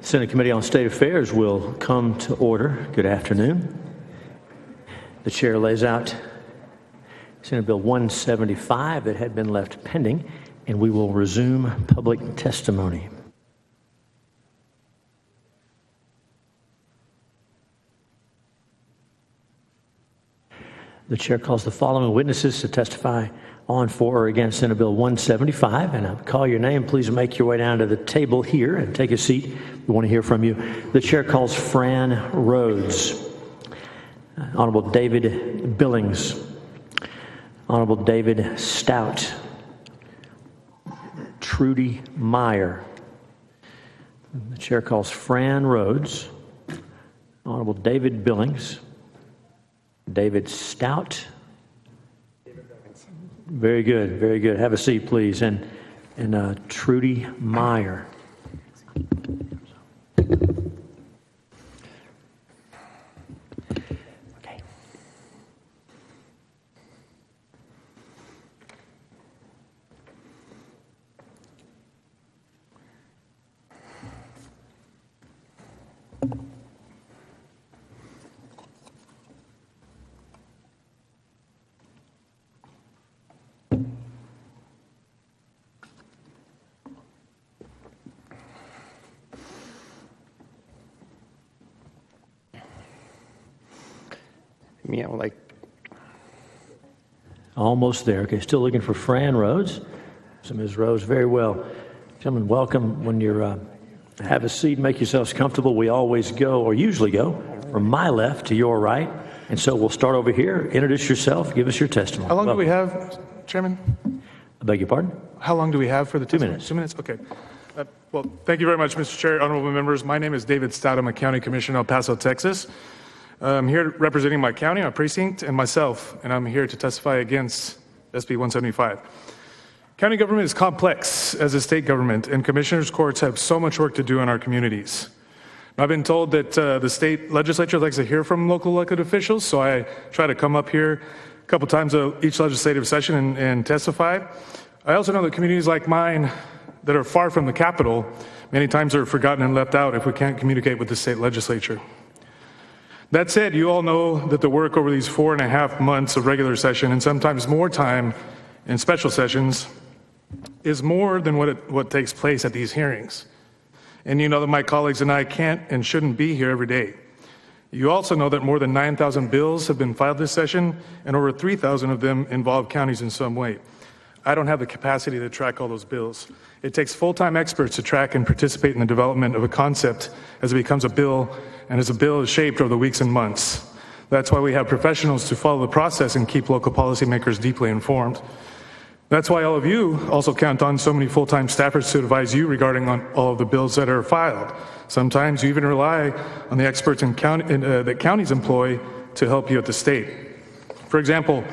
Senate Committee on State Affairs will come to order. Good afternoon. The chair lays out Senate Bill 175 that had been left pending, and we will resume public testimony. The chair calls the following witnesses to testify on, for, or against Senate Bill 175, and I'll call your name. Please make your way down to the table here and take a seat. We want to hear from you. The chair calls Fran Rhodes, Honorable David Billings, Honorable David Stout, Trudy Meyer. The chair calls Fran Rhodes, Honorable David Billings, David Stout. Very good, very good. Have a seat, please. And Trudy Meyer. Okay. Yeah, like almost there. Okay, still looking for Fran Rhodes. So Ms. Rhodes, very well. Gentlemen, welcome. When you're have a seat, make yourselves comfortable. We always go, or usually go, from my left to your right. And so we'll start over here. Introduce yourself. Give us your testimony. How long do we have, Chairman? I beg your pardon? How long do we have for the testimony? 2 minutes. 2 minutes? Okay. Well, thank you very much, Mr. Chair, honorable members. My name is David Stout. I'm a county commissioner in El Paso, Texas. I'm here representing my county, my precinct, and myself, and I'm here to testify against SB 175. County government is complex as a state government, and commissioners' courts have so much work to do in our communities. I've been told that the state legislature likes to hear from local elected officials, so I try to come up here a couple times each legislative session and testify. I also know that communities like mine that are far from the capital many times are forgotten and left out if we can't communicate with the state legislature. That said, you all know that the work over these 4.5 months of regular session and sometimes more time in special sessions is more than what takes place at these hearings. And you know that my colleagues and I can't and shouldn't be here every day. You also know that more than 9,000 bills have been filed this session, and over 3,000 of them involve counties in some way. I don't have the capacity to track all those bills. It takes full-time experts to track and participate in the development of a concept as it becomes a bill, and as a bill is shaped over the weeks and months. That's why we have professionals to follow the process and keep local policymakers deeply informed. That's why all of you also count on so many full-time staffers to advise you regarding on all of the bills that are filed. Sometimes you even rely on the experts that counties employ to help you at the state. For example,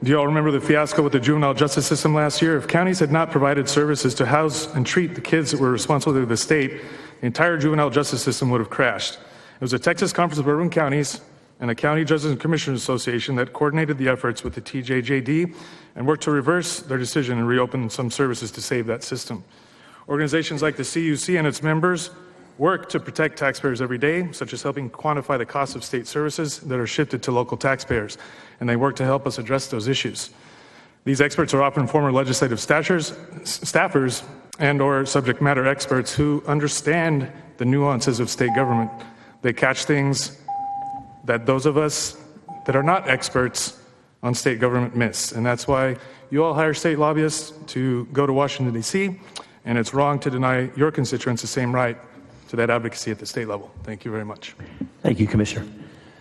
do you all remember the fiasco with the juvenile justice system last year? If counties had not provided services to house and treat the kids that were responsible to the state, the entire juvenile justice system would have crashed. It was the Texas Conference of Urban Counties and the County Judges and Commissioners Association that coordinated the efforts with the TJJD and worked to reverse their decision and reopen some services to save that system. Organizations like the CUC and its members work to protect taxpayers every day, such as helping quantify the cost of state services that are shifted to local taxpayers, and they work to help us address those issues. These experts are often former legislative staffers and/or subject matter experts who understand the nuances of state government. They catch things that those of us that are not experts on state government miss, and that's why you all hire state lobbyists to go to Washington, D.C., and it's wrong to deny your constituents the same right to that advocacy at the state level. Thank you very much. Thank you, Commissioner.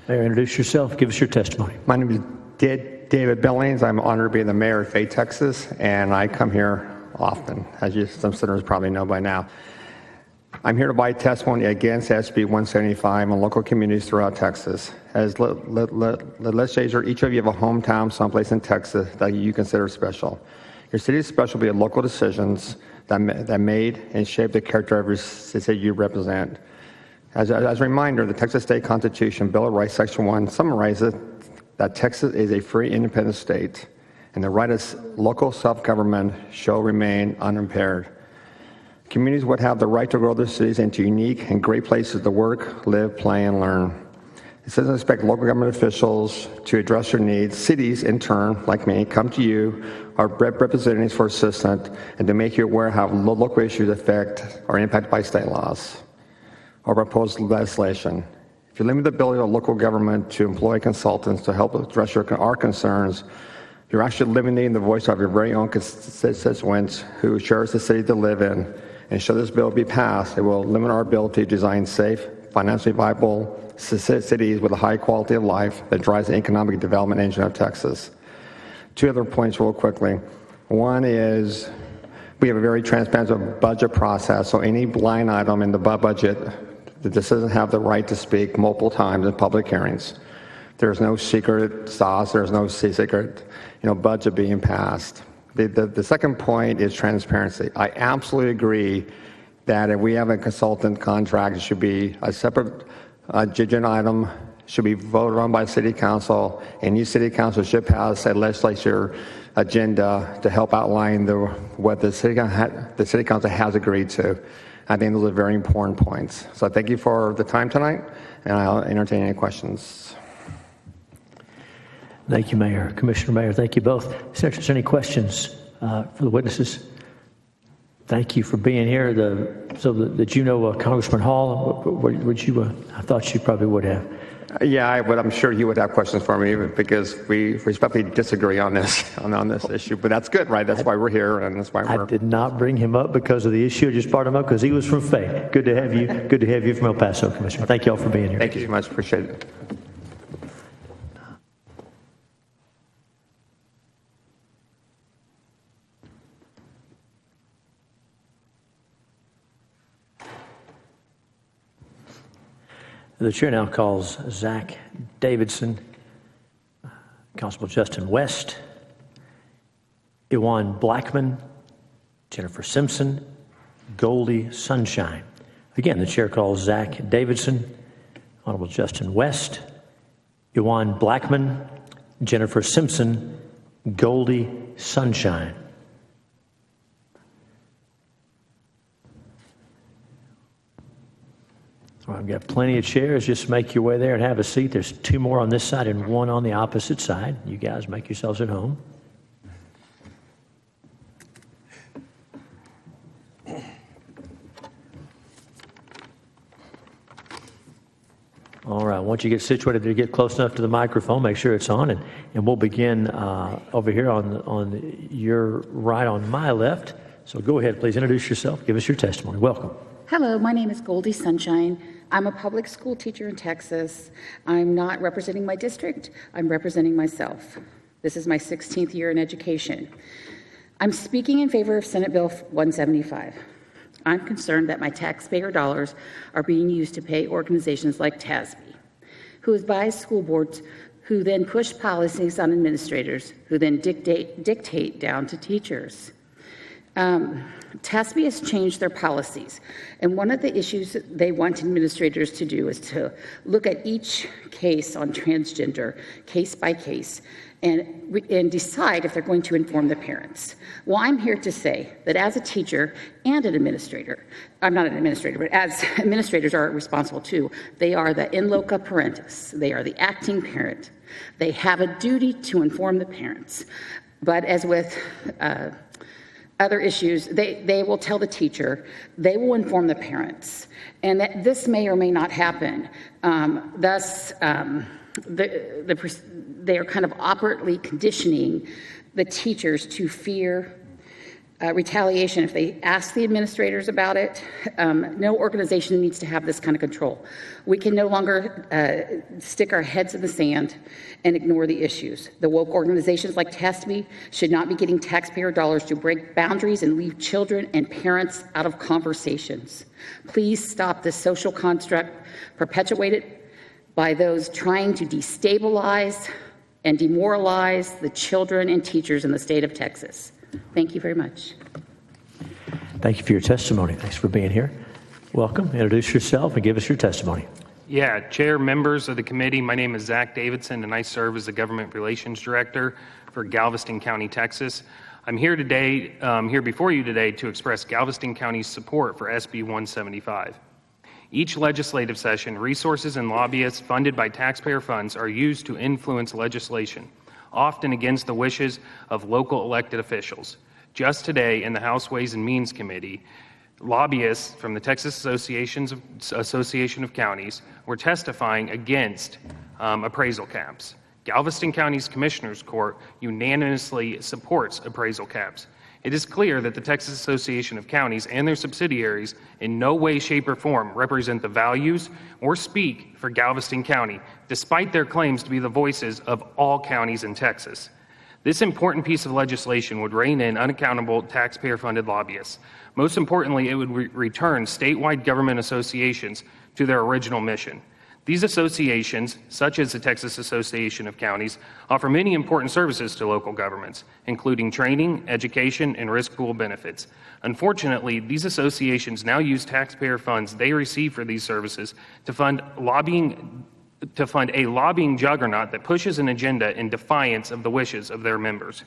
Mayor, introduce yourself. Give us your testimony. my name is David Billings. I'm honored to be the mayor of Fayette, Texas, and I come here often, as some senators probably know by now. I'm here to provide testimony against SB 175 on local communities throughout Texas. As legislature, each of you have a hometown someplace in Texas that you consider special. Your city is special because of local decisions that made and shaped the character of your city you represent. As a reminder, the Texas State Constitution, Bill of Rights, Section 1, summarizes that Texas is a free, independent state, and the right of local self-government shall remain unimpaired. Communities would have the right to grow their cities into unique and great places to work, live, play, and learn. It doesn't expect local government officials to address your needs. Cities, in turn, like me, come to you, our representatives for assistance, and to make you aware how local issues affect or impacted by state laws or proposed legislation. If you limit the ability of local government to employ consultants to help address our concerns, you're actually limiting the voice of your very own constituents who cherish the city to live in. And should this bill be passed, it will limit our ability to design safe, financially viable cities with a high quality of life that drives the economic development engine of Texas. Two other points real quickly. One is we have a very transparent budget process, so any line item in the budget, this doesn't have the right to speak multiple times in public hearings. There's no secret sauce, there's no secret budget being passed. The second point is transparency. I absolutely agree that if we have a consultant contract, it should be a separate agenda item, should be voted on by City Council, and each City Council should pass a legislature agenda to help outline what the City Council has agreed to. I think those are very important points. So thank you for the time tonight, and I'll entertain any questions. Thank you, Mayor. Commissioner Mayor, thank you both. Senators, any questions for the witnesses? Thank you for being here. Did you know Congressman Hall? Would you? I thought you probably would have. Yeah, but I'm sure you would have questions for me because we respectfully disagree on this issue. But that's good, right? That's why we're here, and that's why we're. I did not bring him up because of the issue. I just brought him up because he was from Fayette. Good to have you. Good to have you from El Paso, Commissioner. Thank you all for being here. Thank you so much. Appreciate it. The chair now calls Zach Davidson, Constable Justin West, Iwan Blackman, Jennifer Simpson, Goldie Sunshine. Again, the chair calls Zach Davidson, Honorable Justin West, Iwan Blackman, Jennifer Simpson, Goldie Sunshine. I've got plenty of chairs. Just make your way there and have a seat. There's two more on this side and one on the opposite side. You guys make yourselves at home. All right, once you get situated, you get close enough to the microphone, make sure it's on, and we'll begin over here on your right, on my left. So go ahead, please introduce yourself, give us your testimony. Welcome. Hello, my name is Goldie Sunshine. I'm a public school teacher in Texas. I'm not representing my district, I'm representing myself. This is my 16th year in education. I'm speaking in favor of Senate Bill 175. I'm concerned that my taxpayer dollars are being used to pay organizations like TASB, who advise school boards, who then push policies on administrators, who then dictate down to teachers. TASB has changed their policies, and one of the issues they want administrators to do is to look at each case on transgender, case by case, and decide if they're going to inform the parents. Well, I'm here to say that as a teacher and an administrator, I'm not an administrator, but as administrators are responsible too, they are the in loco parentis, they are the acting parent. They have a duty to inform the parents, but as with other issues, they will tell the teacher, they will inform the parents, and that this may or may not happen. Thus, they are kind of operantly conditioning the teachers to fear retaliation if they ask the administrators about it. No organization needs to have this kind of control. We can no longer stick our heads in the sand and ignore the issues. The woke organizations like TASB should not be getting taxpayer dollars to break boundaries and leave children and parents out of conversations. Please stop this social construct perpetuated by those trying to destabilize and demoralize the children and teachers in the state of Texas. Thank you very much. Thank you for your testimony. Thanks for being here. Welcome. Introduce yourself and give us your testimony. Yeah, Chair, members of the committee, my name is Zach Davidson, and I serve as the Government Relations Director for Galveston County, Texas. I'm here today, here before you today to express Galveston County's support for SB 175. Each legislative session, resources and lobbyists funded by taxpayer funds are used to influence legislation, often against the wishes of local elected officials. Just today in the House Ways and Means Committee, lobbyists from the Texas Association of Counties were testifying against appraisal caps. Galveston County's Commissioners Court unanimously supports appraisal caps. It is clear that the Texas Association of Counties and their subsidiaries in no way, shape, or form represent the values or speak for Galveston County, despite their claims to be the voices of all counties in Texas. This important piece of legislation would rein in unaccountable taxpayer-funded lobbyists. Most importantly, it would return statewide government associations to their original mission. These associations, such as the Texas Association of Counties, offer many important services to local governments, including training, education, and risk pool benefits. Unfortunately, these associations now use taxpayer funds they receive for these services to fund a lobbying juggernaut that pushes an agenda in defiance of the wishes of their members.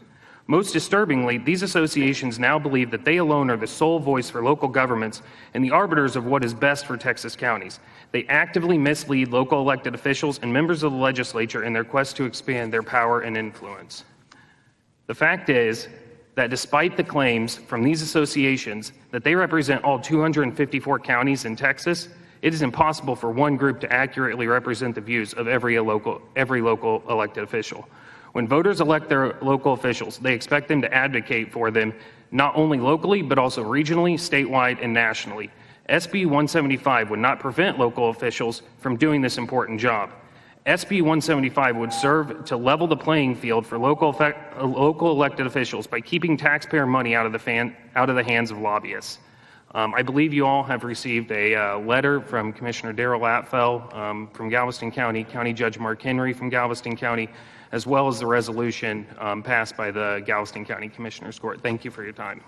Most disturbingly, these associations now believe that they alone are the sole voice for local governments and the arbiters of what is best for Texas counties. They actively mislead local elected officials and members of the legislature in their quest to expand their power and influence. The fact is that despite the claims from these associations that they represent all 254 counties in Texas, it is impossible for one group to accurately represent the views of every local elected official. When voters elect their local officials, they expect them to advocate for them not only locally, but also regionally, statewide, and nationally. SB 175 would not prevent local officials from doing this important job. SB 175 would serve to level the playing field for local elected officials by keeping taxpayer money out of the hands of lobbyists. I believe you all have received a letter from Commissioner Darrell Atfel from Galveston County, County Judge Mark Henry from Galveston County, as well as the resolution passed by the Galveston County Commissioners Court. Thank you for your time.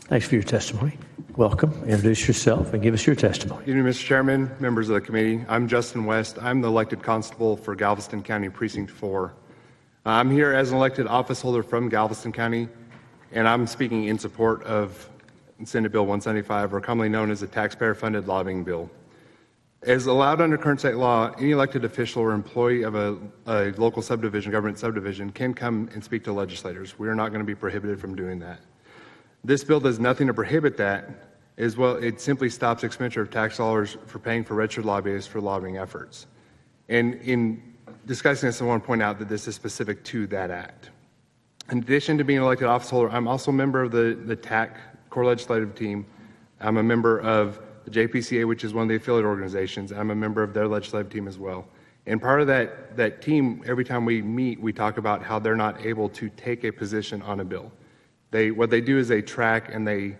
Thanks for your testimony. Welcome. Introduce yourself and give us your testimony. Good evening, Mr. Chairman, members of the committee. I'm Justin West. I'm the elected constable for Galveston County Precinct 4. I'm here as an elected office holder from Galveston County, and I'm speaking in support of Senate Bill 175, or commonly known as the taxpayer-funded lobbying bill. As allowed under current state law, any elected official or employee of a local subdivision, government subdivision, can come and speak to legislators. We are not going to be prohibited from doing that. This bill does nothing to prohibit that. As well, it simply stops expenditure of tax dollars for paying for registered lobbyists for lobbying efforts. And in discussing this, I want to point out that this is specific to that act. In addition to being an elected office holder, I'm also a member of the TAC core legislative team. I'm a member of the JPCA, which is one of the affiliate organizations. I'm a member of their legislative team as well. And part of that team, every time we meet, we talk about how they're not able to take a position on a bill. What they do is they track and they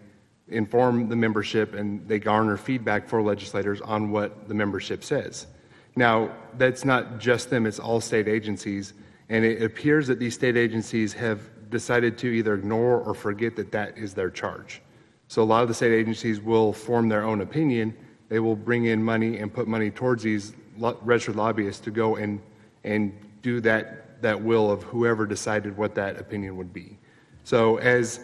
inform the membership and they garner feedback for legislators on what the membership says. Now, that's not just them, it's all state agencies, and it appears that these state agencies have decided to either ignore or forget that that is their charge. So a lot of the state agencies will form their own opinion. They will bring in money and put money towards these registered lobbyists to go and do that will of whoever decided what that opinion would be. So as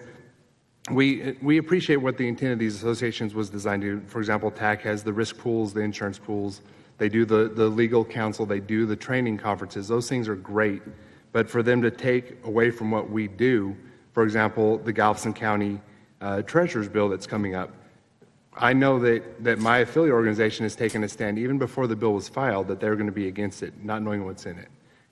we appreciate what the intent of these associations was designed to do. For example, TAC has the risk pools, the insurance pools. They do the legal counsel. They do the training conferences. Those things are great. But for them to take away from what we do, for example, the Galveston County Treasurer's Bill that's coming up, I know that my affiliate organization has taken a stand even before the bill was filed that they're going to be against it, not knowing what's in it.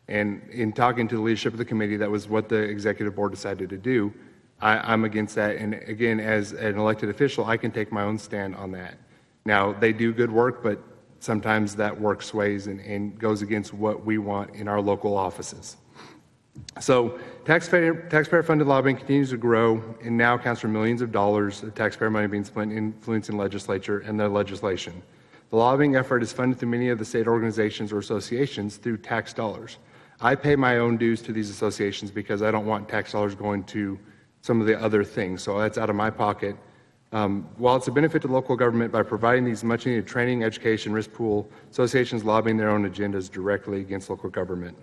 And in talking to the leadership of the committee, that was what the executive board decided to do. I'm against that. And again, as an elected official, I can take my own stand on that. Now, they do good work, but sometimes that work sways and goes against what we want in our local offices. So taxpayer-funded lobbying continues to grow and now accounts for millions of dollars of taxpayer money being spent influencing legislature and their legislation. The lobbying effort is funded through many of the state organizations or associations through tax dollars. I pay my own dues to these associations because I don't want tax dollars going to some of the other things, so that's out of my pocket. While it's a benefit to local government by providing these much-needed training, education, risk pool, associations lobbying their own agendas directly against local government.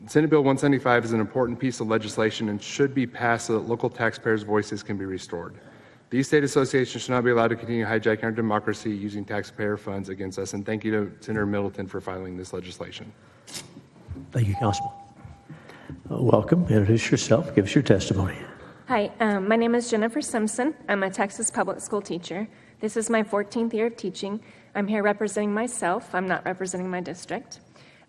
Senate Bill 175 is an important piece of legislation and should be passed so that local taxpayers' voices can be restored. These state associations should not be allowed to continue hijacking our democracy using taxpayer funds against us. And thank you to Senator Middleton for filing this legislation. Thank you, Constable. Welcome. Introduce yourself. Give us your testimony. Hi, my name is Jennifer Simpson. I'm a Texas public school teacher. This is my 14th year of teaching. I'm here representing myself. I'm not representing my district.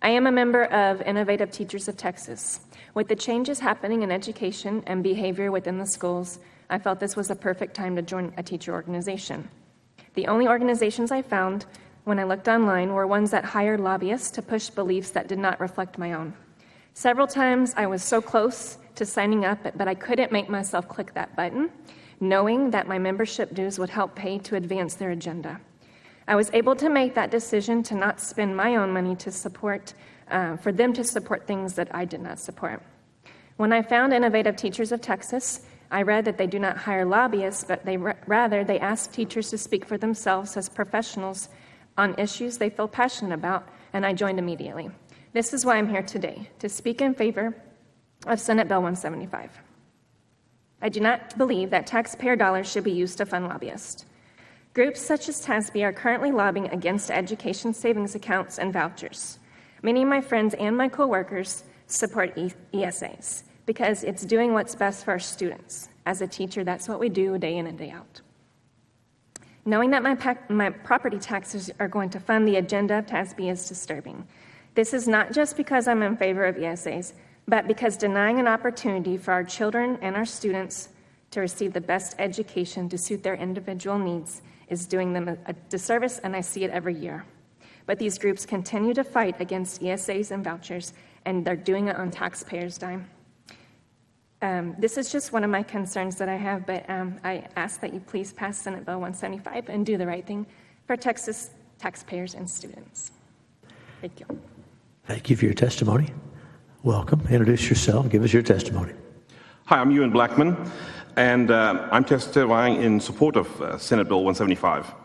I am a member of Innovative Teachers of Texas. With the changes happening in education and behavior within the schools, I felt this was a perfect time to join a teacher organization. The only organizations I found when I looked online were ones that hired lobbyists to push beliefs that did not reflect my own. Several times I was so close to signing up, but I couldn't make myself click that button, knowing that my membership dues would help pay to advance their agenda. I was able to make that decision to not spend my own money to support, for them to support things that I did not support. When I found Innovative Teachers of Texas, I read that they do not hire lobbyists, but rather they ask teachers to speak for themselves as professionals on issues they feel passionate about, and I joined immediately. This is why I'm here today, to speak in favor of Senate Bill 175. I do not believe that taxpayer dollars should be used to fund lobbyists. Groups such as TASB are currently lobbying against education savings accounts and vouchers. Many of my friends and my coworkers support ESAs because it's doing what's best for our students. As a teacher, that's what we do day in and day out. Knowing that my property taxes are going to fund the agenda of TASB is disturbing. This is not just because I'm in favor of ESAs, but because denying an opportunity for our children and our students to receive the best education to suit their individual needs is doing them a disservice, and I see it every year. But these groups continue to fight against ESAs and vouchers, and they're doing it on taxpayers' dime. This is just one of my concerns that I have, but I ask that you please pass Senate Bill 175 and do the right thing for Texas taxpayers and students. Thank you. Thank you for your testimony. Welcome. Introduce yourself. Give us your testimony. Hi, I'm Ewan Blackman, and I'm testifying in support of Senate Bill 175,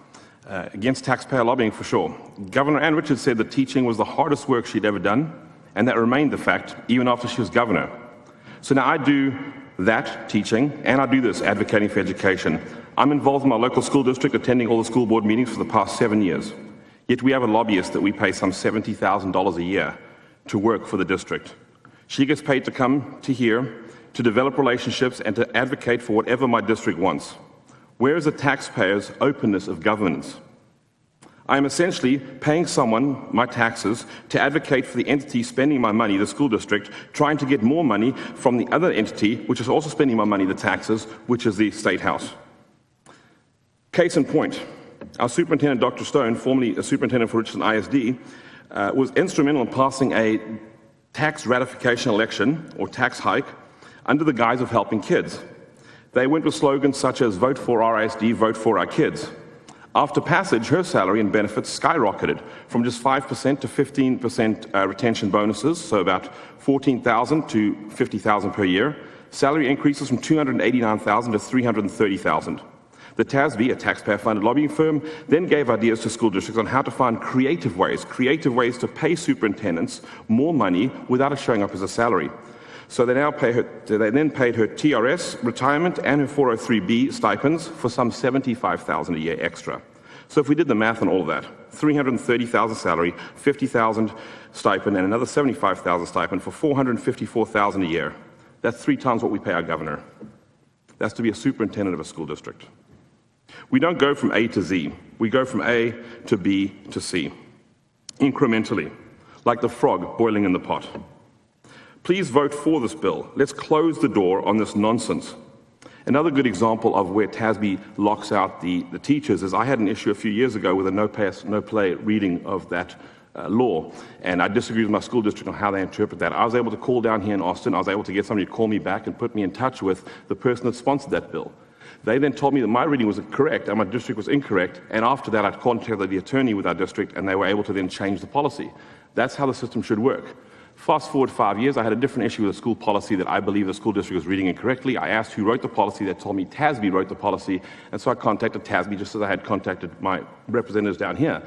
against taxpayer lobbying for sure. Governor Ann Richards said that teaching was the hardest work she'd ever done, and that remained the fact even after she was governor. So now I do that teaching, and I do this advocating for education. I'm involved in my local school district, attending all the school board meetings for the past 7 years. Yet we have a lobbyist that we pay some $70,000 a year to work for the district. She gets paid to come to here, to develop relationships, and to advocate for whatever my district wants. Where is the taxpayer's openness of governance? I am essentially paying someone my taxes to advocate for the entity spending my money, the school district, trying to get more money from the other entity, which is also spending my money, the taxes, which is the State House. Case in point, our superintendent, Dr. Stone, formerly a superintendent for Richardson ISD, was instrumental in passing a tax ratification election, or tax hike, under the guise of helping kids. They went with slogans such as vote for our ISD, vote for our kids. After passage, her salary and benefits skyrocketed from just 5% to 15% retention bonuses, so about $14,000 to $50,000 per year. Salary increases from $289,000 to $330,000. The TASB, a taxpayer-funded lobbying firm, then gave ideas to school districts on how to find creative ways to pay superintendents more money without it showing up as a salary. So they then paid her TRS, retirement, and her 403B stipends for some $75,000 a year extra. So if we did the math on all of that, $330,000 salary, $50,000 stipend, and another $75,000 stipend for $454,000 a year, that's 3 times what we pay our governor. That's to be a superintendent of a school district. We don't go from A to Z. We go from A to B to C, incrementally, like the frog boiling in the pot. Please vote for this bill. Let's close the door on this nonsense. Another good example of where TASB locks out the teachers is I had an issue a few years ago with a no-play reading of that law, and I disagreed with my school district on how they interpret that. I was able to call down here in Austin. I was able to get somebody to call me back and put me in touch with the person that sponsored that bill. They then told me that my reading was correct and my district was incorrect, and after that I contacted the attorney with our district, and they were able to then change the policy. That's how the system should work. Fast forward 5 years, I had a different issue with a school policy that I believe the school district was reading incorrectly. I asked who wrote the policy. They told me TASB wrote the policy, and so I contacted TASB just as I had contacted my representatives down here.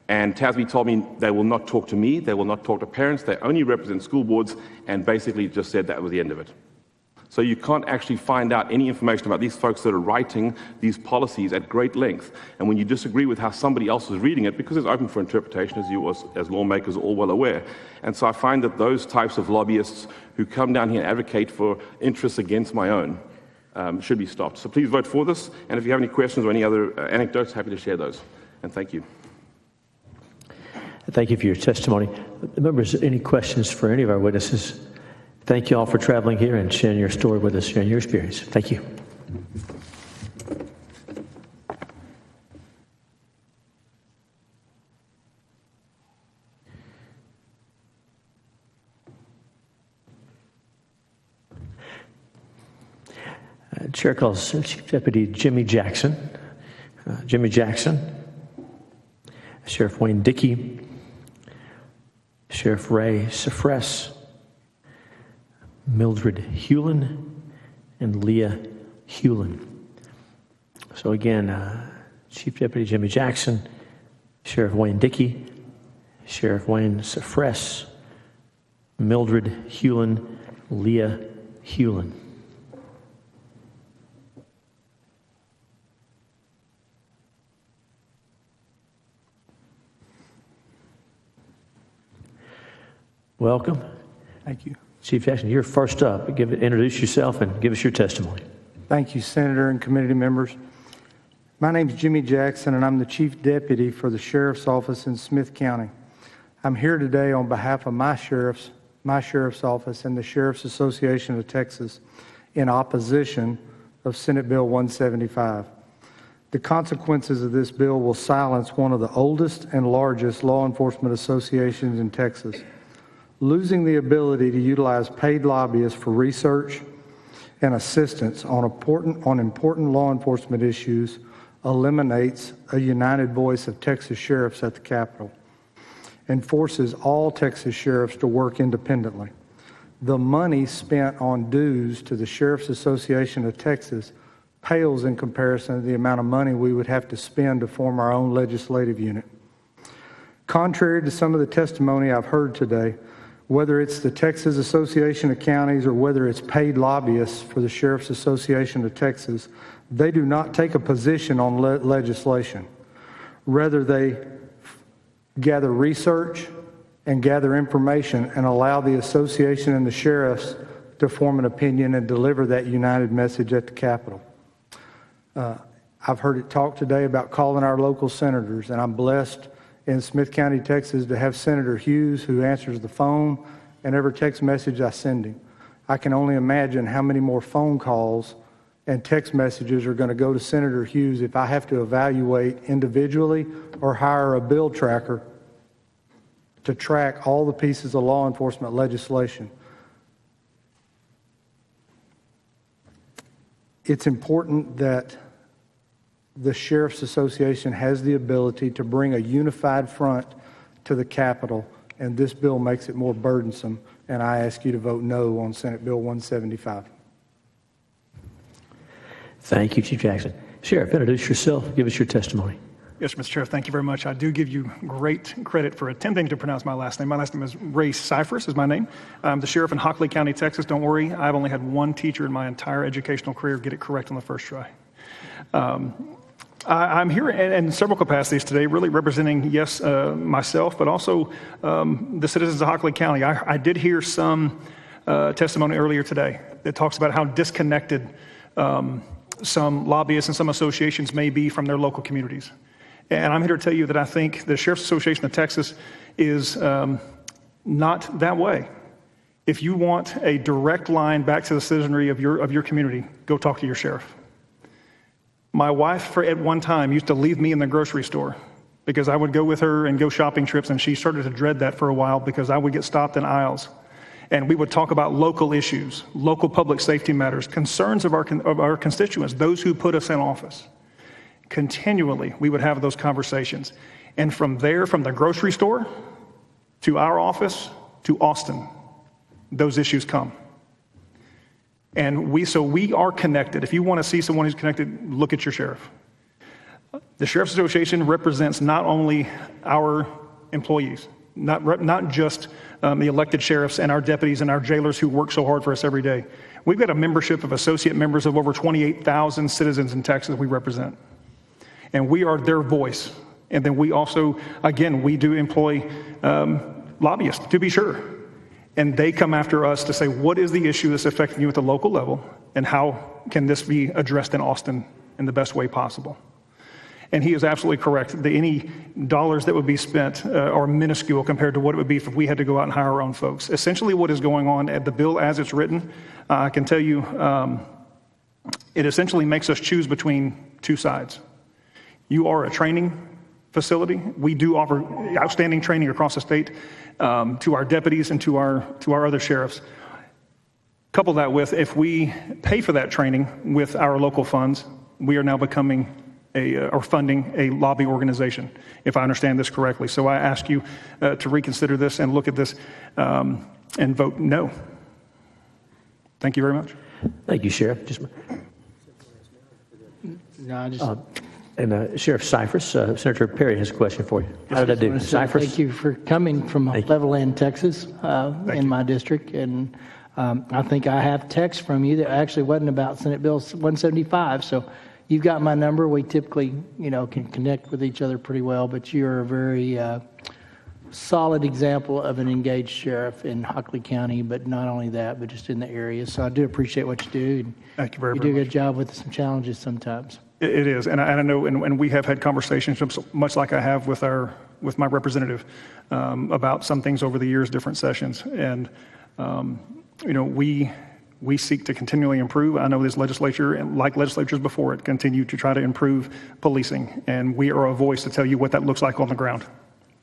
And TASB told me they will not talk to me, they will not talk to parents, they only represent school boards, and basically just said that was the end of it. So you can't actually find out any information about these folks that are writing these policies at great length. And when you disagree with how somebody else is reading it, because it's open for interpretation, as lawmakers are all well aware. And so I find that those types of lobbyists who come down here and advocate for interests against my own should be stopped. So please vote for this. And if you have any questions or any other anecdotes, happy to share those. And thank you. Thank you for your testimony. Members, any questions for any of our witnesses? Thank you all for traveling here and sharing your story with us, sharing your experience. Thank you. Chair calls Chief Deputy Jimmy Jackson. Jimmy Jackson, Sheriff Wayne Dickey, Sheriff Ray Safres, Mildred Hewlin, and Leah Hewlin. So again, Chief Deputy Jimmy Jackson, Sheriff Wayne Dickey, Sheriff Wayne Safres, Mildred Hewlin, Leah Hewlin. Welcome. Thank you. Chief Jackson, you're first up. Introduce yourself and give us your testimony. Thank you, Senator and committee members. My name is Jimmy Jackson, and I'm the Chief Deputy for the Sheriff's Office in Smith County. I'm here today on behalf of my Sheriff's Office and the Sheriff's Association of Texas in opposition of Senate Bill 175. The consequences of this bill will silence one of the oldest and largest law enforcement associations in Texas. Losing the ability to utilize paid lobbyists for research and assistance on important law enforcement issues eliminates a united voice of Texas sheriffs at the Capitol and forces all Texas sheriffs to work independently. The money spent on dues to the Sheriff's Association of Texas pales in comparison to the amount of money we would have to spend to form our own legislative unit. Contrary to some of the testimony I've heard today, whether it's the Texas Association of Counties or whether it's paid lobbyists for the Sheriff's Association of Texas, they do not take a position on legislation. Rather, they gather research and gather information and allow the association and the sheriffs to form an opinion and deliver that united message at the Capitol. I've heard it talked today about calling our local senators, and I'm blessed in Smith County, Texas, to have Senator Hughes, who answers the phone and every text message I send him. I can only imagine how many more phone calls and text messages are going to go to Senator Hughes if I have to evaluate individually or hire a bill tracker to track all the pieces of law enforcement legislation. It's important that the Sheriff's Association has the ability to bring a unified front to the Capitol, and this bill makes it more burdensome, and I ask you to vote no on Senate Bill 175. Thank you, Chief Jackson. Sheriff, introduce yourself. Give us your testimony. Yes, Mr. Sheriff, thank you very much. I do give you great credit for attempting to pronounce my last name. My last name is Ray Cyphers is my name. I'm the sheriff in Hockley County, Texas. Don't worry, I've only had one teacher in my entire educational career get it correct on the first try. I'm here in several capacities today, really representing, yes, myself, but also the citizens of Hockley County. I did hear some testimony earlier today that talks about how disconnected some lobbyists and some associations may be from their local communities. And I'm here to tell you that I think the Sheriff's Association of Texas is not that way. If you want a direct line back to the citizenry of your community, go talk to your sheriff. My wife, at one time, used to leave me in the grocery store because I would go with her and go shopping trips, and she started to dread that for a while because I would get stopped in aisles. And we would talk about local issues, local public safety matters, concerns of our constituents, those who put us in office. Continually, we would have those conversations. And from there, from the grocery store to our office to Austin, those issues come. And we are connected. If you want to see someone who's connected, look at your sheriff. The Sheriff's Association represents not only our employees, not just the elected sheriffs and our deputies and our jailers who work so hard for us every day. We've got a membership of associate members of over 28,000 citizens in Texas we represent. And we are their voice. And then we also, again, we do employ lobbyists, to be sure. And they come after us to say, what is the issue that's affecting you at the local level? And how can this be addressed in Austin in the best way possible? And he is absolutely correct that any dollars that would be spent are minuscule compared to what it would be if we had to go out and hire our own folks. Essentially what is going on at the bill as it's written, I can tell you, it essentially makes us choose between two sides. You are a training facility. We do offer outstanding training across the state to our deputies and to our other sheriffs. Couple that with, if we pay for that training with our local funds, we are now becoming or funding a lobby organization, if I understand this correctly. So I ask you to reconsider this and look at this and vote no. Thank you very much. Thank you, Sheriff. Sheriff Cyphers, Senator Perry has a question for you. How did I do? Cyphers? Thank you for coming from Levelland, Texas, in my district. And I think I have text from you that actually wasn't about Senate Bill 175. So you've got my number. We typically, can connect with each other pretty well. But you're a very solid example of an engaged sheriff in Hockley County. But not only that, but just in the area. So I do appreciate what you do. And thank you very much. You do a good job with some challenges sometimes. It is, and I know, and we have had conversations, much like I have with my representative, about some things over the years, different sessions, and we seek to continually improve. I know this legislature, and like legislatures before it, continue to try to improve policing, and we are a voice to tell you what that looks like on the ground.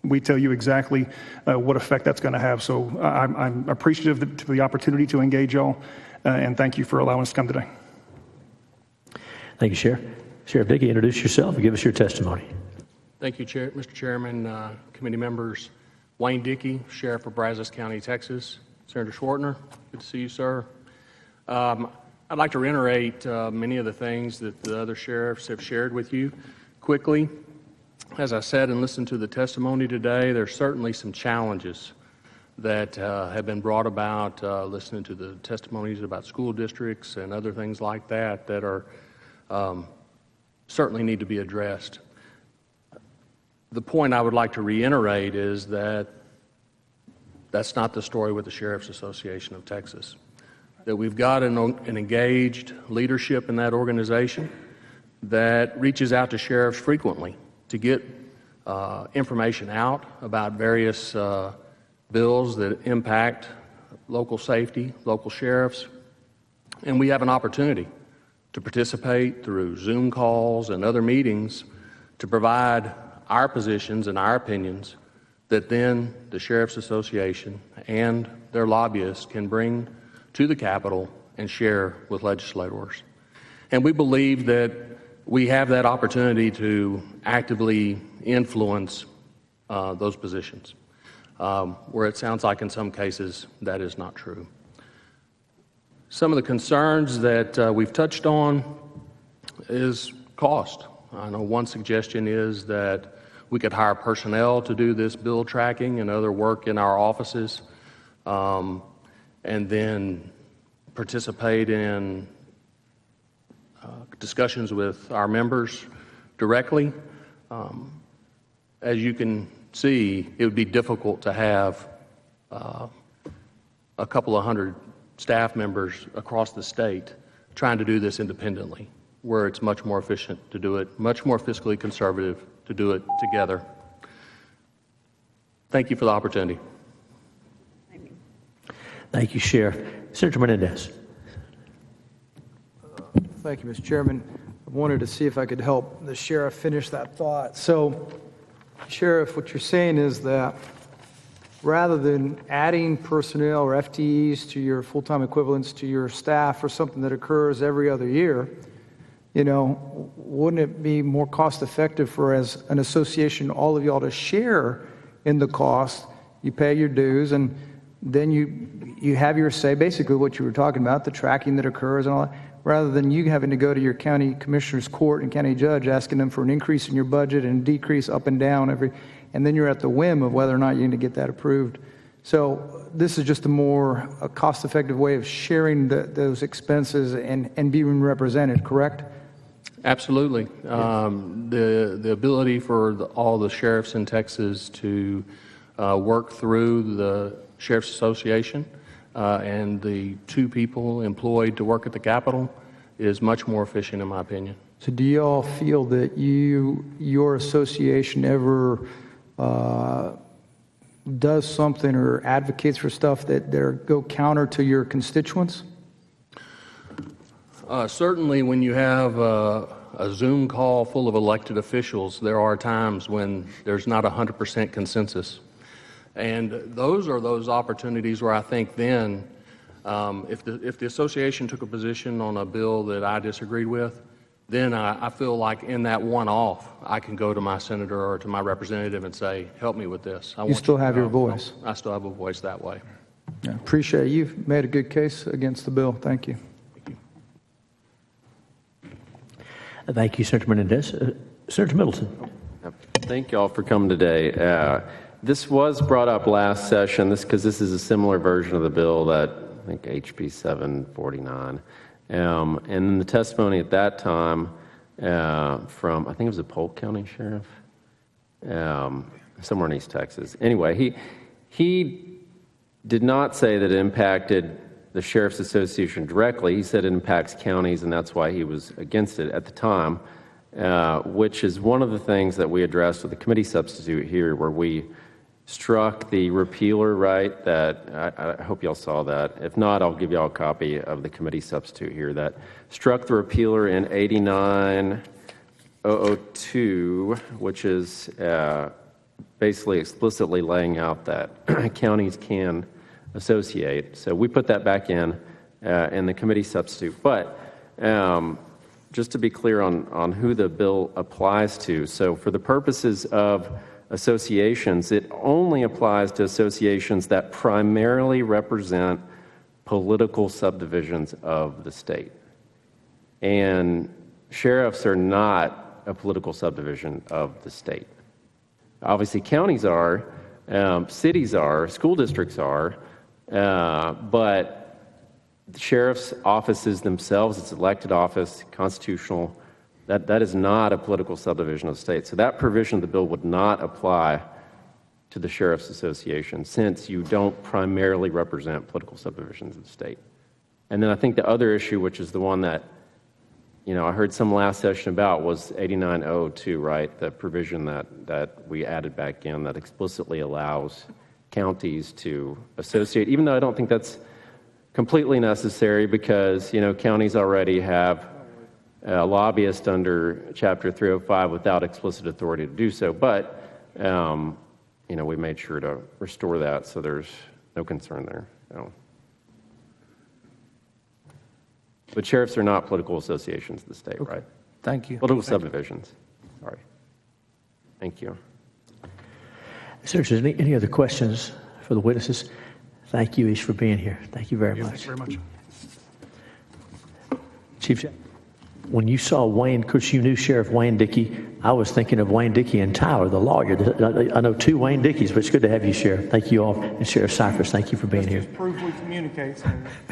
We tell you exactly what effect that's going to have. So I'm appreciative of the opportunity to engage y'all, and thank you for allowing us to come today. Thank you, Sheriff. Sheriff Dickey, introduce yourself and give us your testimony. Thank you, Mr. Chairman, committee members. Wayne Dickey, Sheriff of Brazos County, Texas. Senator Schwartner, good to see you, sir. I'd like to reiterate many of the things that the other sheriffs have shared with you quickly. As I said and listened to the testimony today, there's certainly some challenges that have been brought about listening to the testimonies about school districts and other things like that that are certainly need to be addressed. The point I would like to reiterate is that that's not the story with the Sheriff's Association of Texas. That we've got an engaged leadership in that organization that reaches out to sheriffs frequently to get information out about various bills that impact local safety, local sheriffs, and we have an opportunity to participate through Zoom calls and other meetings to provide our positions and our opinions that then the Sheriff's Association and their lobbyists can bring to the Capitol and share with legislators. And we believe that we have that opportunity to actively influence those positions, where it sounds like in some cases that is not true. Some of the concerns that we've touched on is cost. I know one suggestion is that we could hire personnel to do this bill tracking and other work in our offices, and then participate in discussions with our members directly. As you can see, it would be difficult to have a couple of hundred staff members across the state trying to do this independently, where it's much more efficient to do it, much more fiscally conservative to do it together. Thank you for the opportunity. Thank you, Sheriff. Senator Menendez. Thank you, Mr. Chairman. I wanted to see if I could help the sheriff finish that thought. So, Sheriff, what you're saying is that rather than adding personnel or FTEs to your full-time equivalents to your staff for something that occurs every other year, wouldn't it be more cost-effective for, as an association, all of y'all to share in the cost? You pay your dues, and then you have your say, basically what you were talking about, the tracking that occurs and all that. rather than you having to go to your county commissioner's court and county judge asking them for an increase in your budget and decrease up and down and then you're at the whim of whether or not you're going to get that approved. So this is just a cost-effective way of sharing those expenses and being represented, correct? Absolutely. The ability for all the sheriffs in Texas to work through the Sheriff's Association and the 2 people employed to work at the Capitol is much more efficient, in my opinion. So do you all feel that your association ever does something or advocates for stuff that go counter to your constituents? Certainly when you have a Zoom call full of elected officials, there are times when there's not 100% consensus. And those are those opportunities where I think then, if the association took a position on a bill that I disagreed with, then I feel like in that one-off, I can go to my senator or to my representative and say, help me with this. You still have your voice. I still have a voice that way. Yeah, appreciate it. You've made a good case against the bill. Thank you. Thank you, Senator Menendez. Senator Middleton. Thank you all for coming today. This was brought up last session, because this is a similar version of the bill that I think HB 749. And in the testimony at that time from, I think it was a Polk County Sheriff, somewhere in East Texas. Anyway, he did not say that it impacted the Sheriff's Association directly. He said it impacts counties, and that's why he was against it at the time, which is one of the things that we addressed with the committee substitute here, where we struck the repealer, right, that I hope y'all saw that. If not, I'll give y'all a copy of the committee substitute here that struck the repealer in 89002, which is basically explicitly laying out that counties can associate. So we put that back in the committee substitute. But just to be clear on who the bill applies to, so for the purposes of associations, it only applies to associations that primarily represent political subdivisions of the state. And sheriffs are not a political subdivision of the state. Obviously, counties are, cities are, school districts are, but the sheriff's offices themselves, it's elected office, constitutional, that is not a political subdivision of the state. So that provision of the bill would not apply to the Sheriff's Association, since you don't primarily represent political subdivisions of the state. And then I think the other issue, which is the one that, I heard some last session about, was 89002, right? The provision that we added back in that explicitly allows counties to associate, even though I don't think that's completely necessary, because, counties already have lobbyists under Chapter 305 without explicit authority to do so. But, we made sure to restore that, so there's no concern there. But sheriffs are not political associations of the state, right? Thank you. Political subdivisions. Sorry. Thank you. Sir, any other questions for the witnesses? Thank you each for being here. Thank you very much. Thank you very much. Chief Jack, when you saw Wayne, of course you knew Sheriff Wayne Dickey. I was thinking of Wayne Dickey and Tyler, the lawyer. I know 2 Wayne Dickeys, but it's good to have you, Sheriff. Thank you all. And Sheriff Cypress, thank you for being here. Just proof we communicate. So.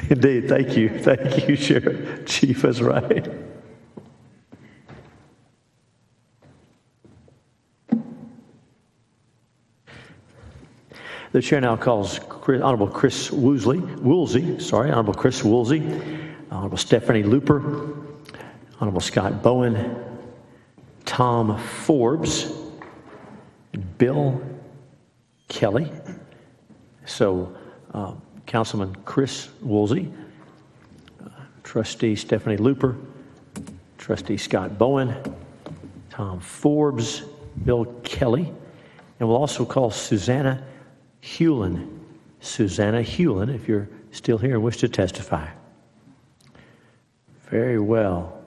Indeed. Thank you. Thank you, Sheriff. Chief is right. The chair now calls Honorable Chris Woolsey, Honorable Chris Woolsey, Honorable Stephanie Looper, Honorable Scott Bowen, Tom Forbes, Bill Kelly. So, Councilman Chris Woolsey, Trustee Stephanie Looper, Trustee Scott Bowen, Tom Forbes, Bill Kelly, and we'll also call Susanna Hewlin. Susanna Hewlin, if you're still here and wish to testify. Very well.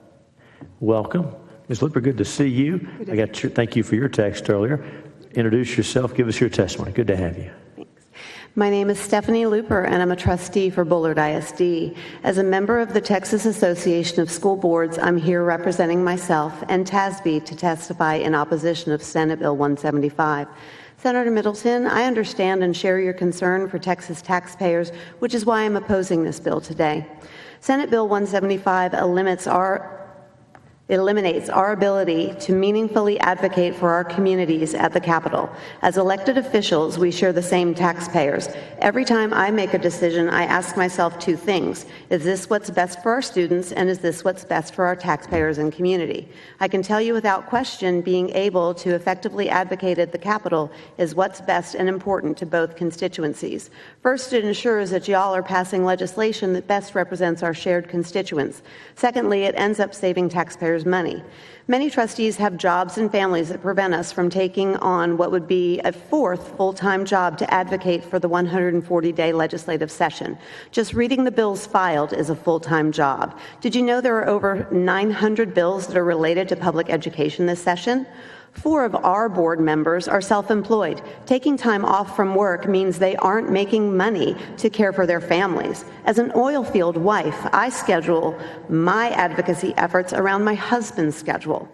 Welcome. Ms. Lipper, good to see you. Thank you for your text earlier. Introduce yourself. Give us your testimony. Good to have you. Thanks. My name is Stephanie Looper, and I'm a trustee for Bullard ISD. As a member of the Texas Association of School Boards, I'm here representing myself and TASB to testify in opposition of Senate Bill 175. Senator Middleton, I understand and share your concern for Texas taxpayers, which is why I'm opposing this bill today. Senate Bill 175 eliminates our ability to meaningfully advocate for our communities at the Capitol. As elected officials, we share the same taxpayers. Every time I make a decision, I ask myself two things. Is this what's best for our students, and is this what's best for our taxpayers and community? I can tell you without question, being able to effectively advocate at the Capitol is what's best and important to both constituencies. First, it ensures that y'all are passing legislation that best represents our shared constituents. Secondly, it ends up saving taxpayers money. Many trustees have jobs and families that prevent us from taking on what would be a fourth full-time job to advocate for the 140-day legislative session. Just reading the bills filed is a full-time job. Did you know there are over 900 bills that are related to public education this session? 4 of our board members are self-employed. Taking time off from work means they aren't making money to care for their families. As an oil field wife, I schedule my advocacy efforts around my husband's schedule.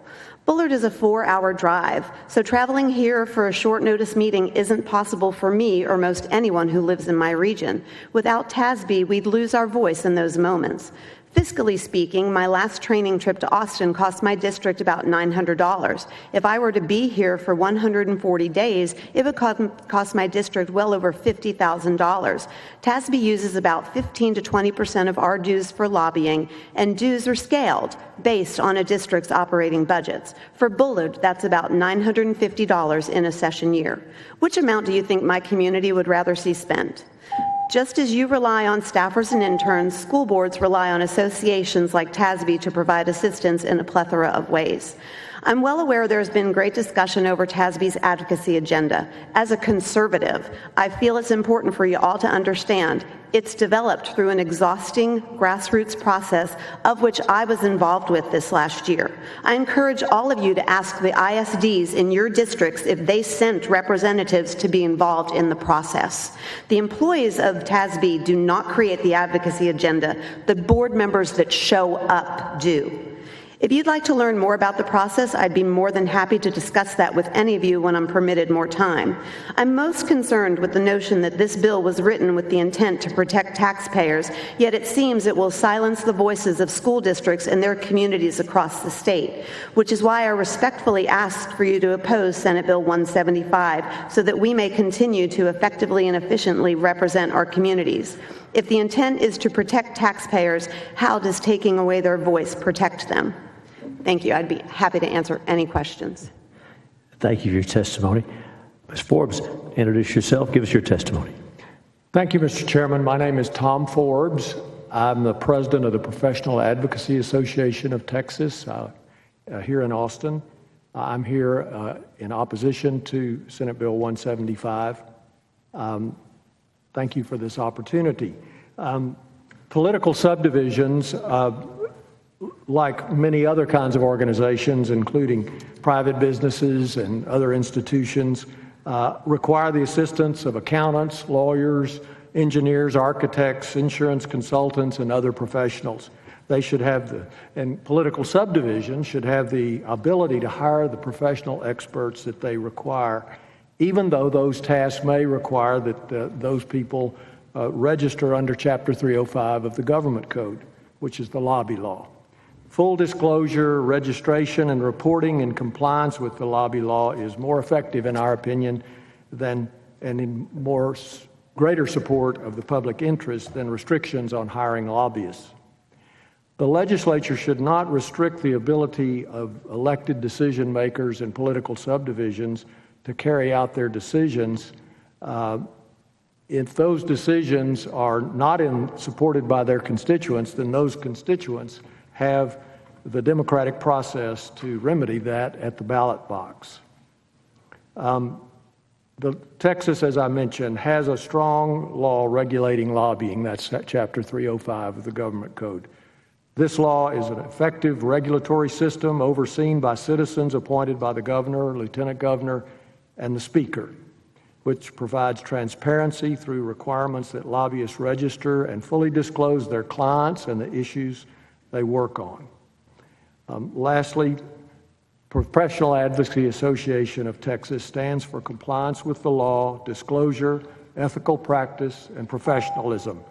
Bullard is a 4-hour drive, so traveling here for a short notice meeting isn't possible for me or most anyone who lives in my region. Without TASB, we'd lose our voice in those moments. Fiscally speaking, my last training trip to Austin cost my district about $900. If I were to be here for 140 days, it would cost my district well over $50,000. TASB uses about 15 to 20% of our dues for lobbying, and dues are scaled based on a district's operating budgets. For Bullard, that's about $950 in a session year. Which amount do you think my community would rather see spent? Just as you rely on staffers and interns, school boards rely on associations like TASB to provide assistance in a plethora of ways. I'm well aware there's been great discussion over TASB's advocacy agenda. As a conservative, I feel it's important for you all to understand it's developed through an exhausting grassroots process of which I was involved with this last year. I encourage all of you to ask the ISDs in your districts if they sent representatives to be involved in the process. The employees of TASB do not create the advocacy agenda. The board members that show up do. If you'd like to learn more about the process, I'd be more than happy to discuss that with any of you when I'm permitted more time. I'm most concerned with the notion that this bill was written with the intent to protect taxpayers, yet it seems it will silence the voices of school districts and their communities across the state, which is why I respectfully ask for you to oppose Senate Bill 175 so that we may continue to effectively and efficiently represent our communities. If the intent is to protect taxpayers, how does taking away their voice protect them? Thank you. I'd be happy to answer any questions. Thank you for your testimony. Ms. Forbes, introduce yourself. Give us your testimony. Thank you, Mr. Chairman. My name is Tom Forbes. I'm the president of the Professional Advocacy Association of Texas here in Austin. I'm here in opposition to Senate Bill 175. Thank you for this opportunity. Political subdivisions, like many other kinds of organizations, including private businesses and other institutions, require the assistance of accountants, lawyers, engineers, architects, insurance consultants, and other professionals. They should have and political subdivisions should have the ability to hire the professional experts that they require, even though those tasks may require that those people register under Chapter 305 of the Government Code, which is the lobby law. Full disclosure, registration, and reporting in compliance with the lobby law is more effective, in our opinion, and in greater support of the public interest than restrictions on hiring lobbyists. The legislature should not restrict the ability of elected decision makers in political subdivisions to carry out their decisions if those decisions are not supported by their constituents. Then those constituents have the democratic process to remedy that at the ballot box. Texas, as I mentioned, has a strong law regulating lobbying. That's Chapter 305 of the Government Code. This law is an effective regulatory system overseen by citizens appointed by the governor, lieutenant governor, and the speaker. which provides transparency through requirements that lobbyists register and fully disclose their clients and the issues they work on. Lastly, Professional Advocacy Association of Texas stands for compliance with the law, disclosure, ethical practice, and professionalism.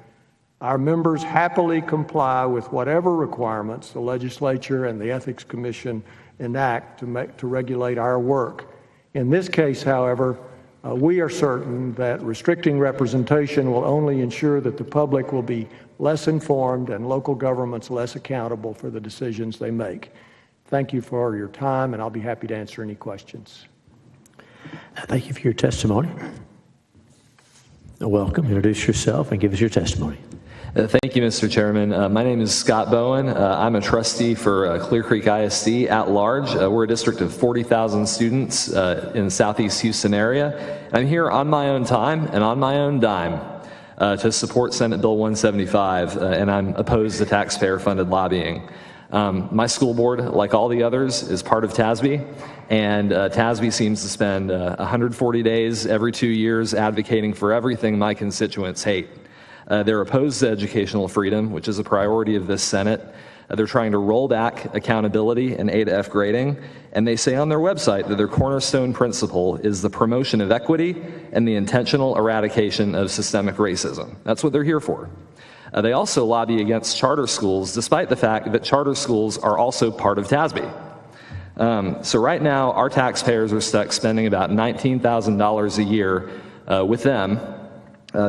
Our members happily comply with whatever requirements the legislature and the Ethics Commission enact to regulate our work. In this case, however, we are certain that restricting representation will only ensure that the public will be less informed and local governments less accountable for the decisions they make. Thank you for your time, and I'll be happy to answer any questions. Thank you for your testimony. Welcome. Introduce yourself and give us your testimony. Thank you, Mr. Chairman. My name is Scott Bowen. I'm a trustee for Clear Creek ISD at large. We're a district of 40,000 students in the Southeast Houston area. I'm here on my own time and on my own dime to support Senate Bill 175, and I'm opposed to taxpayer-funded lobbying. My school board, like all the others, is part of TASB, and TASB seems to spend 140 days every 2 years advocating for everything my constituents hate. They're opposed to educational freedom, which is a priority of this Senate. They're trying to roll back accountability and A to F grading, and they say on their website that their cornerstone principle is the promotion of equity and the intentional eradication of systemic racism. That's what they're here for. They also lobby against charter schools, despite the fact that charter schools are also part of TASB. So right now, our taxpayers are stuck spending about $19,000 a year with them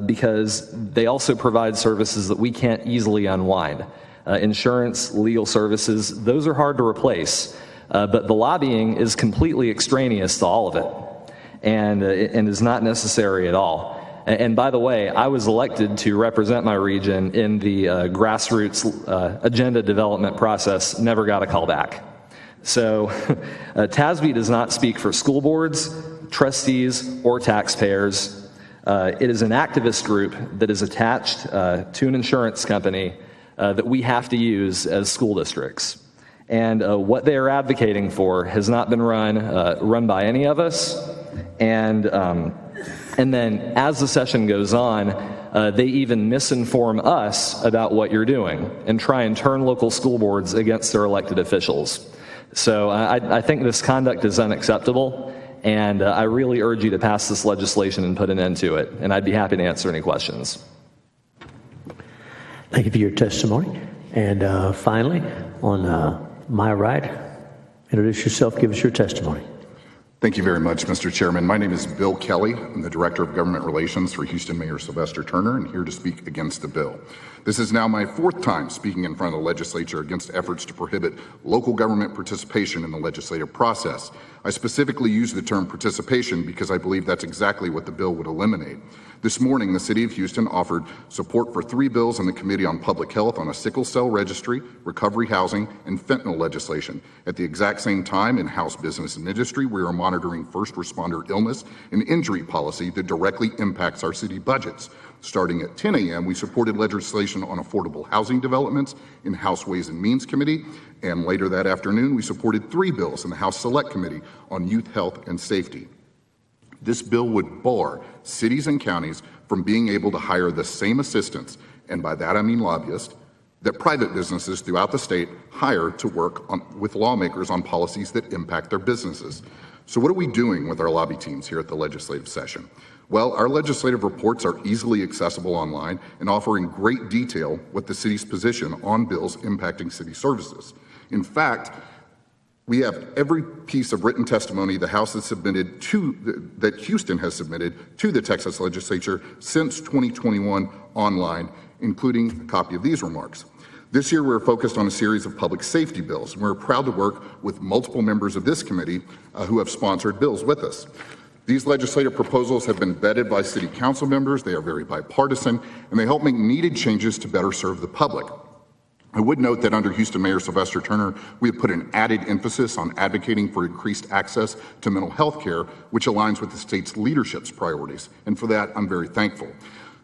because they also provide services that we can't easily unwind. Insurance, legal services, those are hard to replace. But the lobbying is completely extraneous to all of it and is not necessary at all. And by the way, I was elected to represent my region in the grassroots agenda development process, never got a call back. So TASB does not speak for school boards, trustees, or taxpayers. It is an activist group that is attached to an insurance company that we have to use as school districts. And what they are advocating for has not been run by any of us. And then as the session goes on, they even misinform us about what you're doing and try and turn local school boards against their elected officials. So I think this conduct is unacceptable, and I really urge you to pass this legislation and put an end to it. And I'd be happy to answer any questions. Thank you for your testimony. And finally, on my right, introduce yourself, give us your testimony. Thank you very much, Mr. Chairman. My name is Bill Kelly. I'm the Director of Government Relations for Houston Mayor Sylvester Turner, and here to speak against the bill. This is now my fourth time speaking in front of the legislature against efforts to prohibit local government participation in the legislative process. I specifically use the term participation because I believe that's exactly what the bill would eliminate. This morning, the City of Houston offered support for 3 bills in the Committee on Public Health on a sickle cell registry, recovery housing, and fentanyl legislation. At the exact same time, in House Business and Industry, we are monitoring first responder illness and injury policy that directly impacts our city budgets. Starting at 10 a.m., we supported legislation on affordable housing developments in House Ways and Means Committee, and later that afternoon, we supported 3 bills in the House Select Committee on youth health and safety. This bill would bar cities and counties from being able to hire the same assistants, and by that I mean lobbyists, that private businesses throughout the state hire to work with lawmakers on policies that impact their businesses. So what are we doing with our lobby teams here at the legislative session? Well, our legislative reports are easily accessible online and offer in great detail what the city's position on bills impacting city services. In fact, we have every piece of written testimony the House has submitted that Houston has submitted to the Texas legislature since 2021 online, including a copy of these remarks. This year, we're focused on a series of public safety bills, and we're proud to work with multiple members of this committee who have sponsored bills with us. These legislative proposals have been vetted by city council members. They are very bipartisan, and they help make needed changes to better serve the public. I would note that under Houston Mayor Sylvester Turner, we have put an added emphasis on advocating for increased access to mental health care, which aligns with the state's leadership's priorities. And for that, I'm very thankful.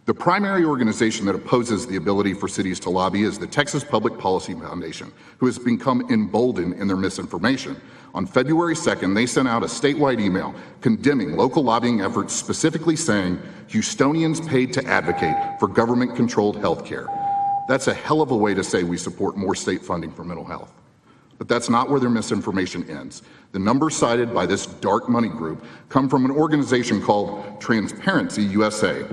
The primary organization that opposes the ability for cities to lobby is the Texas Public Policy Foundation, who has become emboldened in their misinformation. On February 2nd, they sent out a statewide email condemning local lobbying efforts, specifically saying Houstonians paid to advocate for government-controlled health care. That's a hell of a way to say we support more state funding for mental health. But that's not where their misinformation ends. The numbers cited by this dark money group come from an organization called Transparency USA.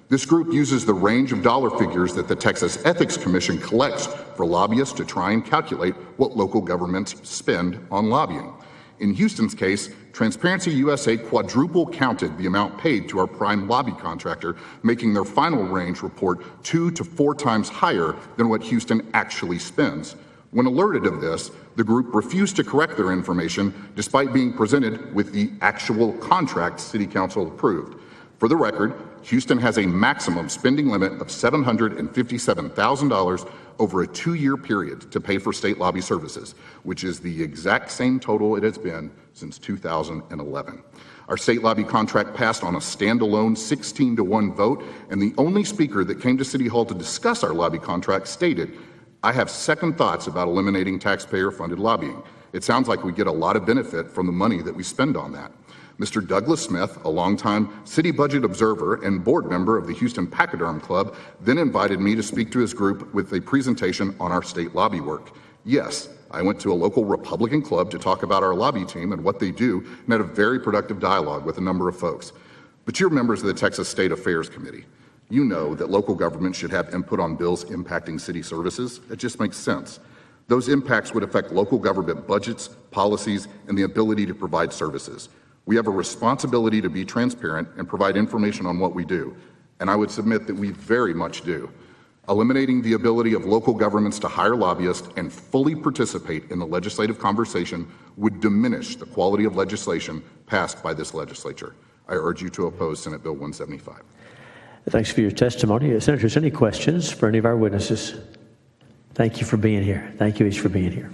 This group uses the range of dollar figures that the Texas Ethics Commission collects for lobbyists to try and calculate what local governments spend on lobbying. In Houston's case, Transparency USA quadruple counted the amount paid to our prime lobby contractor, making their final range report 2 to 4 times higher than what Houston actually spends. When alerted of this, the group refused to correct their information despite being presented with the actual contract City Council approved. For the record, Houston has a maximum spending limit of $757,000 over a 2-year period to pay for state lobby services, which is the exact same total it has been since 2011. Our state lobby contract passed on a standalone 16-1 vote, and the only speaker that came to City Hall to discuss our lobby contract stated, "I have second thoughts about eliminating taxpayer-funded lobbying. It sounds like we get a lot of benefit from the money that we spend on that." Mr. Douglas Smith, a longtime city budget observer and board member of the Houston Pachyderm Club, then invited me to speak to his group with a presentation on our state lobby work. Yes, I went to a local Republican club to talk about our lobby team and what they do, and had a very productive dialogue with a number of folks. But you're members of the Texas State Affairs Committee. You know that local government should have input on bills impacting city services. It just makes sense. Those impacts would affect local government budgets, policies, and the ability to provide services. We have a responsibility to be transparent and provide information on what we do, and I would submit that we very much do. Eliminating the ability of local governments to hire lobbyists and fully participate in the legislative conversation would diminish the quality of legislation passed by this legislature. I urge you to oppose Senate Bill 175. Thanks for your testimony. Senators, any questions for any of our witnesses? Thank you for being here. Thank you each for being here.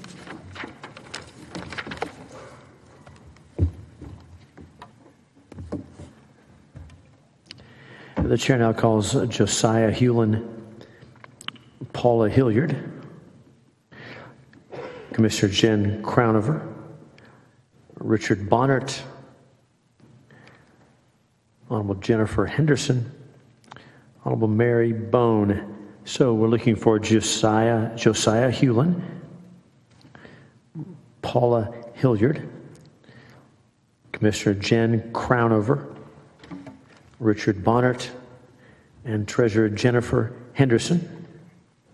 The chair now calls Josiah Hewlin, Paula Hilliard, Commissioner Jen Crownover, Richard Bonnert, Honorable Jennifer Henderson, Honorable Mary Bone. So we're looking for Josiah Hewlin, Paula Hilliard, Commissioner Jen Crownover, Richard Bonnert, and Treasurer Jennifer Henderson,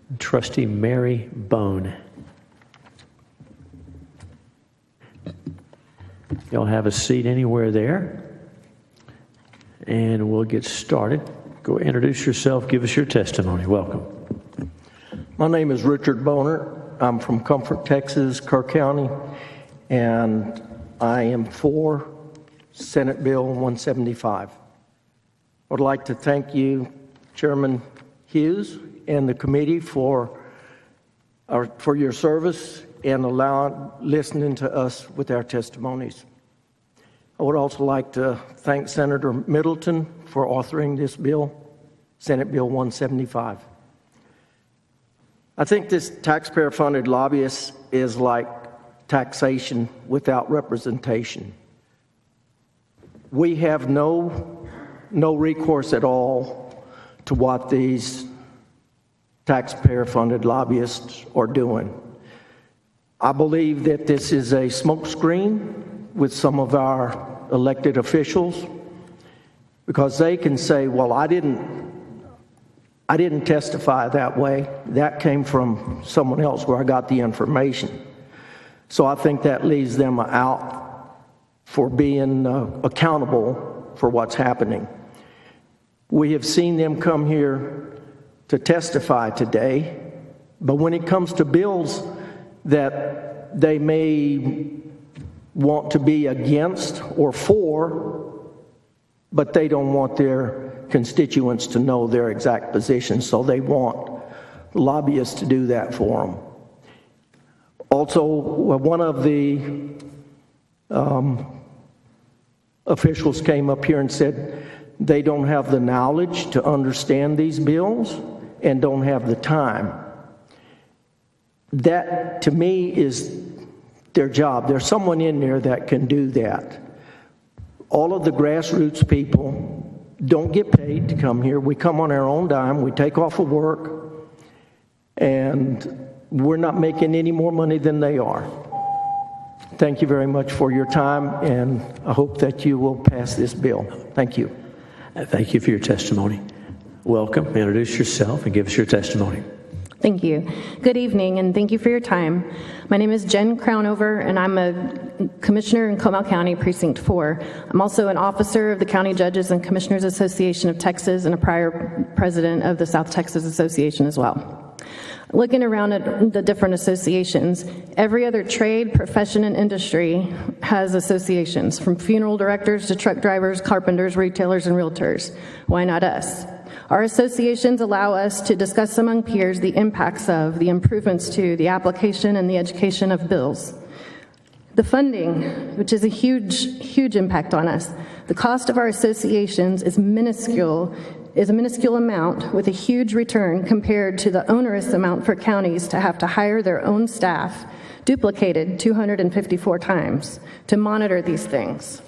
and Trustee Mary Bone. Y'all have a seat anywhere there, and we'll get started. Go introduce yourself, give us your testimony. Welcome. My name is Richard Boner. I'm from Comfort, Texas, Kerr County, and I am for Senate Bill 175. I would like to thank you, Chairman Hughes, and the committee for your service and listening to us with our testimonies. I would also like to thank Senator Middleton for authoring this bill, Senate Bill 175. I think this taxpayer-funded lobbyist is like taxation without representation. We have no recourse at all to what these taxpayer-funded lobbyists are doing. I believe that this is a smokescreen with some of our elected officials, because they can say, well, I didn't testify that way. That came from someone else where I got the information. So I think that leaves them out for being accountable for what's happening. We have seen them come here to testify today, but when it comes to bills that they may want to be against or for, but they don't want their constituents to know their exact position, so they want lobbyists to do that for them. Also, one of the officials came up here and said they don't have the knowledge to understand these bills and don't have the time. That, to me, is their job. There's someone in there that can do that. All of the grassroots people don't get paid to come here. We come on our own dime. We take off of work, and we're not making any more money than they are. Thank you very much for your time, and I hope that you will pass this bill. Thank you. Thank you for your testimony. Welcome. Introduce yourself and give us your testimony. Thank you. Good evening, and thank you for your time. My name is Jen Crownover, and I'm a commissioner in Comal County, Precinct 4. I'm also an officer of the County Judges and Commissioners Association of Texas and a prior president of the South Texas Association as well. Looking around at the different associations, every other trade, profession, and industry has associations, from funeral directors to truck drivers, carpenters, retailers, and realtors. Why not us? Our associations allow us to discuss among peers the impacts of, the improvements to, the application and the education of bills. The funding, which is a huge impact on us. The cost of our associations is a minuscule amount with a huge return compared to the onerous amount for counties to have to hire their own staff, duplicated 254 times, to monitor these things.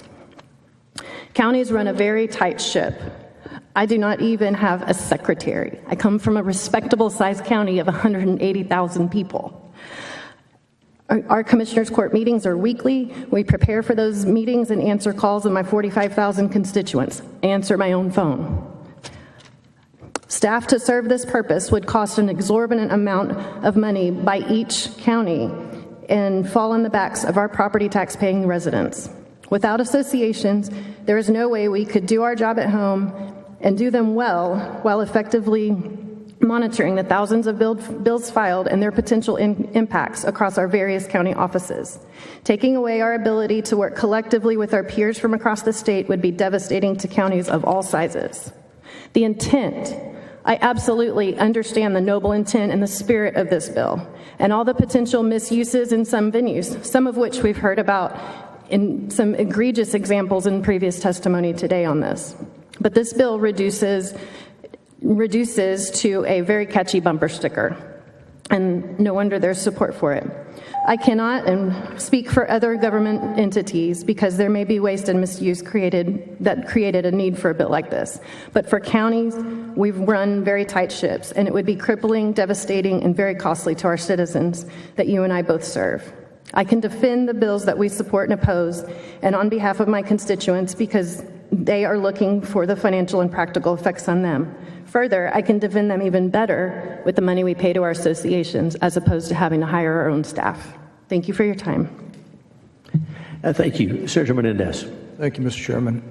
Counties run a very tight ship. I do not even have a secretary. I come from a respectable sized county of 180,000 people. Our commissioners' court meetings are weekly. We prepare for those meetings and answer calls of my 45,000 constituents. I answer my own phone. Staff to serve this purpose would cost an exorbitant amount of money by each county and fall on the backs of our property tax paying residents. Without associations, there is no way we could do our job at home and do them well while effectively monitoring the thousands of bills filed and their potential impacts across our various county offices. Taking away our ability to work collectively with our peers from across the state would be devastating to counties of all sizes. The intent, I absolutely understand the noble intent and the spirit of this bill and all the potential misuses in some venues, some of which we've heard about in some egregious examples in previous testimony today on this. But this bill reduces to a very catchy bumper sticker, and no wonder there's support for it. I cannot speak for other government entities because there may be waste and misuse that created a need for a bill like this. But for counties, we've run very tight ships, and it would be crippling, devastating, and very costly to our citizens that you and I both serve. I can defend the bills that we support and oppose, and on behalf of my constituents, because they are looking for the financial and practical effects on them. Further, I can defend them even better with the money we pay to our associations as opposed to having to hire our own staff. Thank you for your time. Thank you. Sergio Menendez. Thank you, Mr. Chairman.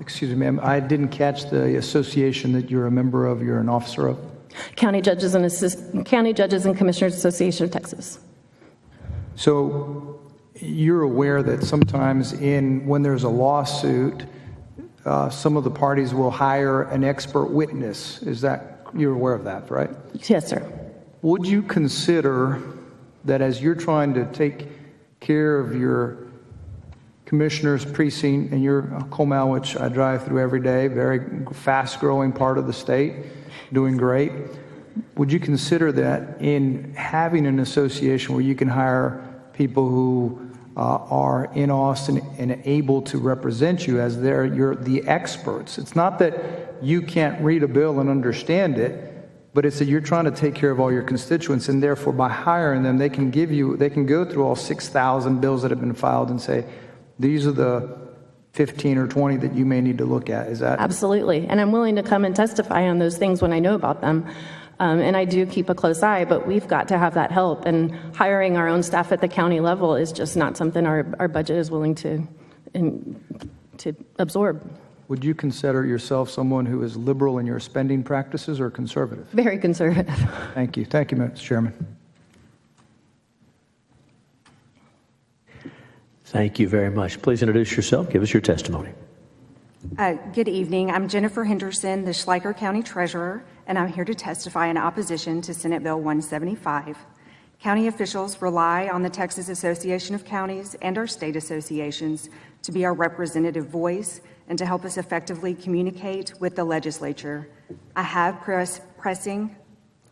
Excuse me, ma'am, I didn't catch the association that you're a member of, you're an officer of. County Judges and Commissioners Association of Texas. So you're aware that sometimes when there's a lawsuit, some of the parties will hire an expert witness. You're aware of that, right? Yes, sir. Would you consider that as you're trying to take care of your commissioner's precinct and your Comal, which I drive through every day, very fast-growing part of the state, doing great, would you consider that in having an association where you can hire people who are in Austin and able to represent you as you're the experts? It's not that you can't read a bill and understand it, but it's that you're trying to take care of all your constituents, and therefore by hiring them, they can go through all 6,000 bills that have been filed and say, these are the 15 or 20 that you may need to look at. Is that? Absolutely. And I'm willing to come and testify on those things when I know about them. And I do keep a close eye, but we've got to have that help. And hiring our own staff at the county level is just not something our budget is willing to absorb. Would you consider yourself someone who is liberal in your spending practices or conservative? Very conservative. Thank you. Thank you, Mr. Chairman. Thank you very much. Please introduce yourself. Give us your testimony. Good evening. I'm Jennifer Henderson, the Schleicher County Treasurer, and I'm here to testify in opposition to Senate Bill 175. County officials rely on the Texas Association of Counties and our state associations to be our representative voice and to help us effectively communicate with the legislature. I have pressing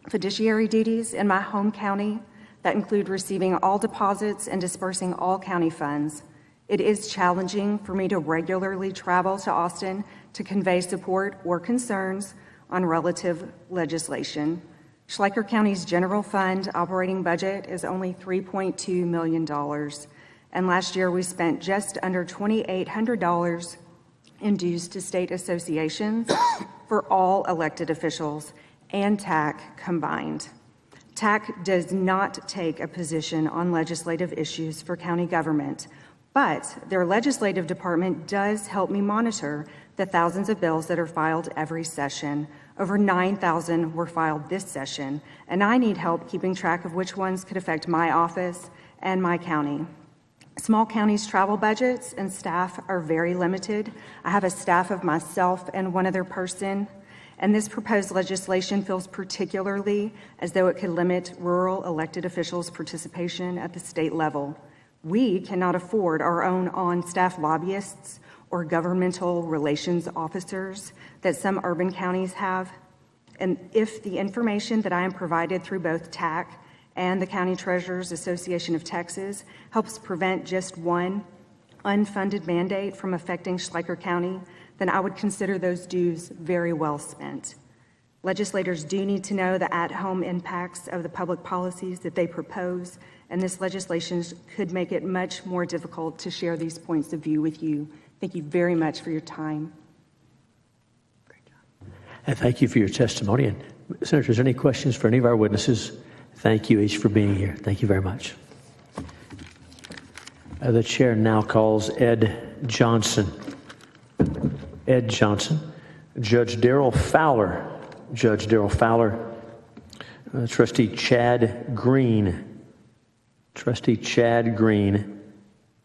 fiduciary duties in my home county that include receiving all deposits and dispersing all county funds. It is challenging for me to regularly travel to Austin to convey support or concerns on relative legislation. Schleicher County's general fund operating budget is only $3.2 million, and last year we spent just under $2,800 in dues to state associations for all elected officials and TAC combined. TAC does not take a position on legislative issues for county government, but their legislative department does help me monitor the thousands of bills that are filed every session. Over 9,000 were filed this session, and I need help keeping track of which ones could affect my office and my county. Small counties' travel budgets and staff are very limited. I have a staff of myself and one other person, and this proposed legislation feels particularly as though it could limit rural elected officials' participation at the state level. We cannot afford our own on-staff lobbyists or governmental relations officers that some urban counties have. And if the information that I am provided through both TAC and the County Treasurers Association of Texas helps prevent just one unfunded mandate from affecting Schleicher County, then I would consider those dues very well spent. Legislators do need to know the at-home impacts of the public policies that they propose, and this legislation could make it much more difficult to share these points of view with you. Thank you very much for your time. And thank you for your testimony. And Senators, any questions for any of our witnesses? Thank you each for being here. Thank you very much. The chair now calls Ed Johnson. Ed Johnson. Judge Darrell Fowler. Judge Darrell Fowler. Trustee Chad Green. Trustee Chad Green.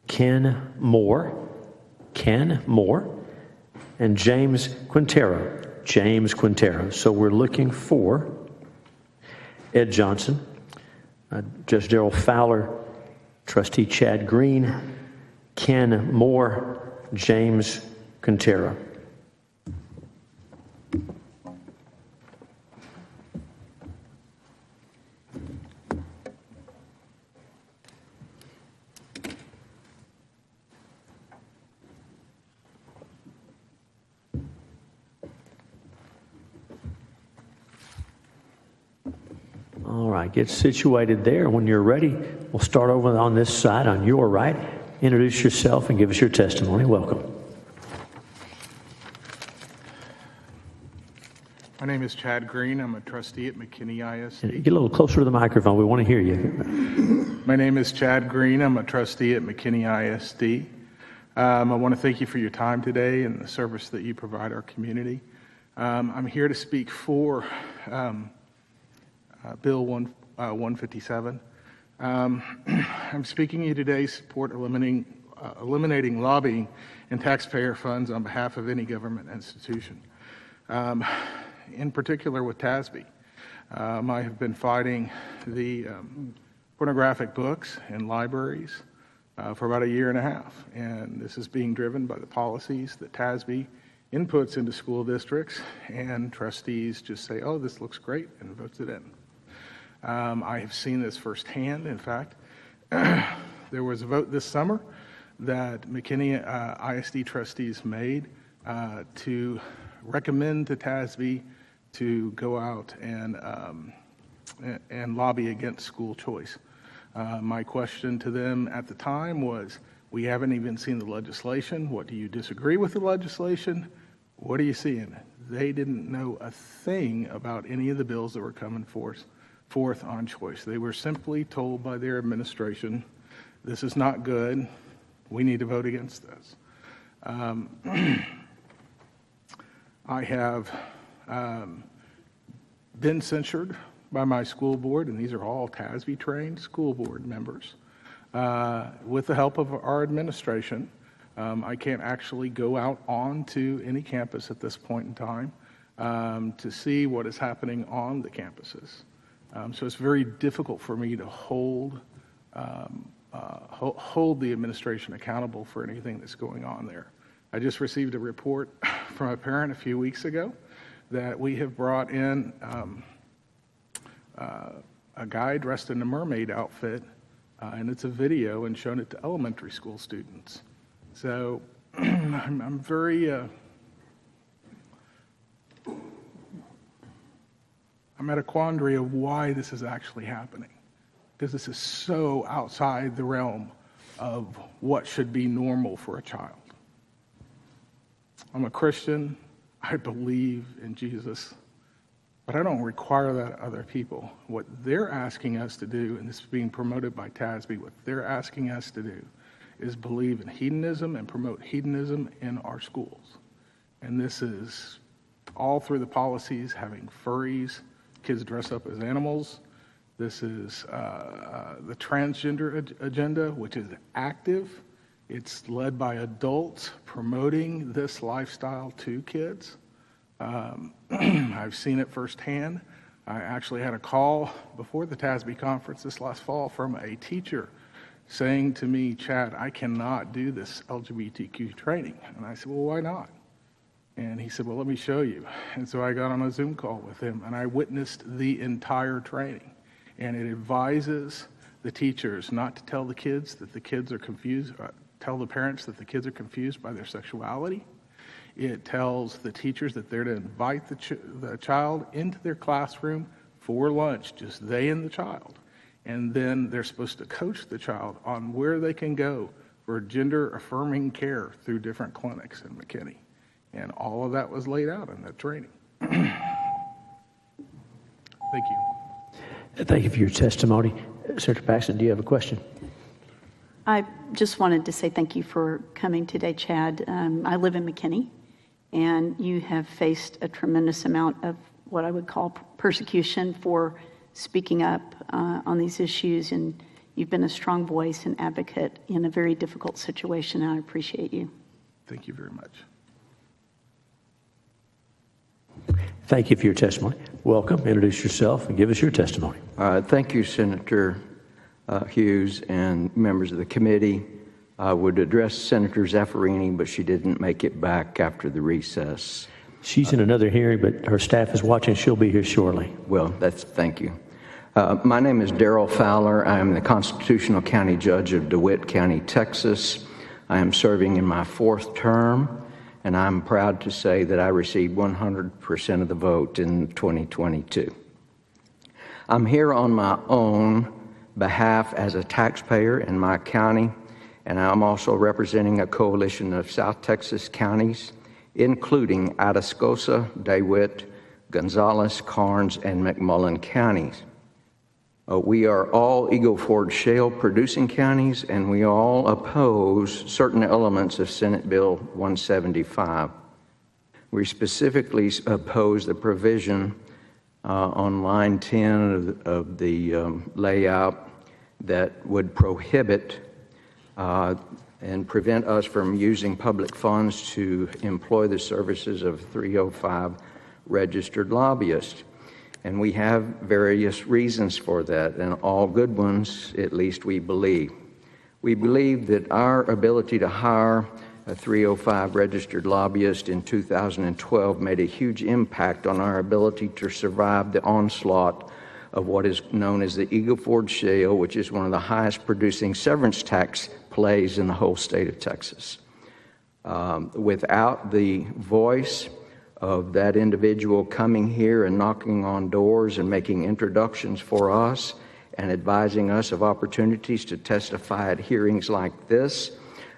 Ken Moore. Ken Moore. And James Quintero. James Quintero. So we're looking for Ed Johnson, Judge Darrell Fowler, Trustee Chad Green, Ken Moore, James Quintero. All right, get situated there. When you're ready, we'll start over on this side, on your right. Introduce yourself and give us your testimony. Welcome. My name is Chad Green. I'm a trustee at McKinney ISD. Get a little closer to the microphone. We want to hear you. My name is Chad Green. I'm a trustee at McKinney ISD. I want to thank you for your time today and the service that you provide our community. I'm here to speak for Bill 157. I'm speaking to you today to support eliminating lobbying and taxpayer funds on behalf of any government institution. In particular with TASB. I have been fighting the pornographic books in libraries for about a year and a half, and this is being driven by the policies that TASB inputs into school districts, and trustees just say, oh, this looks great, and votes it in. I have seen this firsthand. In fact, there was a vote this summer that McKinney ISD trustees made to recommend to TASB to go out and lobby against school choice. My question to them at the time was, we haven't even seen the legislation. What do you disagree with the legislation? What are you seeing? They didn't know a thing about any of the bills that were coming forth on choice. They were simply told by their administration, this is not good. We need to vote against this. I have been censured by my school board, and these are all TASB trained school board members. With the help of our administration, I can't actually go out onto any campus at this point in time to see what is happening on the campuses. So it's very difficult for me to hold the administration accountable for anything that's going on there. I just received a report from a parent a few weeks ago that we have brought in a guy dressed in a mermaid outfit, and it's a video, and shown it to elementary school students. So I'm very, I'm at a quandary of why this is actually happening, because this is so outside the realm of what should be normal for a child. I'm a Christian. I believe in Jesus, but I don't require that of other people. What they're asking us to do, and this is being promoted by TASB, what they're asking us to do is believe in hedonism and promote hedonism in our schools. And this is all through the policies, having furries, kids dress up as animals. This is the transgender agenda, which is active. It's led by adults promoting this lifestyle to kids. I've seen it firsthand. I actually had a call before the TASB conference this last fall from a teacher saying to me, Chad, I cannot do this LGBTQ training. And I said, well, why not? And he said, well, let me show you. And so I got on a Zoom call with him, and I witnessed the entire training. And it advises the teachers not to tell the kids that the kids are confused, tell the parents that the kids are confused by their sexuality. It tells the teachers that they're to invite the child into their classroom for lunch, just they and the child. And then they're supposed to coach the child on where they can go for gender-affirming care through different clinics in McKinney. And all of that was laid out in that training. Thank you. Thank you for your testimony. Senator Paxton, do you have a question? I just wanted to say thank you for coming today, Chad. I live in McKinney, and you have faced a tremendous amount of what I would call persecution for speaking up on these issues, and you've been a strong voice and advocate in a very difficult situation, and I appreciate you. Thank you very much. Thank you for your testimony. Welcome. Introduce yourself and give us your testimony. Thank you, Senator Hughes and members of the committee. I would address Senator Zaffirini, but she didn't make it back after the recess. She's in another hearing, but her staff is watching. She'll be here shortly. Well, thank you. My name is Darrell Fowler. I am the Constitutional County Judge of DeWitt County, Texas. I am serving in my 4th term, and I'm proud to say that I received 100% of the vote in 2022. I'm here on my own behalf as a taxpayer in my county, and I'm also representing a coalition of South Texas counties, including Atascosa, DeWitt, Gonzales, Karnes, and McMullen counties. We are all Eagle Ford Shale producing counties, and we all oppose certain elements of Senate Bill 175. We specifically oppose the provision on line 10 of the layout that would prohibit and prevent us from using public funds to employ the services of 305 registered lobbyists. And we have various reasons for that, and all good ones, at least we believe. We believe that our ability to hire a 305 registered lobbyist in 2012 made a huge impact on our ability to survive the onslaught of what is known as the Eagle Ford Shale, which is one of the highest producing severance tax plays in the whole state of Texas. Without the voice of that individual coming here and knocking on doors and making introductions for us and advising us of opportunities to testify at hearings like this,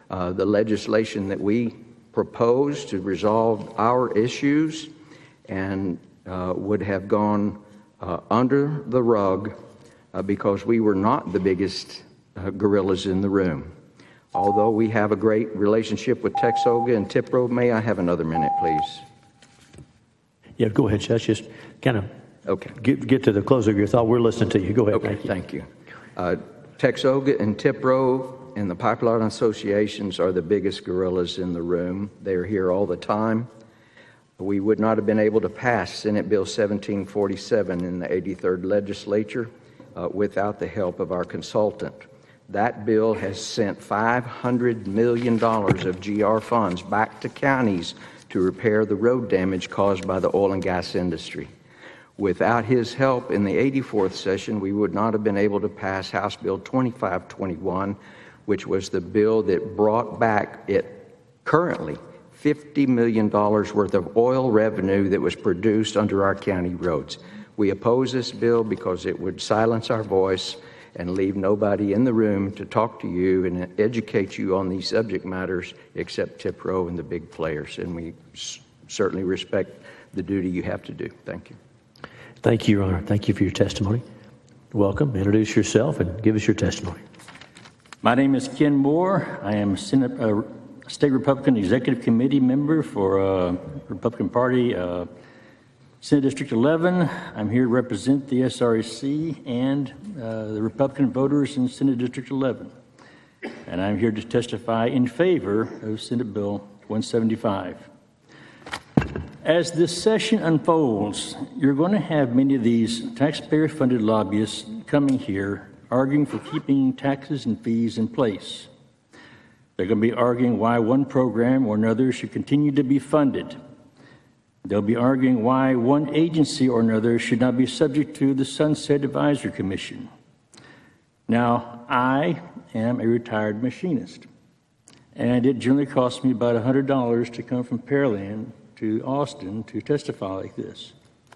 the legislation that we propose to resolve our issues and would have gone under the rug because we were not the biggest gorillas in the room. Although we have a great relationship with Texoga and TIPRO, may I have another minute, please? Yeah, go ahead, Judge. Just kind of get to the close of your thought. We're listening to you. Go ahead. Okay, thank you. Texoga and TIPRO and the pipeline associations are the biggest gorillas in the room. They're here all the time. We would not have been able to pass Senate Bill 1747 in the 83rd Legislature without the help of our consultant. That bill has sent $500 million of GR funds back to counties to repair the road damage caused by the oil and gas industry. Without his help in the 84th session, we would not have been able to pass House Bill 2521, which was the bill that brought back currently $50 million worth of oil revenue that was produced under our county roads. We oppose this bill because it would silence our voice and leave nobody in the room to talk to you and educate you on these subject matters except TIPRO and the big players. And we certainly respect the duty you have to do. Thank you. Thank you, Your Honor. Thank you for your testimony. Welcome. Introduce yourself and give us your testimony. My name is Ken Moore. I am State Republican Executive Committee member for Republican Party, Senate District 11. I'm here to represent the SREC and the Republican voters in Senate District 11. And I'm here to testify in favor of Senate Bill 175. As this session unfolds, you're going to have many of these taxpayer-funded lobbyists coming here arguing for keeping taxes and fees in place. They're going to be arguing why one program or another should continue to be funded. They'll be arguing why one agency or another should not be subject to the Sunset Advisory Commission. Now, I am a retired machinist, and it generally costs me about $100 to come from Pearland to Austin to testify like this.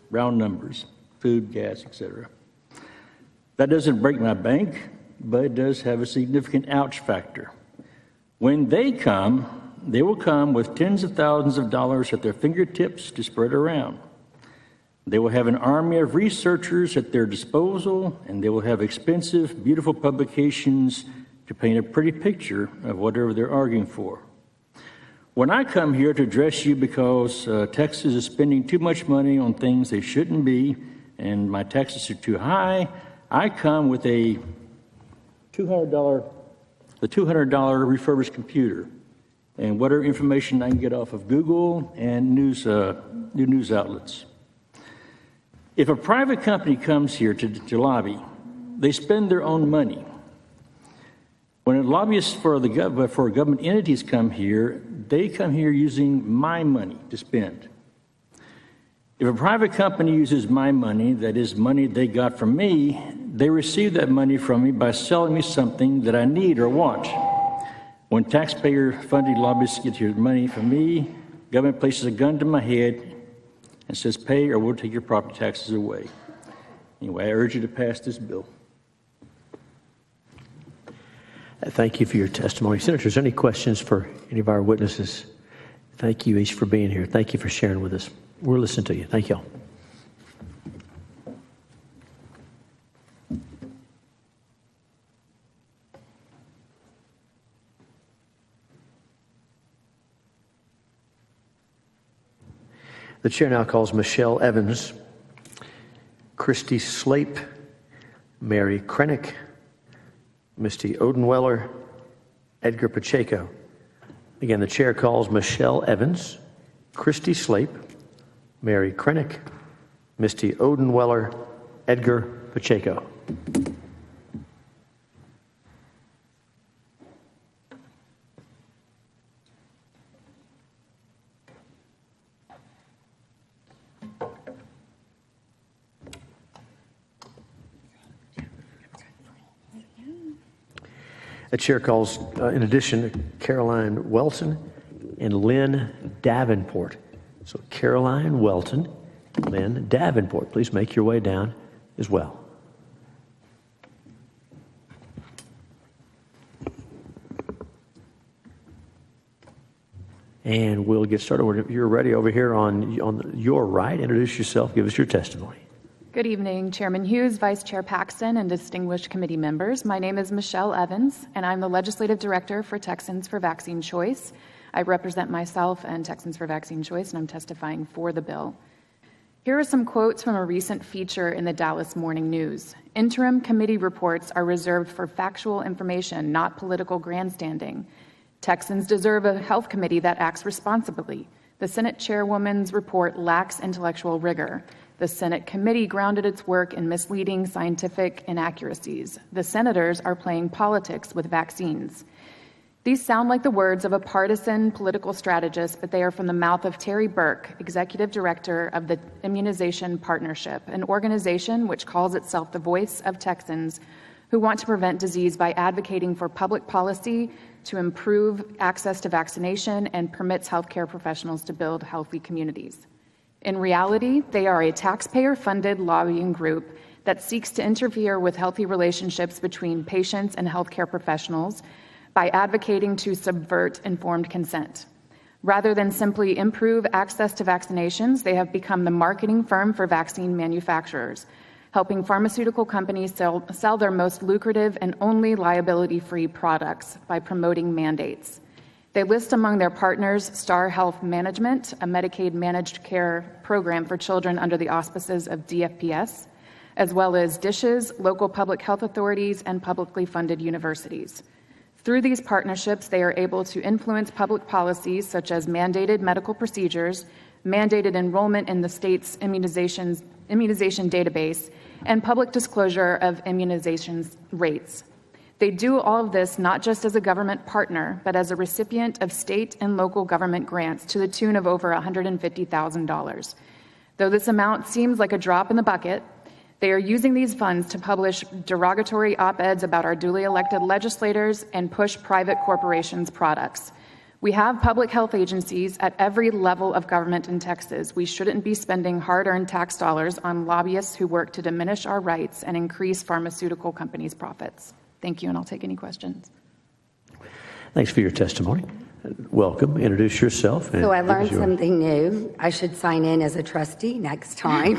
Round numbers, food, gas, etc. That doesn't break my bank, but it does have a significant ouch factor. When they come, they will come with tens of thousands of dollars at their fingertips to spread around. They will have an army of researchers at their disposal, and they will have expensive, beautiful publications to paint a pretty picture of whatever they're arguing for. When I come here to address you because Texas is spending too much money on things they shouldn't be, and my taxes are too high, I come with the $200 refurbished computer and whatever information I can get off of Google and news outlets. If a private company comes here to lobby, they spend their own money. When lobbyists for government entities come here, they come here using my money to spend. If a private company uses my money, that is money they got from me, they receive that money from me by selling me something that I need or want. When taxpayer-funded lobbyists get your money from me, government places a gun to my head and says, pay or we'll take your property taxes away. Anyway, I urge you to pass this bill. Thank you for your testimony. Senators, any questions for any of our witnesses? Thank you each for being here. Thank you for sharing with us. We're listening to you. Thank you all. The chair now calls Michelle Evans, Christy Slape, Mary Krennick, Misty Odenweller, Edgar Pacheco. Again, the chair calls Michelle Evans, Christy Slape, Mary Krennick, Misty Odenweller, Edgar Pacheco. The chair calls, in addition, Caroline Welton and Lynn Davenport. So Caroline Welton, Lynn Davenport, please make your way down as well. And we'll get started. If you're ready over here on your right, introduce yourself, give us your testimony. Good evening, Chairman Hughes, Vice Chair Paxton, and distinguished committee members. My name is Michelle Evans, and I'm the Legislative Director for Texans for Vaccine Choice. I represent myself and Texans for Vaccine Choice, and I'm testifying for the bill. Here are some quotes from a recent feature in the Dallas Morning News. Interim committee reports are reserved for factual information, not political grandstanding. Texans deserve a health committee that acts responsibly. The Senate chairwoman's report lacks intellectual rigor. The Senate committee grounded its work in misleading scientific inaccuracies. The senators are playing politics with vaccines. These sound like the words of a partisan political strategist, but they are from the mouth of Terry Burke, Executive Director of the Immunization Partnership, an organization which calls itself the voice of Texans who want to prevent disease by advocating for public policy to improve access to vaccination and permits healthcare professionals to build healthy communities. In reality, they are a taxpayer-funded lobbying group that seeks to interfere with healthy relationships between patients and healthcare professionals by advocating to subvert informed consent. Rather than simply improve access to vaccinations, they have become the marketing firm for vaccine manufacturers, helping pharmaceutical companies sell their most lucrative and only liability-free products by promoting mandates. They list among their partners Star Health Management, a Medicaid managed care program for children under the auspices of DFPS, as well as DISHs, local public health authorities, and publicly funded universities. Through these partnerships, they are able to influence public policies such as mandated medical procedures, mandated enrollment in the state's immunization database, and public disclosure of immunization rates. They do all of this not just as a government partner, but as a recipient of state and local government grants to the tune of over $150,000. Though this amount seems like a drop in the bucket, they are using these funds to publish derogatory op-eds about our duly elected legislators and push private corporations' products. We have public health agencies at every level of government in Texas. We shouldn't be spending hard-earned tax dollars on lobbyists who work to diminish our rights and increase pharmaceutical companies' profits. Thank you, and I'll take any questions. Thanks for your testimony. Welcome. Introduce yourself. So I learned something new. I should sign in as a trustee next time.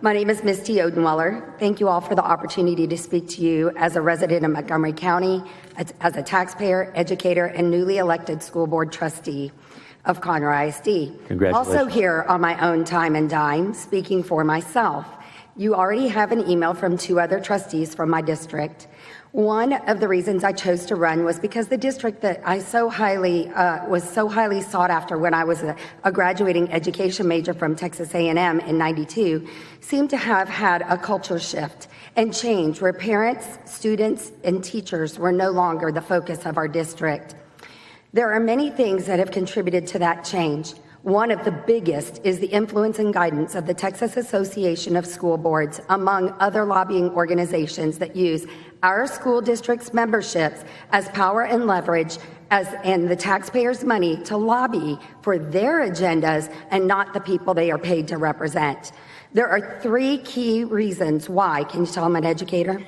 My name is Misty Odenweller. Thank you all for the opportunity to speak to you as a resident of Montgomery County, as a taxpayer, educator, and newly elected school board trustee of Conroe ISD. Congratulations. Also here on my own time and dime, speaking for myself. You already have an email from 2 other trustees from my district. One of the reasons I chose to run was because the district that I was so highly sought after when I was a graduating education major from Texas A&M in '92 seemed to have had a culture shift and change where parents, students, and teachers were no longer the focus of our district. There are many things that have contributed to that change. One of the biggest is the influence and guidance of the Texas Association of School Boards, among other lobbying organizations that use our school district's memberships as power and leverage and the taxpayers' money to lobby for their agendas and not the people they are paid to represent. There are 3 key reasons why, can you tell I'm an educator?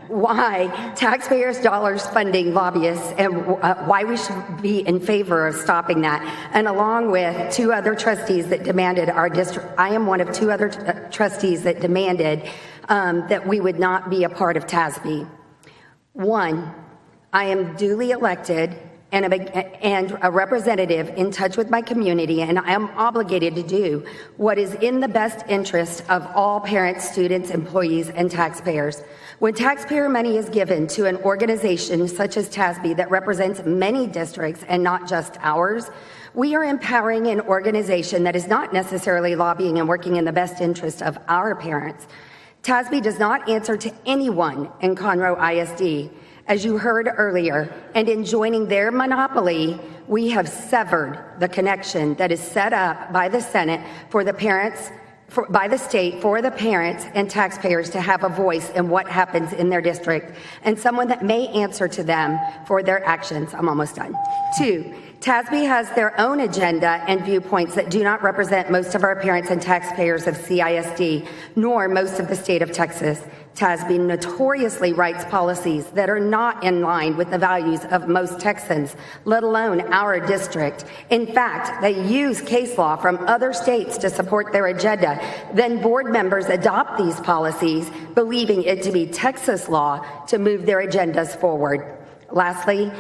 Why taxpayers' dollars funding lobbyists and why we should be in favor of stopping that. And along with 2 other trustees that demanded our district, I am one of 2 other trustees that demanded that we would not be a part of TASB. 1, I am duly elected and a representative in touch with my community, and I am obligated to do what is in the best interest of all parents, students, employees, and taxpayers. When taxpayer money is given to an organization such as TASB that represents many districts and not just ours, we are empowering an organization that is not necessarily lobbying and working in the best interest of our parents. TASB does not answer to anyone in Conroe ISD. As you heard earlier, and in joining their monopoly, we have severed the connection that is set up by the Senate for the parents, by the state for the parents and taxpayers to have a voice in what happens in their district, and someone that may answer to them for their actions. I'm almost done. 2, TASB has their own agenda and viewpoints that do not represent most of our parents and taxpayers of CISD, nor most of the state of Texas. TASB notoriously writes policies that are not in line with the values of most Texans, let alone our district. In fact, they use case law from other states to support their agenda. Then board members adopt these policies, believing it to be Texas law to move their agendas forward. Lastly,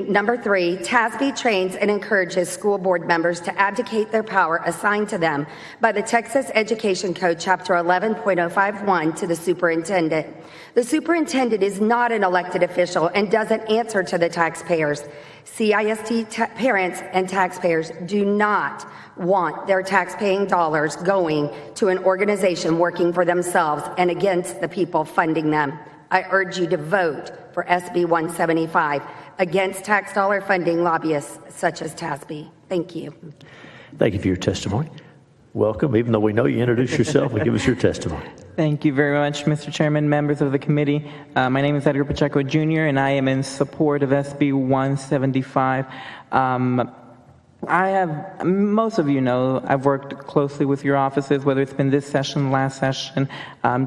number 3, TASB trains and encourages school board members to abdicate their power assigned to them by the Texas Education Code, Chapter 11.051, to the superintendent. The superintendent is not an elected official and doesn't answer to the taxpayers. CISD parents and taxpayers do not want their taxpaying dollars going to an organization working for themselves and against the people funding them. I urge you to vote for SB 175 against tax dollar funding lobbyists such as TASB. Thank you. Thank you for your testimony. Welcome, even though we know you, introduce yourself and give us your testimony. Thank you very much, Mr. Chairman, members of the committee. My name is Edgar Pacheco Jr., and I am in support of SB 175. Most of you know, I've worked closely with your offices, whether it's been this session, last session,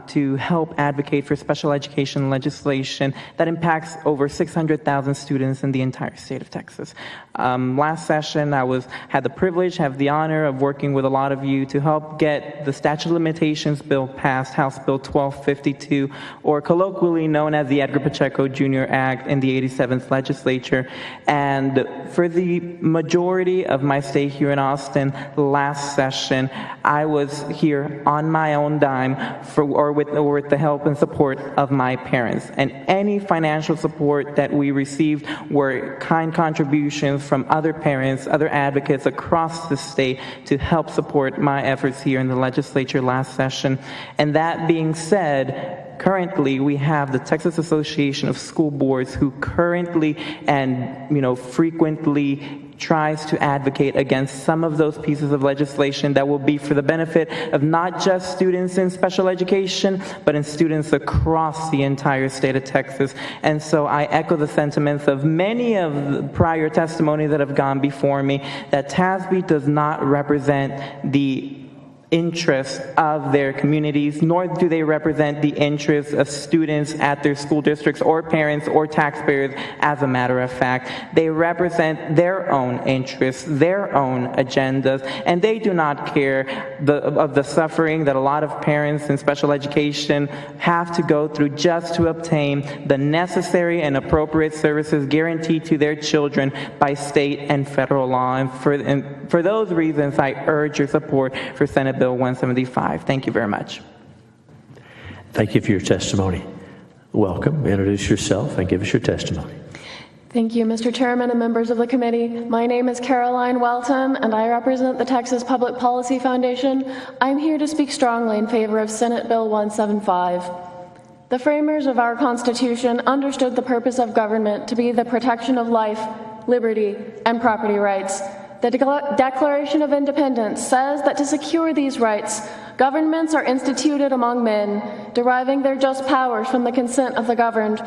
to help advocate for special education legislation that impacts over 600,000 students in the entire state of Texas. Last session, I had the privilege, have the honor of working with a lot of you to help get the statute of limitations bill passed, House Bill 1252, or colloquially known as the Edgar Pacheco Jr. Act in the 87th Legislature. And for the majority of my stay here in Austin last session, I was here on my own dime with the help and support of my parents. And any financial support that we received were kind contributions from other parents, other advocates across the state to help support my efforts here in the legislature last session. And that being said, currently we have the Texas Association of School Boards who currently and frequently tries to advocate against some of those pieces of legislation that will be for the benefit of not just students in special education, but in students across the entire state of Texas. And so I echo the sentiments of many of the prior testimony that have gone before me, that TASB does not represent the interests of their communities, nor do they represent the interests of students at their school districts or parents or taxpayers. As a matter of fact, they represent their own interests, their own agendas, and they do not care of the suffering that a lot of parents in special education have to go through just to obtain the necessary and appropriate services guaranteed to their children by state and federal law. And for those reasons, I urge your support for Senate Bill 175. Thank you very much. Thank you for your testimony. Welcome. Introduce yourself and give us your testimony. Thank you, Mr. Chairman and members of the committee. My name is Caroline Welton, and I represent the Texas Public Policy Foundation. I'm here to speak strongly in favor of Senate Bill 175. The framers of our Constitution understood the purpose of government to be the protection of life, liberty, and property rights. The Declaration of Independence says that to secure these rights, governments are instituted among men, deriving their just powers from the consent of the governed.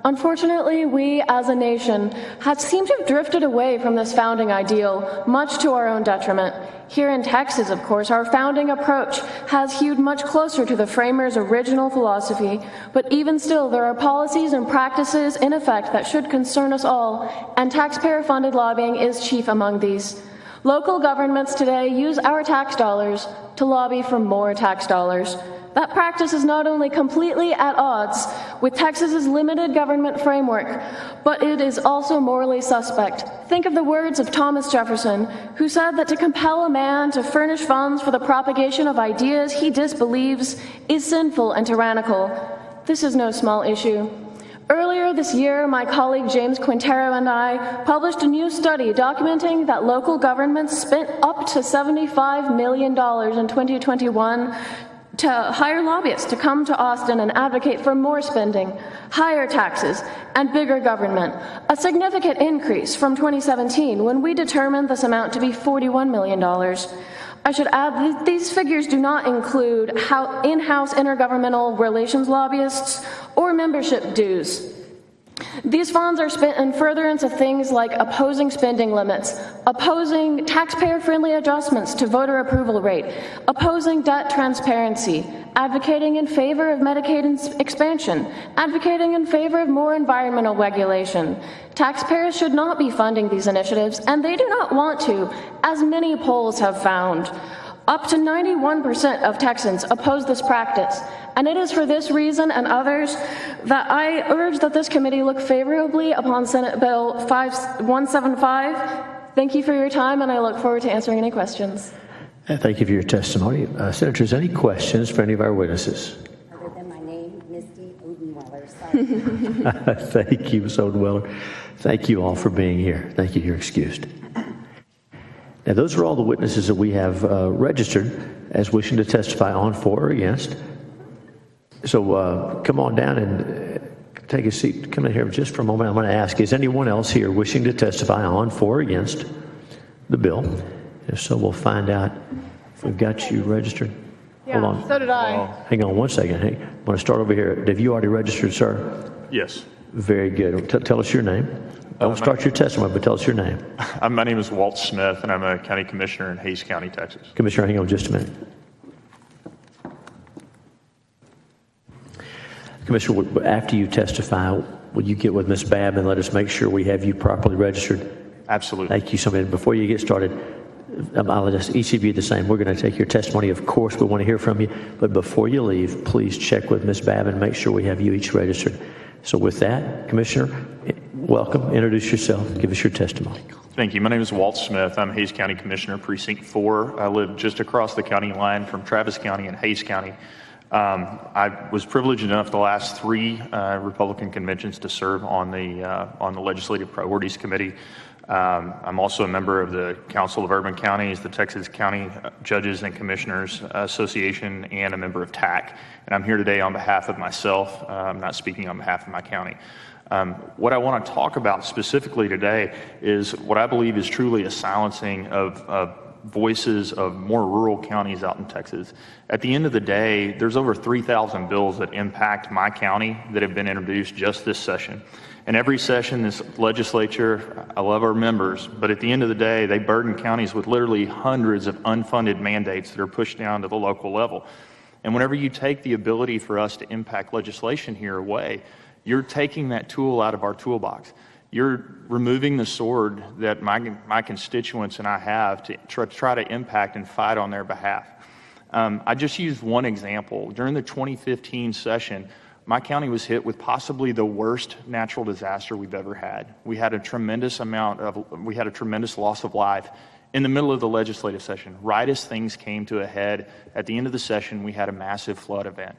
Unfortunately, we as a nation seem to have drifted away from this founding ideal, much to our own detriment. Here in Texas, of course, our founding approach has hewed much closer to the framers' original philosophy, but even still, there are policies and practices in effect that should concern us all, and taxpayer-funded lobbying is chief among these. Local governments today use our tax dollars to lobby for more tax dollars. That practice is not only completely at odds with Texas's limited government framework, but it is also morally suspect. Think of the words of Thomas Jefferson, who said that to compel a man to furnish funds for the propagation of ideas he disbelieves is sinful and tyrannical. This is no small issue. Earlier this year, my colleague James Quintero and I published a new study documenting that local governments spent up to $75 million in 2021 to hire lobbyists to come to Austin and advocate for more spending, higher taxes, and bigger government, a significant increase from 2017 when we determined this amount to be $41 million. I should add that these figures do not include in-house intergovernmental relations lobbyists or membership dues. These funds are spent in furtherance of things like opposing spending limits, opposing taxpayer-friendly adjustments to voter approval rate, opposing debt transparency, advocating in favor of Medicaid expansion, advocating in favor of more environmental regulation. Taxpayers should not be funding these initiatives, and they do not want to, as many polls have found. Up to 91% of Texans oppose this practice, and it is for this reason and others that I urge that this committee look favorably upon Senate Bill 175. Thank you for your time, and I look forward to answering any questions. Thank you for your testimony. Senators, any questions for any of our witnesses? Other than my name, Misty Odenweiler. Thank you, Ms. Odenweiler. Thank you all for being here. Thank you. You're excused. Now, those are all the witnesses that we have registered as wishing to testify on, for, or against. So come on down and take a seat, come in here just for a moment. I'm going to ask, is anyone else here wishing to testify on, for, or against the bill? If so, we'll find out if we've got you registered. Yeah, hold on. So did I. Hang on one second. Hey, I'm going to start over here. Have you already registered, sir? Yes. Very good. Tell us your name. Don't start your testimony, but tell us your name. My name is Walt Smith, and I'm a county commissioner in Hays County, Texas. Commissioner, hang on just a minute. Commissioner, after you testify, will you get with Ms. Babb and let us make sure we have you properly registered? Absolutely. Thank you so much. Before you get started, I'll ask each of you the same. We're going to take your testimony. Of course, we want to hear from you. But before you leave, please check with Ms. Babb and make sure we have you each registered. So with that, Commissioner, welcome. Introduce yourself. Give us your testimony. Thank you. My name is Walt Smith. I'm Hays County Commissioner, Precinct 4. I live just across the county line from Travis County and Hays County. I was privileged enough the last 3 Republican conventions to serve on the Legislative Priorities Committee. I'm also a member of the Council of Urban Counties, the Texas County Judges and Commissioners Association, and a member of TAC. And I'm here today on behalf of myself. I'm not speaking on behalf of my county. What I want to talk about specifically today is what I believe is truly a silencing of voices of more rural counties out in Texas. At the end of the day, there's over 3,000 bills that impact my county that have been introduced just this session. And every session, this legislature, I love our members, but at the end of the day, they burden counties with literally hundreds of unfunded mandates that are pushed down to the local level. And whenever you take the ability for us to impact legislation here away, you're taking that tool out of our toolbox. You're removing the sword that my constituents and I have to try to impact and fight on their behalf. I just used one example. During the 2015 session, my county was hit with possibly the worst natural disaster we've ever had. We had a tremendous loss of life in the middle of the legislative session. Right as things came to a head, at the end of the session, we had a massive flood event.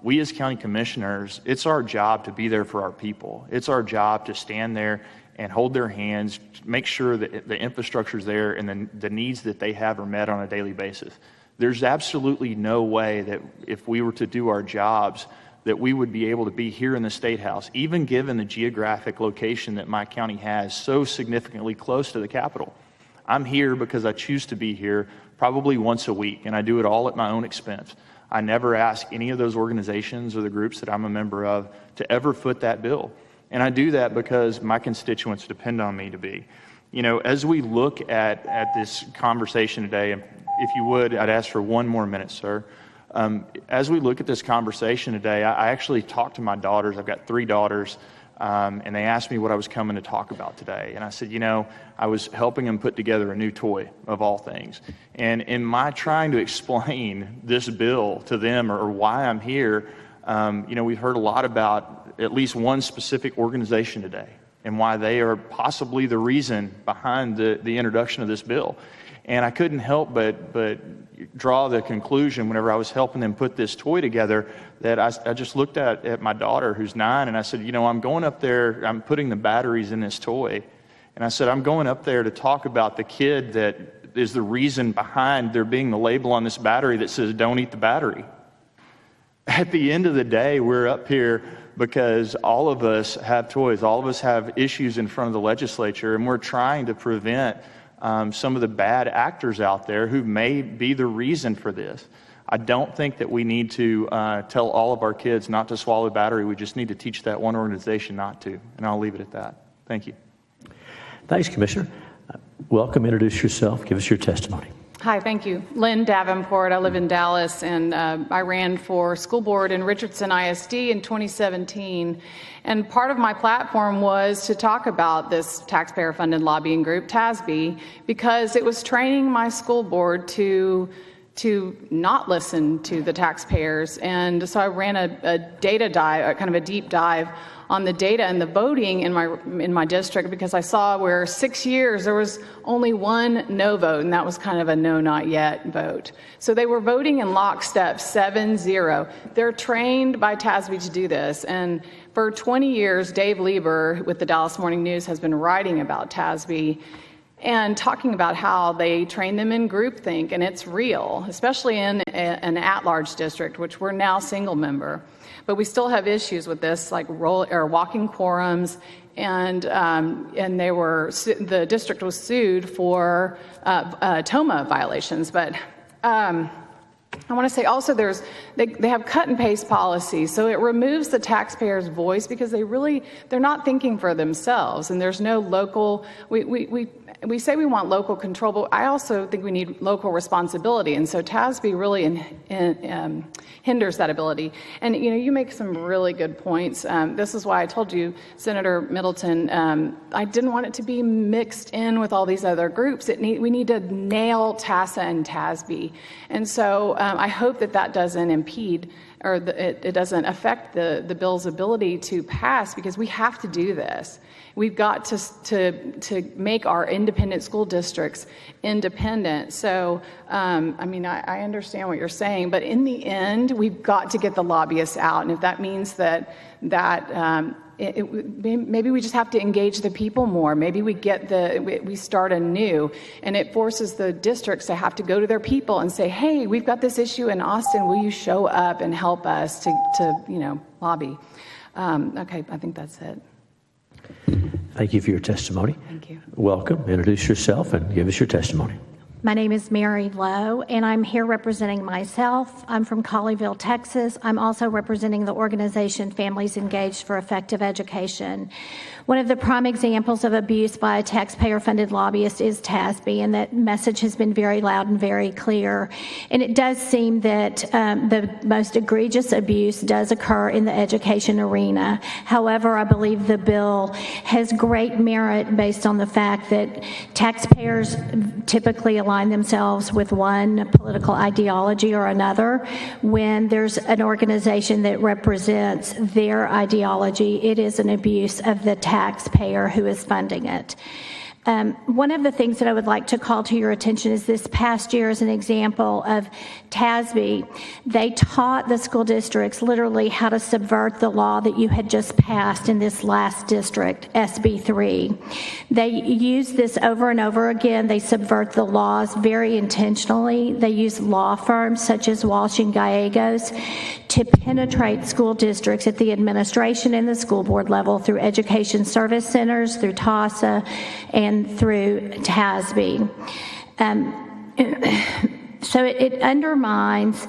We as county commissioners, it's our job to be there for our people. It's our job to stand there and hold their hands, make sure that the infrastructure is there and the needs that they have are met on a daily basis. There's absolutely no way that if we were to do our jobs that we would be able to be here in the State House, even given the geographic location that my county has so significantly close to the Capitol. I'm here because I choose to be here probably once a week, and I do it all at my own expense. I never ask any of those organizations or the groups that I'm a member of to ever foot that bill. And I do that because my constituents depend on me to be. You know, as we look at this conversation today, and if you would, I'd ask for 1 more minute, sir. As we look at this conversation today, I actually talked to my daughters. I've got 3 daughters, and they asked me what I was coming to talk about today. And I said, you know, I was helping them put together a new toy, of all things. And in my trying to explain this bill to them or why I'm here, you know, we've heard a lot about at least one specific organization today and why they are possibly the reason behind the introduction of this bill. And I couldn't help but draw the conclusion whenever I was helping them put this toy together that I just looked at my daughter who's 9 and I said, you know, I'm going up there, I'm putting the batteries in this toy. And I said, I'm going up there to talk about the kid that is the reason behind there being the label on this battery that says, don't eat the battery. At the end of the day, we're up here because all of us have toys. All of us have issues in front of the legislature, and we're trying to prevent some of the bad actors out there who may be the reason for this. I don't think that we need to tell all of our kids not to swallow a battery. We just need to teach that one organization not to. And I'll leave it at that. Thank you. Thanks, Commissioner. Welcome. Introduce yourself. Give us your testimony. Hi, thank you. Lynn Davenport. I live in Dallas, and I ran for school board in Richardson ISD in 2017. And part of my platform was to talk about this taxpayer-funded lobbying group, TASB, because it was training my school board to not listen to the taxpayers. And so I ran a data dive, kind of a deep dive on the data and the voting in my district, because I saw where 6 years there was only 1 no vote, and that was kind of a no, not yet vote. So they were voting in lockstep, 7-0. They're trained by TASB to do this, and for 20 years, Dave Lieber with the Dallas Morning News has been writing about TASB. and talking about how they train them in groupthink, and it's real, especially in an at-large district, which we're now single member. But we still have issues with this, like walking quorums, and the district was sued for TOMA violations. But I want to say also they have cut and paste policies, so it removes the taxpayer's voice because they're not thinking for themselves, and there's no local. We say we want local control, but I also think we need local responsibility, and so TASB really hinders that ability. And you make some really good points. This is why I told you, Senator Middleton, I didn't want it to be mixed in with all these other groups. We need to nail TASA and TASB, and so I hope that doesn't impede or it doesn't affect the bill's ability to pass, because we have to do this. We've got to make our independent school districts independent. So, I understand what you're saying, but in the end, we've got to get the lobbyists out. And if that means that maybe we just have to engage the people more. Maybe we start anew, and it forces the districts to have to go to their people and say, "Hey, we've got this issue in Austin. Will you show up and help us to lobby?" Okay, I think that's it. Thank you for your testimony. Thank you. Welcome. Introduce yourself and give us your testimony. My name is Mary Lowe, and I'm here representing myself. I'm from Colleyville, Texas. I'm also representing the organization Families Engaged for Effective Education. One of the prime examples of abuse by a taxpayer-funded lobbyist is TASB, and that message has been very loud and very clear. And it does seem that the most egregious abuse does occur in the education arena. However, I believe the bill has great merit based on the fact that taxpayers typically align themselves with one political ideology or another. When there's an organization that represents their ideology, it is an abuse of the taxpayer who is funding it. One of the things that I would like to call to your attention is this past year as an example of TASB. They taught the school districts literally how to subvert the law that you had just passed in this last district, SB 3. They use this over and over again. They subvert the laws very intentionally. They use law firms such as Walsh and Gallegos to penetrate school districts at the administration and the school board level through education service centers, through TASA, and through TASB. So it undermines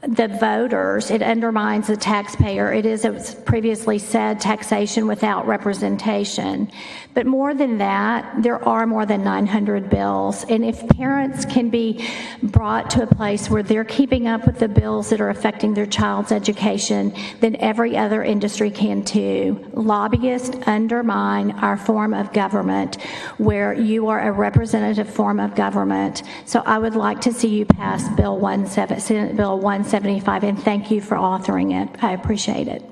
the voters, it undermines the taxpayer. It is, as previously said, taxation without representation. But more than that, there are more than 900 bills. And if parents can be brought to a place where they're keeping up with the bills that are affecting their child's education, then every other industry can too. Lobbyists undermine our form of government, where you are a representative form of government. So I would like to see you pass Senate Bill 175, and thank you for authoring it. I appreciate it.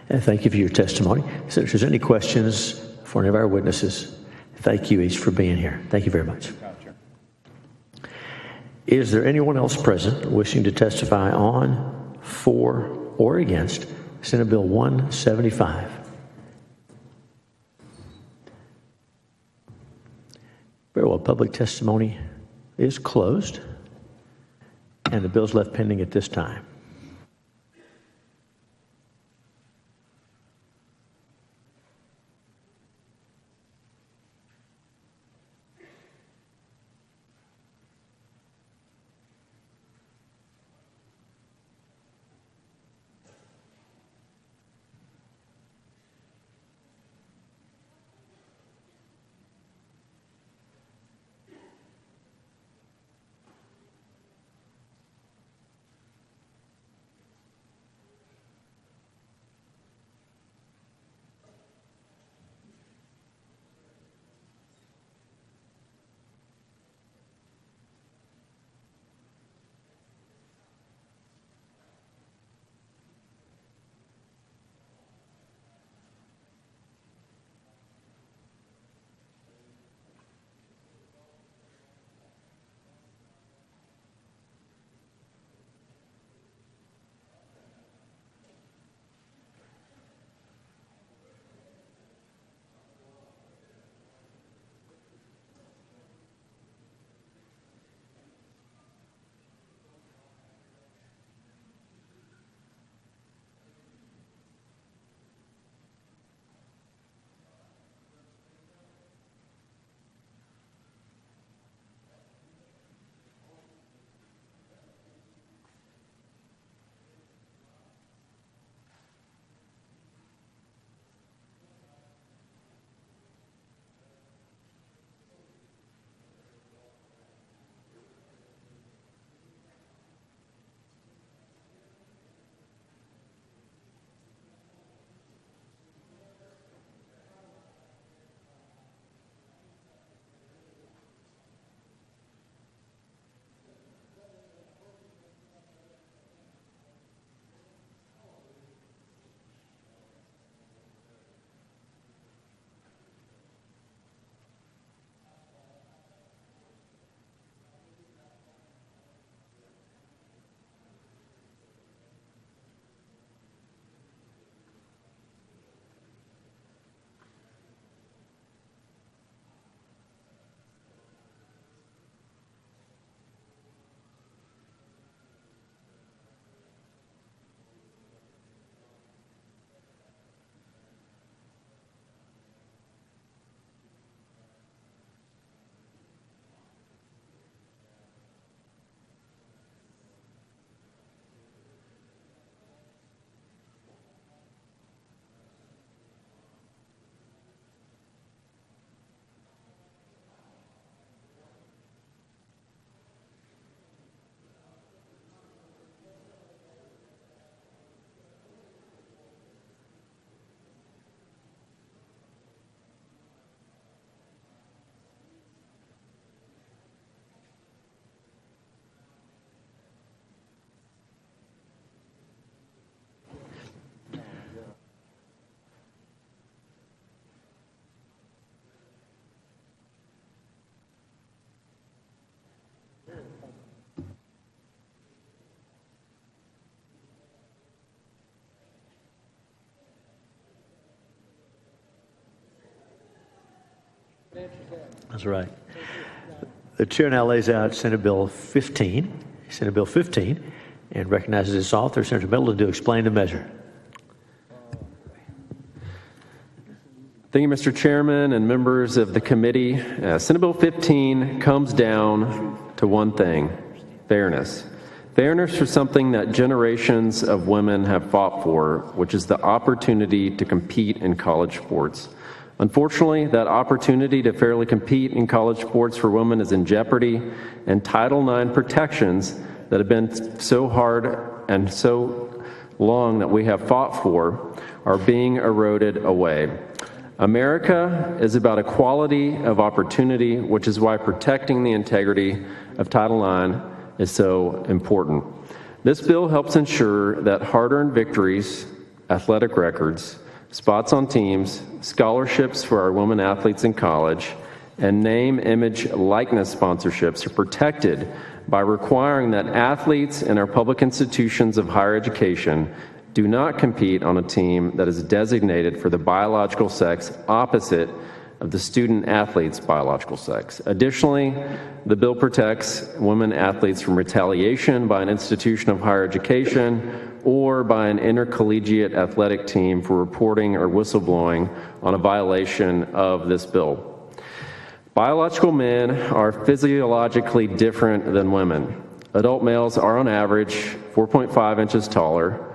And thank you for your testimony. So if there's any questions for any of our witnesses, thank you each for being here. Thank you very much. Is there anyone else present wishing to testify on, for, or against Senate Bill 175? Very well. Public testimony is closed, and the bill is left pending at this time. That's right. The chair now lays out Senate Bill 15, and recognizes its author, Senator Middleton, to explain the measure. Thank you, Mr. Chairman and members of the committee. Senate Bill 15 comes down to one thing: fairness. Fairness for something that generations of women have fought for, which is the opportunity to compete in college sports. Unfortunately, that opportunity to fairly compete in college sports for women is in jeopardy, and Title IX protections that have been so hard and so long that we have fought for are being eroded away. America is about equality of opportunity, which is why protecting the integrity of Title IX is so important. This bill helps ensure that hard-earned victories, athletic records, spots on teams, scholarships for our women athletes in college, and name, image, likeness sponsorships are protected by requiring that athletes in our public institutions of higher education do not compete on a team that is designated for the biological sex opposite of the student athlete's biological sex. Additionally, the bill protects women athletes from retaliation by an institution of higher education or by an intercollegiate athletic team for reporting or whistleblowing on a violation of this bill. Biological men are physiologically different than women. Adult males are on average 4.5 inches taller,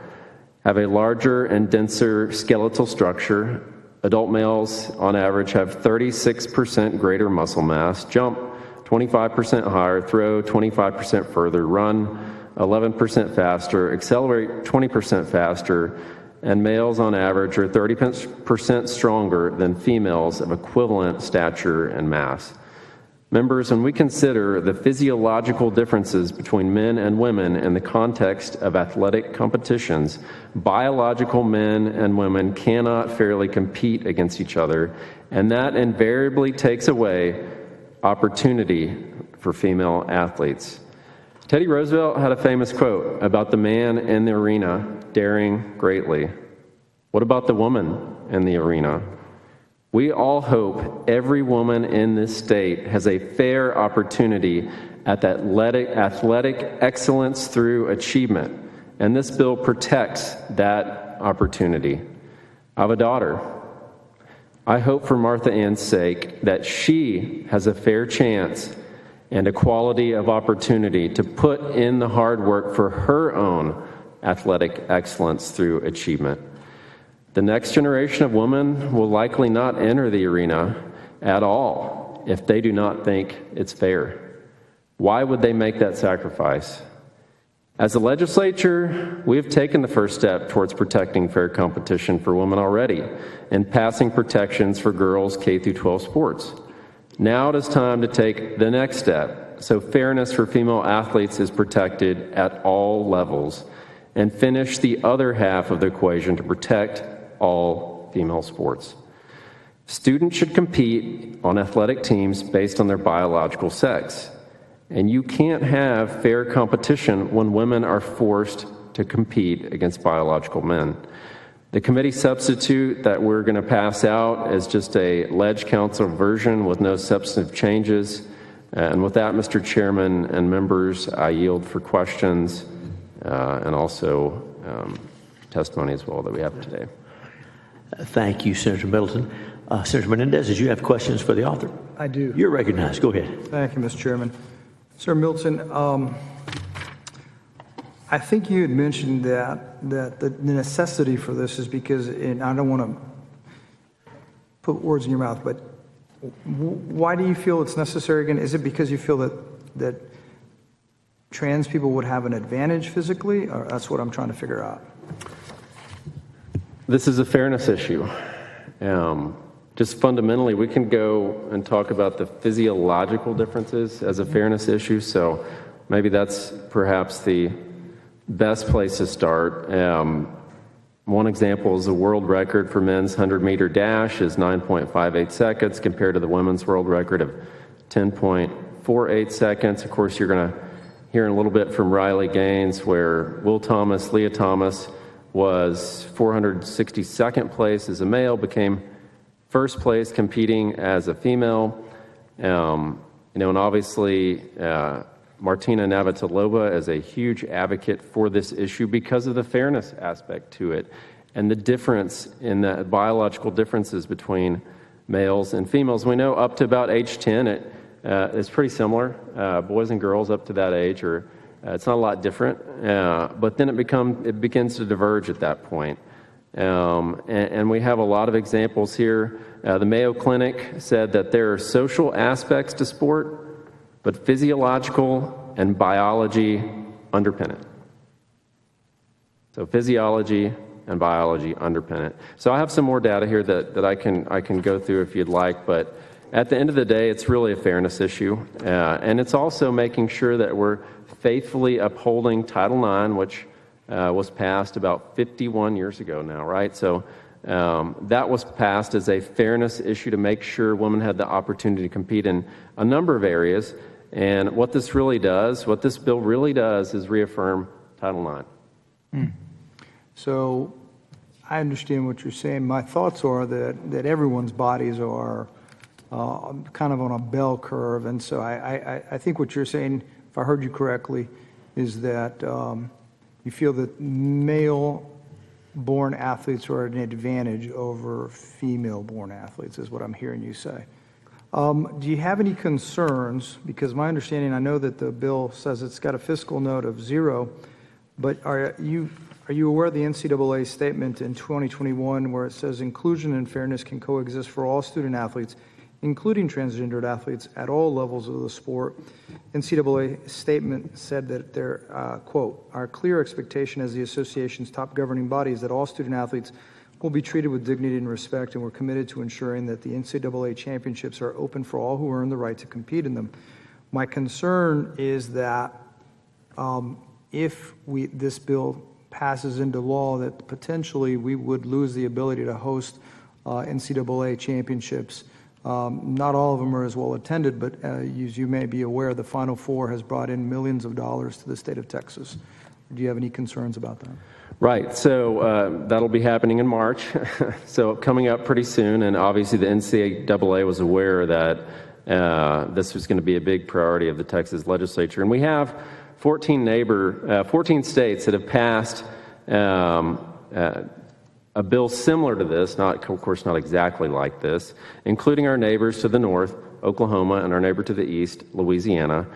have a larger and denser skeletal structure. Adult males, on average, have 36% greater muscle mass, jump 25% higher, throw 25% further, run 11% faster, accelerate 20% faster, and males, on average, are 30% stronger than females of equivalent stature and mass. Members, when we consider the physiological differences between men and women in the context of athletic competitions, biological men and women cannot fairly compete against each other, and that invariably takes away opportunity for female athletes. Teddy Roosevelt had a famous quote about the man in the arena daring greatly. What about the woman in the arena? We all hope every woman in this state has a fair opportunity at athletic excellence through achievement, and this bill protects that opportunity. I have a daughter. I hope for Martha Ann's sake that she has a fair chance and equality of opportunity to put in the hard work for her own athletic excellence through achievement. The next generation of women will likely not enter the arena at all if they do not think it's fair. Why would they make that sacrifice? As a legislature, we have taken the first step towards protecting fair competition for women already and passing protections for girls K through 12 sports. Now it is time to take the next step so fairness for female athletes is protected at all levels and finish the other half of the equation to protect all female sports. Students should compete on athletic teams based on their biological sex. And you can't have fair competition when women are forced to compete against biological men. The committee substitute that we're going to pass out is just a Ledge Council version with no substantive changes. And with that, Mr. Chairman and members, I yield for questions and also testimony as well that we have today. Thank you, Senator Middleton. Senator Menendez, did you have questions for the author? I do. You're recognized. Go ahead. Thank you, Mr. Chairman. Sir Middleton, I think you had mentioned that the necessity for this is because, and I don't want to put words in your mouth, but why do you feel it's necessary again? Is it because you feel that trans people would have an advantage physically? Or that's what I'm trying to figure out. This is a fairness issue. Just fundamentally, we can go and talk about the physiological differences as a fairness issue, so maybe that's perhaps the best place to start. One example is the world record for men's 100-meter dash is 9.58 seconds compared to the women's world record of 10.48 seconds. Of course, you're going to hear a little bit from Riley Gaines where Leah Thomas was 462nd place as a male, became first place competing as a female. And obviously, Martina Navratilova is a huge advocate for this issue because of the fairness aspect to it and the difference in the biological differences between males and females. We know up to about age 10, it's pretty similar. Boys and girls up to that age it's not a lot different, but then it begins to diverge at that point. And we have a lot of examples here. The Mayo Clinic said that there are social aspects to sport, but physiological and biology underpin it. So physiology and biology underpin it. So I have some more data here that I can go through if you'd like, but at the end of the day, it's really a fairness issue, and it's also making sure that we're faithfully upholding Title IX, which was passed about 51 years ago now, right? So that was passed as a fairness issue to make sure women had the opportunity to compete in a number of areas. And what this bill really does is reaffirm Title IX. So I understand what you're saying. My thoughts are that everyone's bodies are kind of on a bell curve. And so I think what you're saying, if I heard you correctly, is that you feel that male-born athletes are at an advantage over female-born athletes, is what I'm hearing you say. Do you have any concerns? Because my understanding, I know that the bill says it's got a fiscal note of 0, but are you aware of the NCAA statement in 2021 where it says inclusion and fairness can coexist for all student athletes, including transgendered athletes at all levels of the sport? NCAA statement said that there, quote, our clear expectation as the association's top governing body is that all student athletes will be treated with dignity and respect, and we're committed to ensuring that the NCAA championships are open for all who earn the right to compete in them. My concern is that if this bill passes into law, that potentially we would lose the ability to host NCAA championships. Not all of them are as well attended, but as you may be aware, the Final Four has brought in millions of dollars to the state of Texas. Do you have any concerns about that? Right. So that'll be happening in March. So coming up pretty soon. And obviously the NCAA was aware that this was going to be a big priority of the Texas legislature. And we have 14 states that have passed a bill similar to this, of course not exactly like this, including our neighbors to the north, Oklahoma, and our neighbor to the east, Louisiana.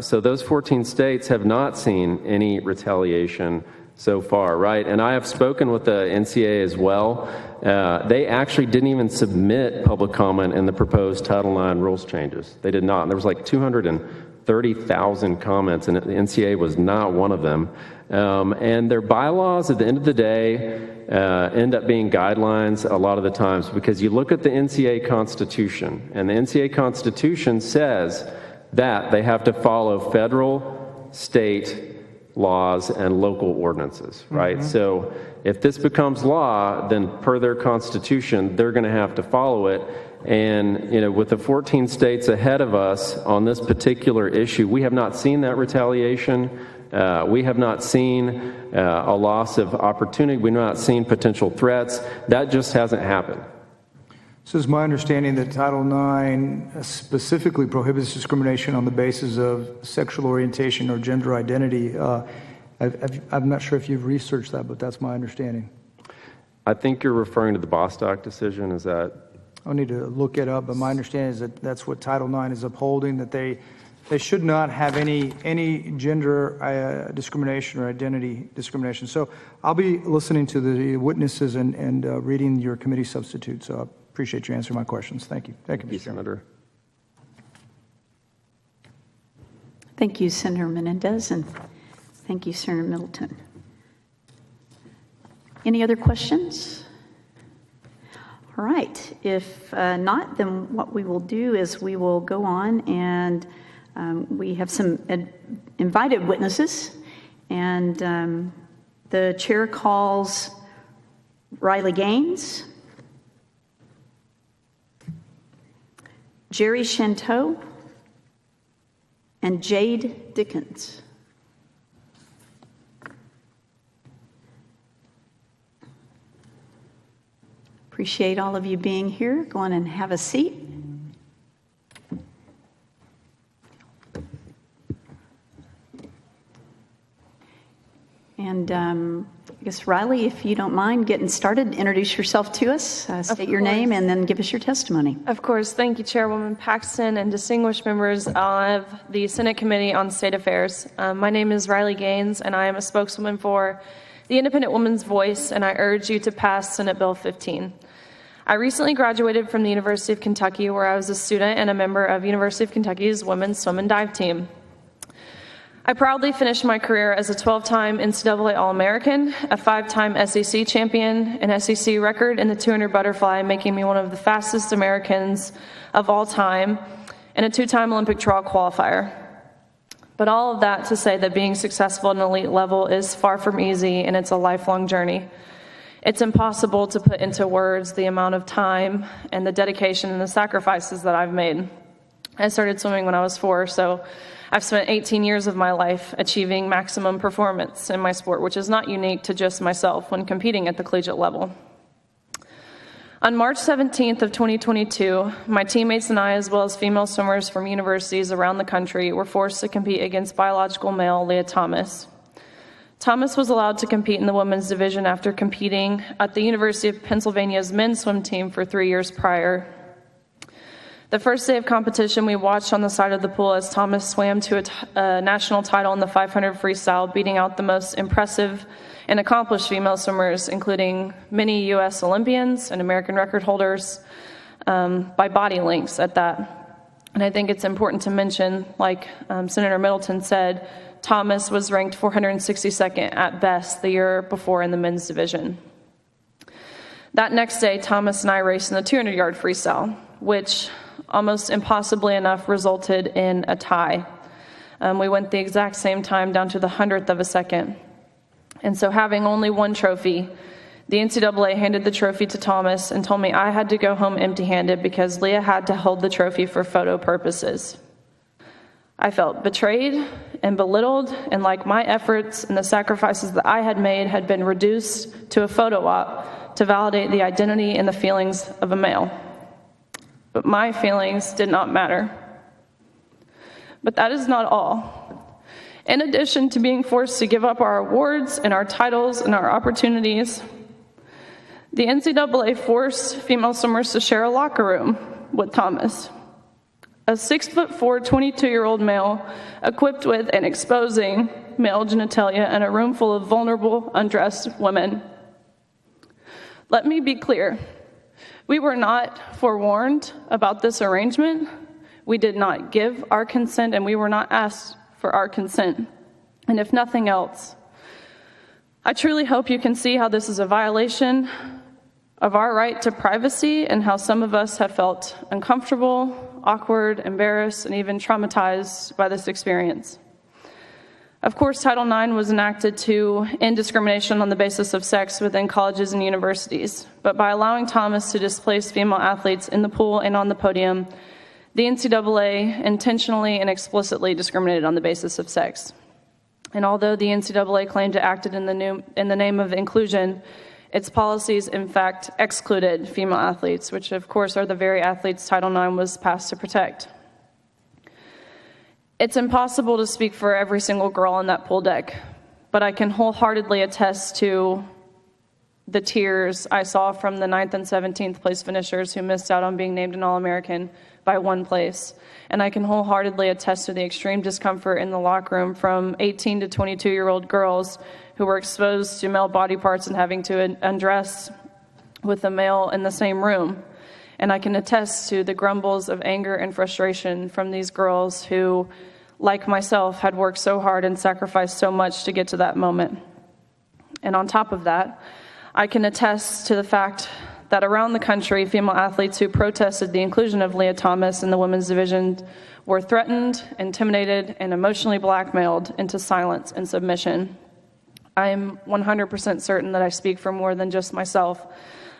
So those 14 states have not seen any retaliation so far, right? And I have spoken with the NCAA as well. They actually didn't even submit public comment in the proposed Title IX rules changes. They did not. And there was like 230,000 comments, and the NCAA was not one of them. And their bylaws, at the end of the day, end up being guidelines a lot of the times, because you look at the NCAA Constitution, and the NCAA Constitution says that they have to follow federal, state laws, and local ordinances, right? Mm-hmm. So if this becomes law, then per their Constitution, they're going to have to follow it. And, with the 14 states ahead of us on this particular issue, we have not seen that retaliation. We have not seen a loss of opportunity. We've not seen potential threats. That just hasn't happened. So it's my understanding that Title IX specifically prohibits discrimination on the basis of sexual orientation or gender identity. I'm not sure if you've researched that, but that's my understanding. I think you're referring to the Bostock decision. Is that? I'll need to look it up, but my understanding is that that's what Title IX is upholding, that they should not have any gender discrimination or identity discrimination. So I'll be listening to the witnesses and reading your committee substitute. So I appreciate you answering my questions. Thank you. Thank you, Mr. Senator. Thank you, Senator Menendez, and thank you, Senator Middleton. Any other questions? All right. If not, then what we will do is we will go on, and we have some invited witnesses, and the chair calls Riley Gaines, Jerry Shanteau, and Jade Dickens. Appreciate all of you being here. Go on and have a seat. And I guess, Riley, if you don't mind getting started, introduce yourself to us, state your name, and then give us your testimony. Of course. Thank you, Chairwoman Paxton and distinguished members of the Senate Committee on State Affairs. My name is Riley Gaines, and I am a spokeswoman for the Independent Woman's Voice, and I urge you to pass Senate Bill 15. I recently graduated from the University of Kentucky, where I was a student and a member of University of Kentucky's women's swim and dive team. I proudly finished my career as a 12-time NCAA All-American, a 5-time SEC champion, an SEC record in the 200 butterfly, making me one of the fastest Americans of all time, and a 2-time Olympic trail qualifier. But all of that to say that being successful at an elite level is far from easy, and it's a lifelong journey. It's impossible to put into words the amount of time and the dedication and the sacrifices that I've made. I started swimming when I was 4, so I've spent 18 years of my life achieving maximum performance in my sport, which is not unique to just myself when competing at the collegiate level. On March 17th of 2022, my teammates and I, as well as female swimmers from universities around the country, were forced to compete against biological male Leah Thomas. Thomas was allowed to compete in the women's division after competing at the University of Pennsylvania's men's swim team for 3 years prior. The first day of competition, we watched on the side of the pool as Thomas swam to a national title in the 500 freestyle, beating out the most impressive and accomplished female swimmers, including many U.S. Olympians and American record holders, by body lengths at that. And I think it's important to mention, like Senator Middleton said, Thomas was ranked 462nd at best the year before in the men's division. That next day, Thomas and I raced in the 200-yard freestyle, which almost impossibly enough resulted in a tie. We went the exact same time down to the 100th of a second. And so having only one trophy, the NCAA handed the trophy to Thomas and told me I had to go home empty-handed because Leah had to hold the trophy for photo purposes. I felt betrayed and belittled, and like my efforts and the sacrifices that I had made had been reduced to a photo op to validate the identity and the feelings of a male. But my feelings did not matter. But that is not all. In addition to being forced to give up our awards and our titles and our opportunities, the NCAA forced female swimmers to share a locker room with Thomas, a 6'4", 22-year-old male equipped with and exposing male genitalia in a room full of vulnerable, undressed women. Let me be clear. We were not forewarned about this arrangement. We did not give our consent, and we were not asked for our consent. And if nothing else, I truly hope you can see how this is a violation of our right to privacy and how some of us have felt uncomfortable, awkward, embarrassed, and even traumatized by this experience. Of course, Title IX was enacted to end discrimination on the basis of sex within colleges and universities, but by allowing Thomas to displace female athletes in the pool and on the podium, the NCAA intentionally and explicitly discriminated on the basis of sex. And although the NCAA claimed it acted in the name of inclusion, its policies, in fact, excluded female athletes, which, of course, are the very athletes Title IX was passed to protect. It's impossible to speak for every single girl on that pool deck, but I can wholeheartedly attest to the tears I saw from the 9th and 17th place finishers who missed out on being named an All-American by one place. And I can wholeheartedly attest to the extreme discomfort in the locker room from 18 to 22-year-old girls who were exposed to male body parts and having to undress with a male in the same room. And I can attest to the grumbles of anger and frustration from these girls who, like myself, had worked so hard and sacrificed so much to get to that moment. And on top of that, I can attest to the fact that around the country, female athletes who protested the inclusion of Leah Thomas in the women's division were threatened, intimidated, and emotionally blackmailed into silence and submission. I am 100% certain that I speak for more than just myself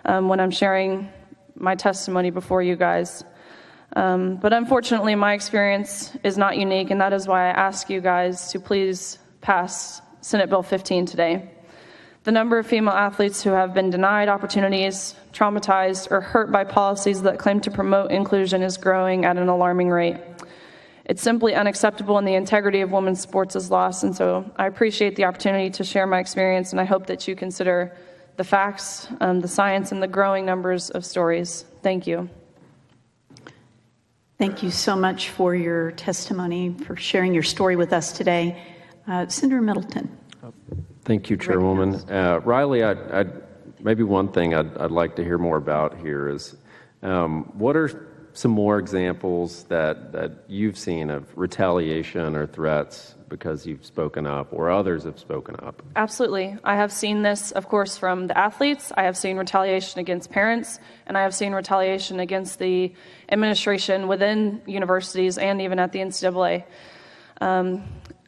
when I'm sharing my testimony before you guys. But unfortunately, my experience is not unique, and that is why I ask you guys to please pass Senate Bill 15 today. The number of female athletes who have been denied opportunities, traumatized, or hurt by policies that claim to promote inclusion is growing at an alarming rate. It's simply unacceptable, and the integrity of women's sports is lost. And so I appreciate the opportunity to share my experience, and I hope that you consider the facts, the science, and the growing numbers of stories. Thank you. Thank you so much for your testimony, for sharing your story with us today. Senator Middleton. Thank you, Chairwoman. Riley, maybe one thing I'd like to hear more about here is what are some more examples that you've seen of retaliation or threats because you've spoken up or others have spoken up? Absolutely. I have seen this, of course, from the athletes. I have seen retaliation against parents, and I have seen retaliation against the administration within universities and even at the NCAA.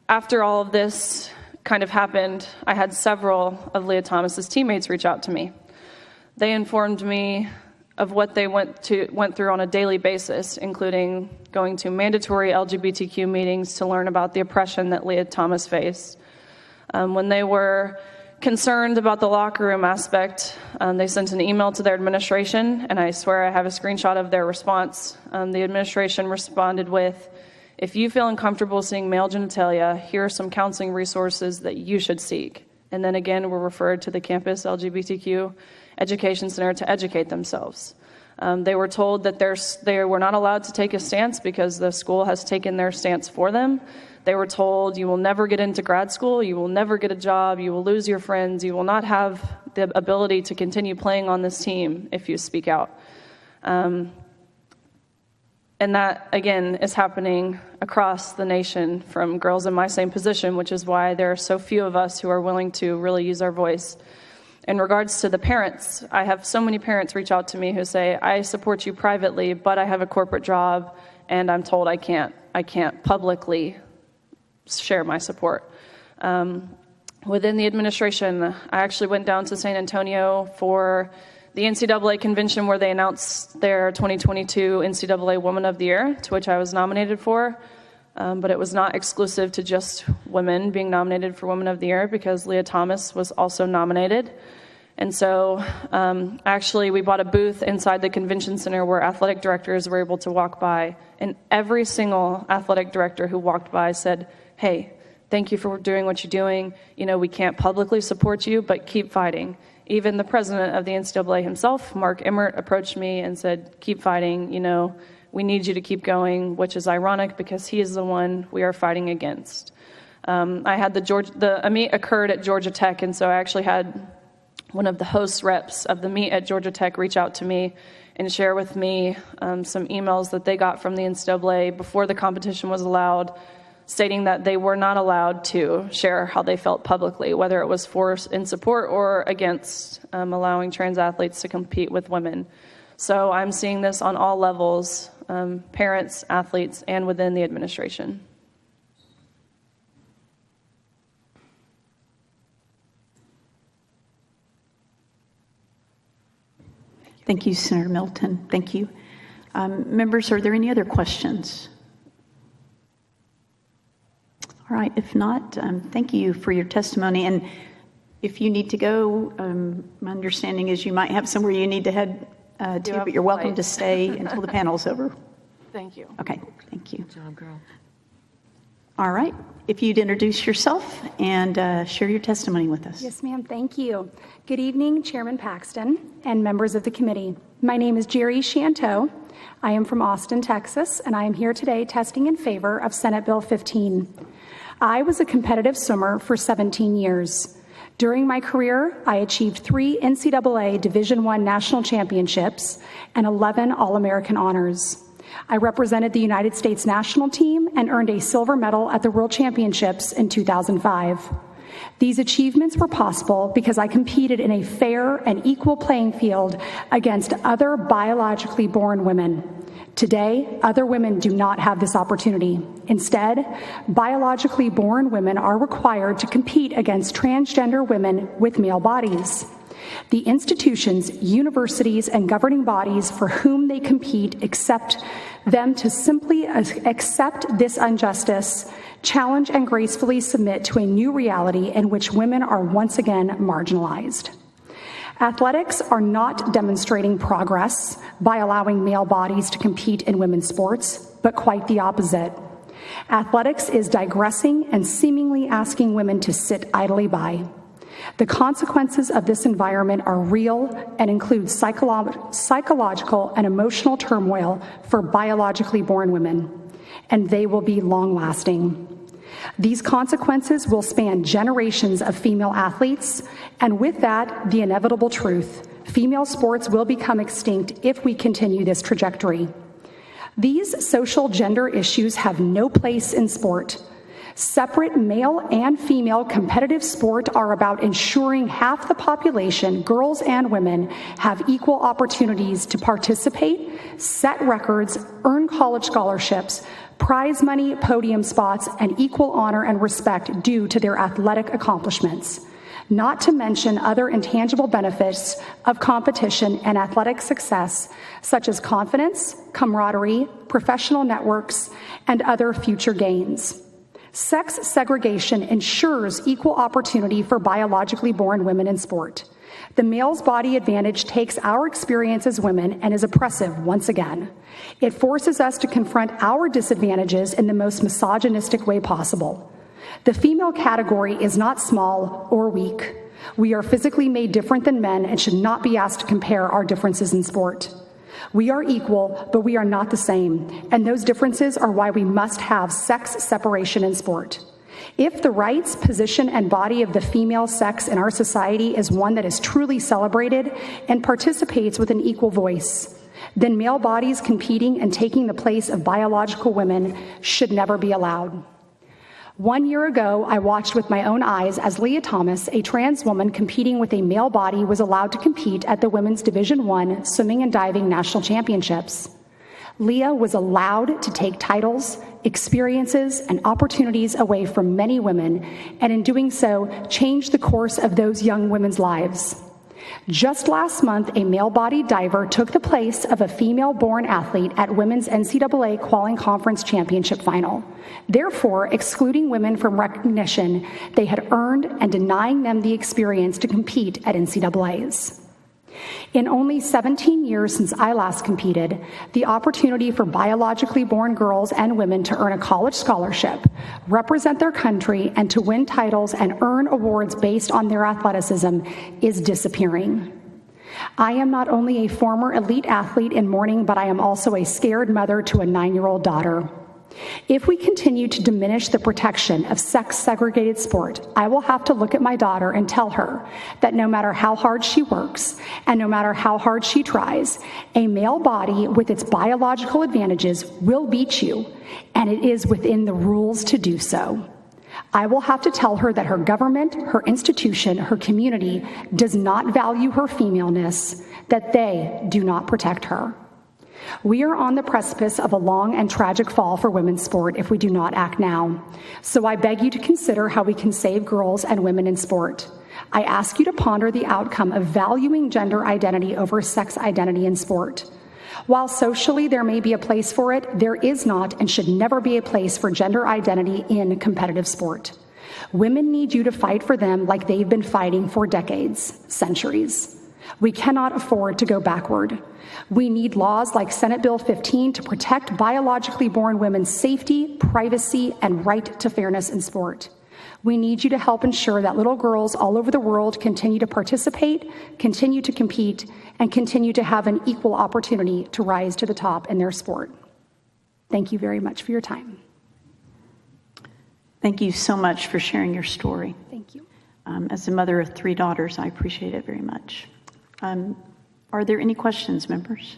After all of this kind of happened, I had several of Leah Thomas's teammates reach out to me. They informed me of what they went through on a daily basis, including going to mandatory LGBTQ meetings to learn about the oppression that Leah Thomas faced. When they were concerned about the locker room aspect, they sent an email to their administration, and I swear I have a screenshot of their response. The administration responded with, "If you feel uncomfortable seeing male genitalia, here are some counseling resources that you should seek." And then again, were referred to the campus LGBTQ Education Center to educate themselves. They were told that they were not allowed to take a stance because the school has taken their stance for them. They were told, "You will never get into grad school, you will never get a job, you will lose your friends, you will not have the ability to continue playing on this team if you speak out." And that, again, is happening across the nation from girls in my same position, which is why there are so few of us who are willing to really use our voice. In regards to the parents, I have so many parents reach out to me who say, "I support you privately, but I have a corporate job, and I'm told I can't publicly share my support." Within the administration, I actually went down to San Antonio for the NCAA convention where they announced their 2022 NCAA Woman of the Year, to which I was nominated for. But it was not exclusive to just women being nominated for Woman of the Year, because Leah Thomas was also nominated. And so actually we bought a booth inside the convention center where athletic directors were able to walk by, and every single athletic director who walked by said, "Hey, thank you for doing what you're doing. You know, we can't publicly support you, but keep fighting." Even the president of the NCAA himself, Mark Emmert, approached me and said, "Keep fighting, you know, we need you to keep going," which is ironic because he is the one we are fighting against. I had the meet occurred at Georgia Tech, and so I actually had one of the host reps of the meet at Georgia Tech reach out to me and share with me some emails that they got from the NCAA before the competition was allowed, stating that they were not allowed to share how they felt publicly, whether it was for in support or against allowing trans athletes to compete with women. So I'm seeing this on all levels, parents, athletes, and within the administration. Thank you, Senator Middleton. Thank you. Members, are there any other questions? All right, if not, thank you for your testimony. And if you need to go, my understanding is you might have somewhere you need to head to, but you're welcome to stay until the panel's over. Thank you. Okay, thank you. Good job, girl. All right, if you'd introduce yourself and share your testimony with us. Yes, ma'am, thank you. Good evening, Chairman Paxton and members of the committee. My name is Jerry Shanto. I am from Austin, Texas, and I am here today testing in favor of Senate Bill 15. I was a competitive swimmer for 17 years. During my career, I achieved 3 NCAA Division I national championships and 11 All-American honors. I represented the United States national team and earned a silver medal at the World Championships in 2005. These achievements were possible because I competed in a fair and equal playing field against other biologically born women. Today, other women do not have this opportunity. Instead, biologically born women are required to compete against transgender women with male bodies. The institutions, universities, and governing bodies for whom they compete expect them to simply accept this injustice, challenge and gracefully submit to a new reality in which women are once again marginalized. Athletics are not demonstrating progress by allowing male bodies to compete in women's sports, but quite the opposite. Athletics is digressing and seemingly asking women to sit idly by. The consequences of this environment are real and include psychological and emotional turmoil for biologically born women, and they will be long-lasting. These consequences will span generations of female athletes, and with that, the inevitable truth: female sports will become extinct if we continue this trajectory. These social gender issues have no place in sport. Separate male and female competitive sport are about ensuring half the population, girls and women, have equal opportunities to participate, set records, earn college scholarships, prize money, podium spots, and equal honor and respect due to their athletic accomplishments. Not to mention other intangible benefits of competition and athletic success, such as confidence, camaraderie, professional networks, and other future gains. Sex segregation ensures equal opportunity for biologically born women in sport. The male's body advantage takes our experience as women and is oppressive once again. It forces us to confront our disadvantages in the most misogynistic way possible. The female category is not small or weak. We are physically made different than men and should not be asked to compare our differences in sport. We are equal, but we are not the same, and those differences are why we must have sex separation in sport. If the rights, position, and body of the female sex in our society is one that is truly celebrated and participates with an equal voice, then male bodies competing and taking the place of biological women should never be allowed. 1 year ago, I watched with my own eyes as Leah Thomas, a trans woman competing with a male body, was allowed to compete at the Women's Division I Swimming and Diving National Championships. Leah was allowed to take titles, experiences, and opportunities away from many women, and in doing so, changed the course of those young women's lives. Just last month, a male-bodied diver took the place of a female-born athlete at Women's NCAA Qualifying Conference Championship Final, therefore excluding women from recognition they had earned and denying them the experience to compete at NCAAs. In only 17 years since I last competed, the opportunity for biologically born girls and women to earn a college scholarship, represent their country, and to win titles and earn awards based on their athleticism is disappearing. I am not only a former elite athlete in mourning, but I am also a scared mother to a 9-year-old daughter. If we continue to diminish the protection of sex-segregated sport, I will have to look at my daughter and tell her that no matter how hard she works and no matter how hard she tries, a male body with its biological advantages will beat you, and it is within the rules to do so. I will have to tell her that her government, her institution, her community does not value her femaleness, that they do not protect her. We are on the precipice of a long and tragic fall for women's sport if we do not act now. So I beg you to consider how we can save girls and women in sport. I ask you to ponder the outcome of valuing gender identity over sex identity in sport. While socially there may be a place for it, there is not and should never be a place for gender identity in competitive sport. Women need you to fight for them like they've been fighting for decades, centuries. We cannot afford to go backward. We need laws like Senate Bill 15 to protect biologically born women's safety, privacy, and right to fairness in sport. We need you to help ensure that little girls all over the world continue to participate, continue to compete, and continue to have an equal opportunity to rise to the top in their sport. Thank you very much for your time. Thank you so much for sharing your story. Thank you. As a mother of 3 daughters, I appreciate it very much. Are there any questions, members?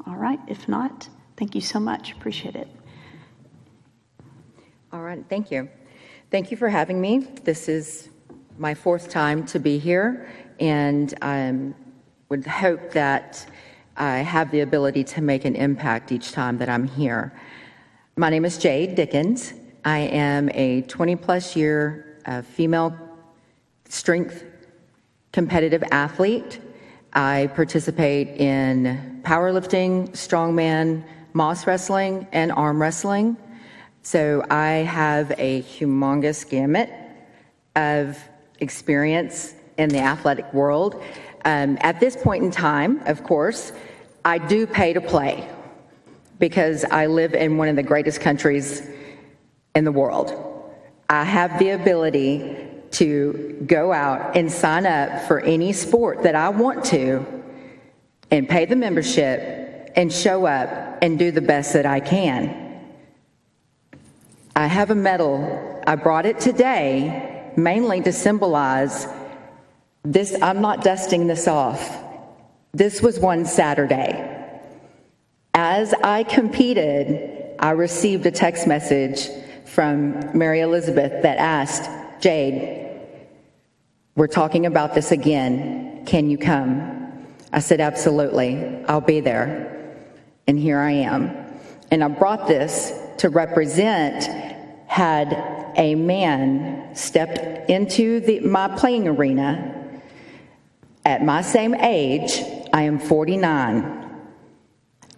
All right, if not, thank you so much. Appreciate it. All right, thank you. Thank you for having me. This is my 4th time to be here, and I would hope that I have the ability to make an impact each time that I'm here. My name is Jade Dickens. I am a 20-plus year female strength competitive athlete. I participate in powerlifting, strongman, moss wrestling, and arm wrestling. So I have a humongous gamut of experience in the athletic world. At this point in time, of course, I do pay to play. because I live in one of the greatest countries in the world. I have the ability to go out and sign up for any sport that I want to and pay the membership and show up and do the best that I can. I have a medal. I brought it today mainly to symbolize this. I'm not dusting this off. This was one Saturday. As I competed, I received a text message from Mary Elizabeth that asked, "Jade, we're talking about this again. Can you come?" I said, "Absolutely, I'll be there." And here I am. And I brought this to represent, had a man stepped into my playing arena at my same age. I am 49.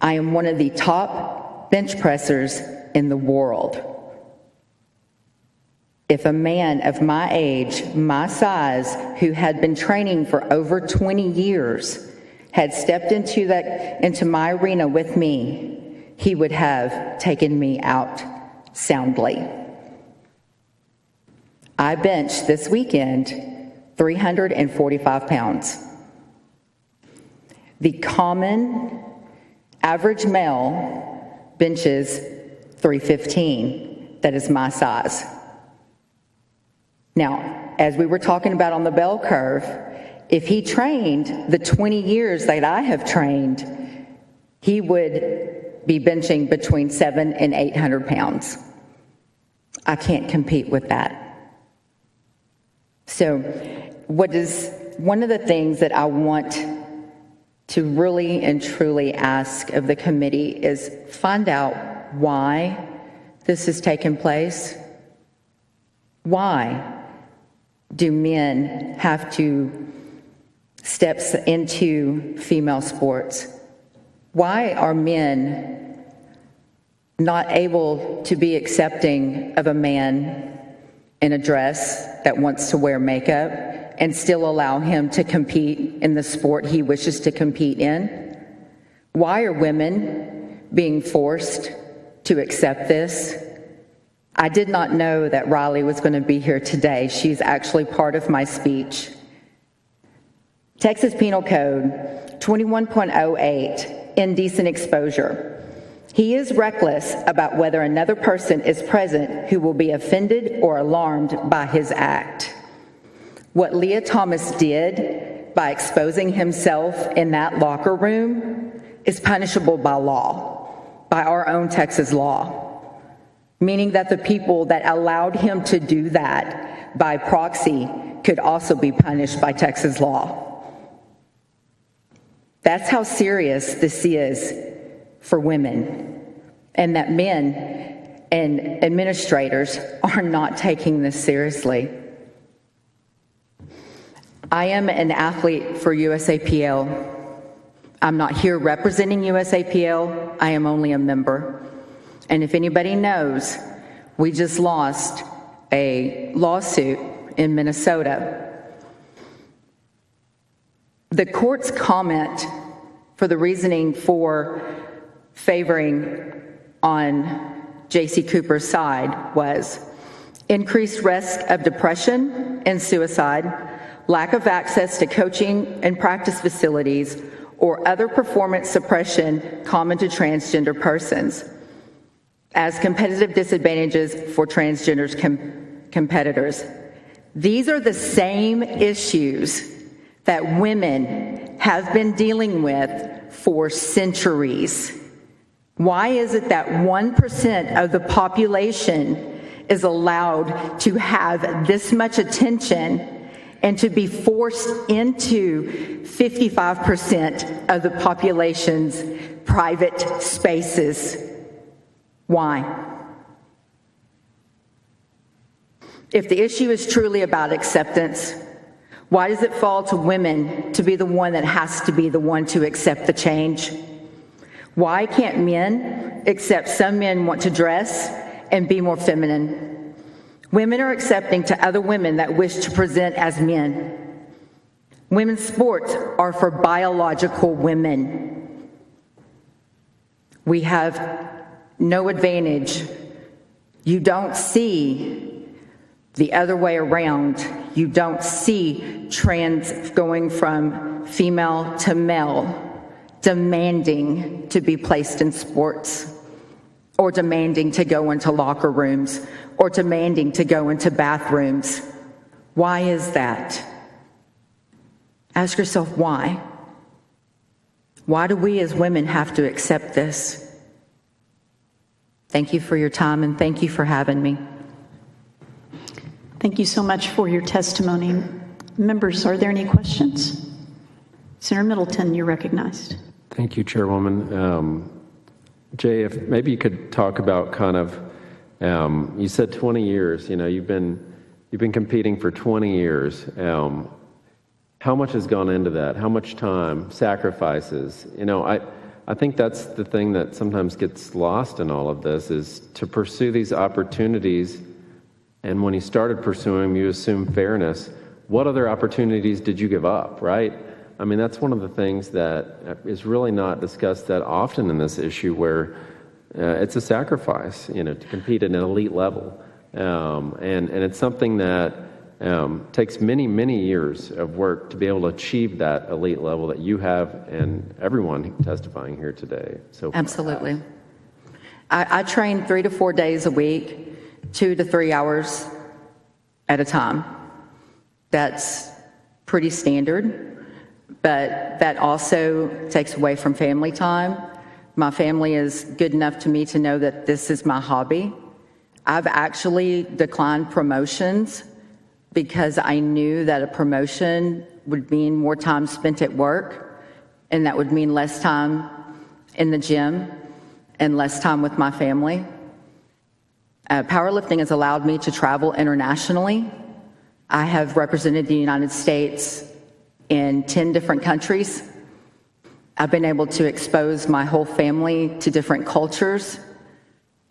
I am one of the top bench pressers in the world. If a man of my age, my size, who had been training for over 20 years, had stepped into my arena with me, he would have taken me out soundly. I benched this weekend 345 pounds. The common average male benches 315. That is my size. Now, as we were talking about on the bell curve, if he trained the 20 years that I have trained, he would be benching between 700 and 800 pounds. I can't compete with that. So one of the things that I want to really and truly ask of the committee is find out why this has taken place. Why do men have to step into female sports? Why are men not able to be accepting of a man in a dress that wants to wear makeup and still allow him to compete in the sport he wishes to compete in? Why are women being forced to accept this? I did not know that Riley was going to be here today. She's actually part of my speech. Texas Penal Code 21.08, indecent exposure. He is reckless about whether another person is present who will be offended or alarmed by his act. What Leah Thomas did by exposing himself in that locker room is punishable by law, by our own Texas law. Meaning that the people that allowed him to do that by proxy could also be punished by Texas law. That's how serious this is for women, and that men and administrators are not taking this seriously. I am an athlete for USAPL. I'm not here representing USAPL. I am only a member. And if anybody knows, we just lost a lawsuit in Minnesota. The court's comment for the reasoning for favoring on J.C. Cooper's side was increased risk of depression and suicide, lack of access to coaching and practice facilities, or other performance suppression common to transgender persons, as competitive disadvantages for transgender competitors. These are the same issues that women have been dealing with for centuries. Why is it that 1% of the population is allowed to have this much attention and to be forced into 55% of the population's private spaces? Why? If the issue is truly about acceptance, why does it fall to women to be the one that has to be the one to accept the change? Why can't men accept some men want to dress and be more feminine? Women are accepting to other women that wish to present as men. Women's sports are for biological women. We have no advantage. You don't see the other way around. You don't see trans going from female to male, demanding to be placed in sports, or demanding to go into locker rooms, or demanding to go into bathrooms. Why is that? Ask yourself why. Why do we as women have to accept this? Thank you for your time, and thank you for having me. Thank you so much for your testimony. Members, are there any questions? Senator Middleton, you're recognized. Thank you, Chairwoman. Jay, if maybe you could talk about kind of, you said 20 years, you've been competing for 20 years. How much has gone into that? How much time, sacrifices? I think that's the thing that sometimes gets lost in all of this, is to pursue these opportunities. And when you started pursuing them, you assume fairness. What other opportunities did you give up, right? I mean, that's one of the things that is really not discussed that often in this issue, where it's a sacrifice, to compete at an elite level. And it's something that takes many, many years of work to be able to achieve that elite level that you have and everyone testifying here today. So absolutely. I train 3 to 4 days a week, 2 to 3 hours at a time. That's pretty standard, but that also takes away from family time. My family is good enough to me to know that this is my hobby. I've actually declined promotions because I knew that a promotion would mean more time spent at work, and that would mean less time in the gym and less time with my family. Powerlifting has allowed me to travel internationally. I have represented the United States in 10 different countries. I've been able to expose my whole family to different cultures,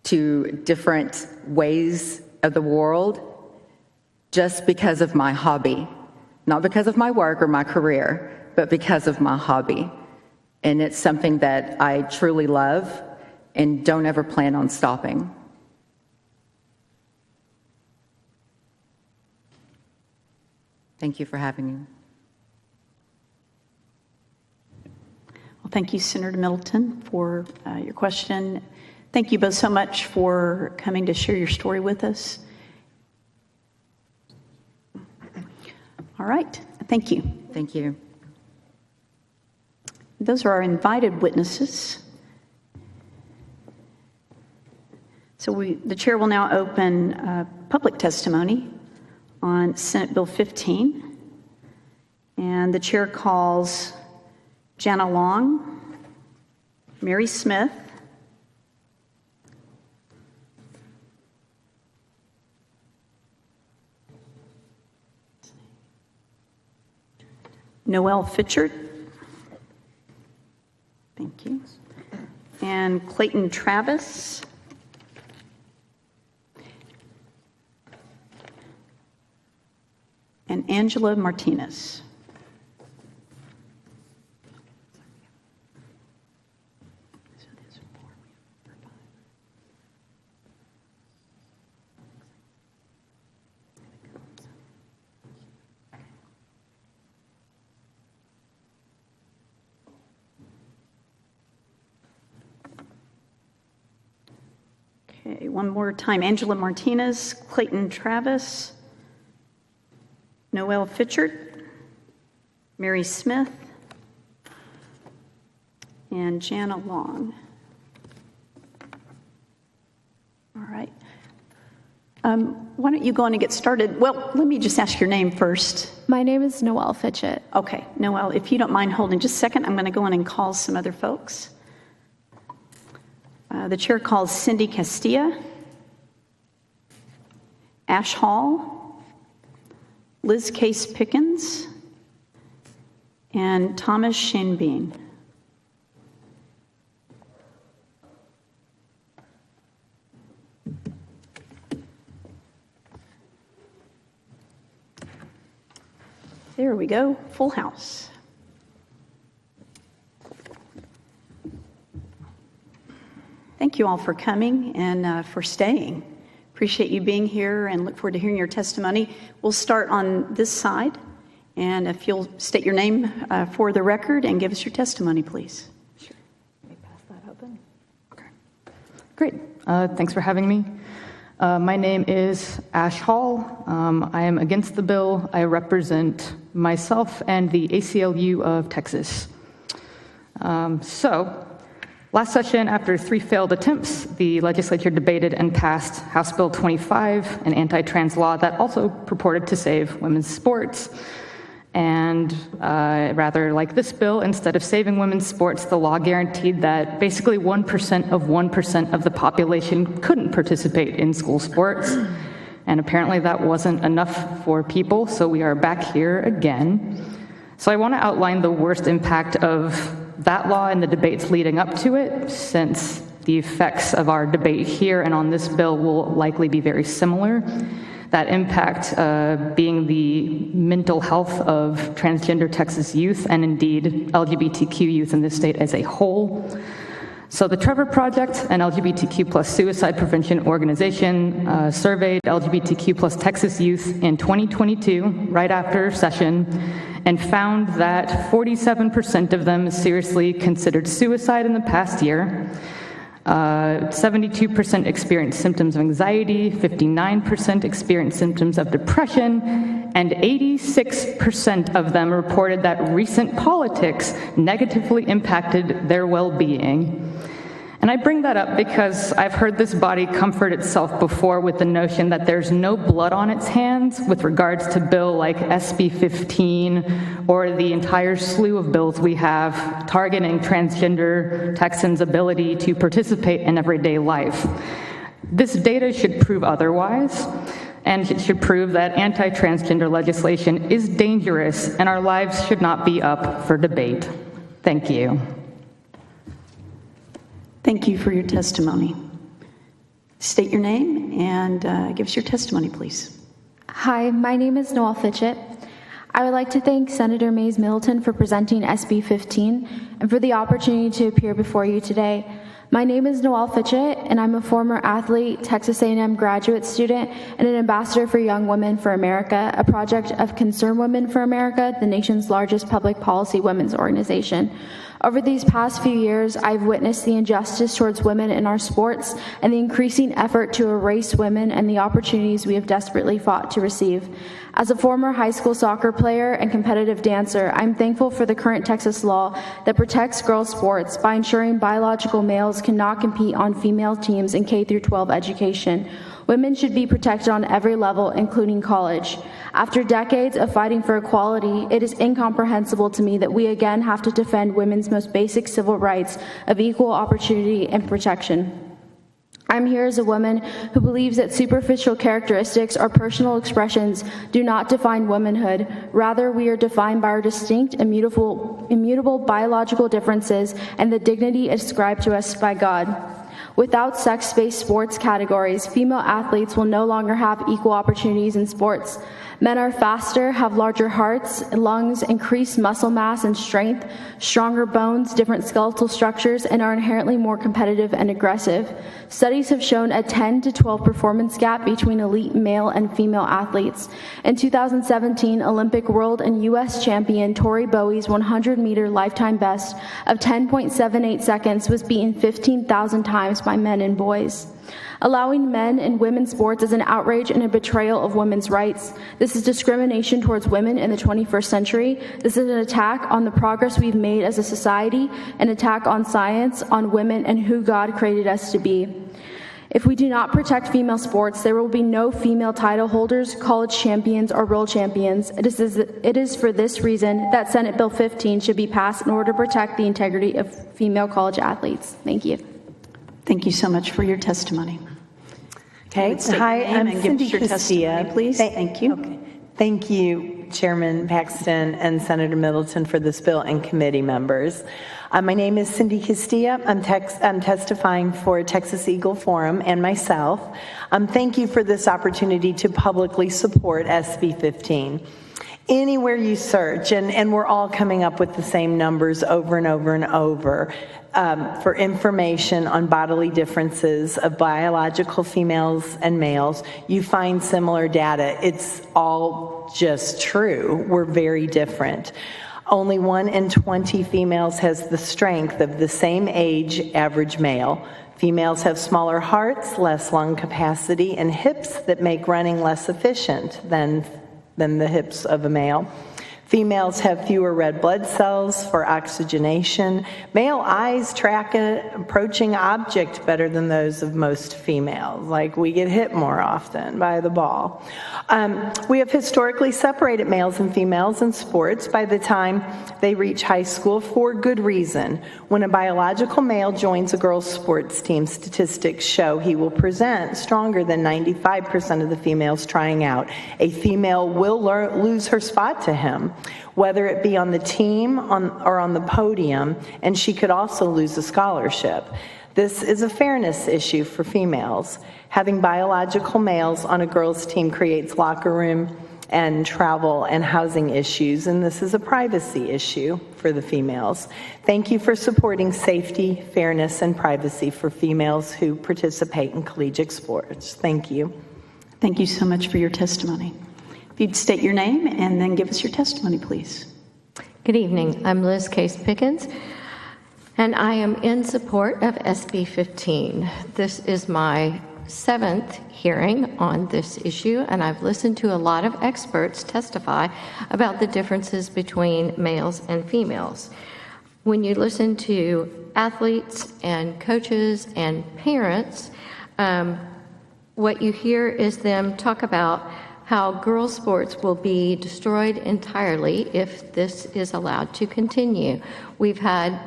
to different ways of the world, just because of my hobby. Not because of my work or my career, but because of my hobby. And it's something that I truly love and don't ever plan on stopping. Thank you for having me. Well, thank you, Senator Middleton, for your question. Thank you both so much for coming to share your story with us. All right, thank you. Thank you. Those are our invited witnesses. So the chair will now open public testimony on Senate Bill 15. And the chair calls Jana Long, Mary Smith, Noelle Fitchard, thank you, and Clayton Travis, and Angela Martinez. Okay, one more time. Angela Martinez, Clayton Travis, Noelle Fitchard, Mary Smith, and Jana Long. All right. Why don't you go on and get started? Well, let me just ask your name first. My name is Noelle Fitchett. Okay, Noelle, if you don't mind holding just a second, I'm going to go on and call some other folks. The chair calls Cindy Castilla, Ash Hall, Liz Case Pickens, and Thomas Shinbean. There we go, full house. you all for coming and for staying. Appreciate you being here and look forward to hearing your testimony. We'll start on this side, and if you'll state your name for the record and give us your testimony, please. Sure. Let me pass that out then. Okay. Great. Thanks for having me. My name is Ash Hall. I am against the bill. I represent myself and the ACLU of Texas. Last session, after 3 failed attempts, the legislature debated and passed House Bill 25, an anti-trans law that also purported to save women's sports. And rather like this bill, instead of saving women's sports, the law guaranteed that basically 1% of the population couldn't participate in school sports. And apparently that wasn't enough for people, so we are back here again. So I want to outline the worst impact of that law and the debates leading up to it, since the effects of our debate here and on this bill will likely be very similar. That impact being the mental health of transgender Texas youth and indeed LGBTQ youth in this state as a whole. So the Trevor Project, an LGBTQ plus suicide prevention organization, surveyed LGBTQ plus Texas youth in 2022, right after session, and found that 47% of them seriously considered suicide in the past year. 72% experienced symptoms of anxiety, 59% experienced symptoms of depression, and 86% of them reported that recent politics negatively impacted their well-being. And I bring that up because I've heard this body comfort itself before with the notion that there's no blood on its hands with regards to bill like SB 15 or the entire slew of bills we have targeting transgender Texans' ability to participate in everyday life. This data should prove otherwise, and it should prove that anti-transgender legislation is dangerous and our lives should not be up for debate. Thank you. Thank you for your testimony. State your name and give us your testimony, please. Hi, my name is Noelle Fitchett. I would like to thank Senator Mays Middleton for presenting SB 15 and for the opportunity to appear before you today. My name is Noelle Fitchett, and I'm a former athlete, Texas A&M graduate student, and an ambassador for Young Women for America, a project of Concerned Women for America, the nation's largest public policy women's organization. Over these past few years, I've witnessed the injustice towards women in our sports and the increasing effort to erase women and the opportunities we have desperately fought to receive. As a former high school soccer player and competitive dancer, I'm thankful for the current Texas law that protects girls' sports by ensuring biological males cannot compete on female teams in K-12 education. Women should be protected on every level, including college. After decades of fighting for equality, it is incomprehensible to me that we again have to defend women's most basic civil rights of equal opportunity and protection. I'm here as a woman who believes that superficial characteristics or personal expressions do not define womanhood. Rather, we are defined by our distinct, immutable biological differences and the dignity ascribed to us by God. Without sex-based sports categories, female athletes will no longer have equal opportunities in sports. Men are faster, have larger hearts, lungs, increased muscle mass and strength, stronger bones, different skeletal structures, and are inherently more competitive and aggressive. Studies have shown a 10 to 12 performance gap between elite male and female athletes. In 2017, Olympic world and U.S. champion Tori Bowie's 100-meter lifetime best of 10.78 seconds was beaten 15,000 times by men and boys. Allowing men in women's sports is an outrage and a betrayal of women's rights. This is discrimination towards women in the 21st century. This is an attack on the progress we've made as a society, an attack on science, on women, and who God created us to be. If we do not protect female sports, there will be no female title holders, college champions, or world champions. It is for this reason that Senate Bill 15 should be passed in order to protect the integrity of female college athletes. Thank you. Thank you so much for your testimony. Okay. Hi, I'm Cindy Castilla, please. Thank you. Okay. Thank you, Chairman Paxton and Senator Middleton, for this bill and committee members. My name is Cindy Castilla. I'm testifying for Texas Eagle Forum and myself. Thank you for this opportunity to publicly support SB 15. anywhere you search, and we're all coming up with the same numbers over and over and over, for information on bodily differences of biological females and males, you find similar data. It's all just true. We're very different. Only 1 in 20 females has the strength of the same age average male. Females have smaller hearts, less lung capacity, and hips that make running less efficient than the hips of a male. Females have fewer red blood cells for oxygenation. Male eyes track an approaching object better than those of most females. Like, we get hit more often by the ball. We have historically separated males and females in sports by the time they reach high school for good reason. When a biological male joins a girls' sports team, statistics show he will present stronger than 95% of the females trying out. A female will lose her spot to him, whether it be on the team or on the podium, and she could also lose a scholarship. This is a fairness issue for females. Having biological males on a girls' team creates locker room and travel and housing issues, and this is a privacy issue for the females. Thank you for supporting safety, fairness, and privacy for females who participate in collegiate sports. Thank you. Thank you so much for your testimony. If you'd state your name and then give us your testimony, please. Good evening. I'm Liz Case Pickens, and I am in support of SB 15. This is my 7th hearing on this issue, and I've listened to a lot of experts testify about the differences between males and females. When you listen to athletes and coaches and parents, what you hear is them talk about how girls' sports will be destroyed entirely if this is allowed to continue. We've had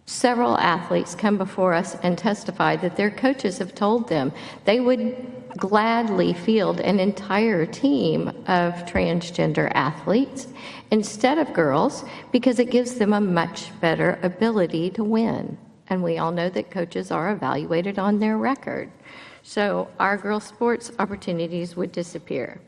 several athletes come before us and testify that their coaches have told them they would gladly field an entire team of transgender athletes instead of girls because it gives them a much better ability to win. And we all know that coaches are evaluated on their record. So our girls' sports opportunities would disappear.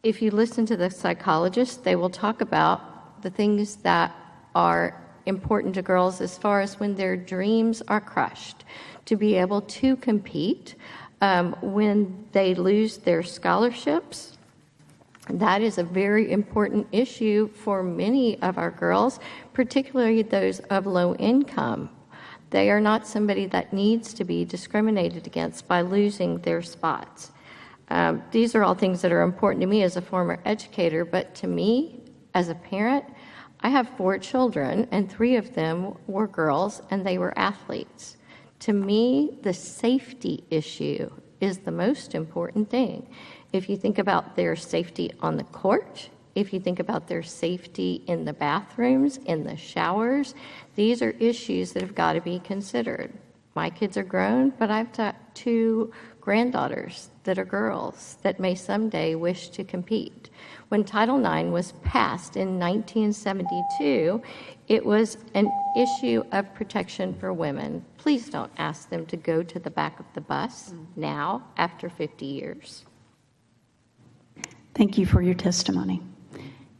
If you listen to the psychologists, they will talk about the things that are important to girls as far as when their dreams are crushed, to be able to compete, when they lose their scholarships. That is a very important issue for many of our girls, particularly those of low income. They are not somebody that needs to be discriminated against by losing their spots. These are all things that are important to me as a former educator, but to me, as a parent, I have 4 children, and 3 of them were girls, and they were athletes. To me, the safety issue is the most important thing. If you think about their safety on the court, if you think about their safety in the bathrooms, in the showers, these are issues that have got to be considered. My kids are grown, but I've got 2 granddaughters that are girls that may someday wish to compete. When Title IX was passed in 1972, it was an issue of protection for women. Please don't ask them to go to the back of the bus now, after 50 years. Thank you for your testimony.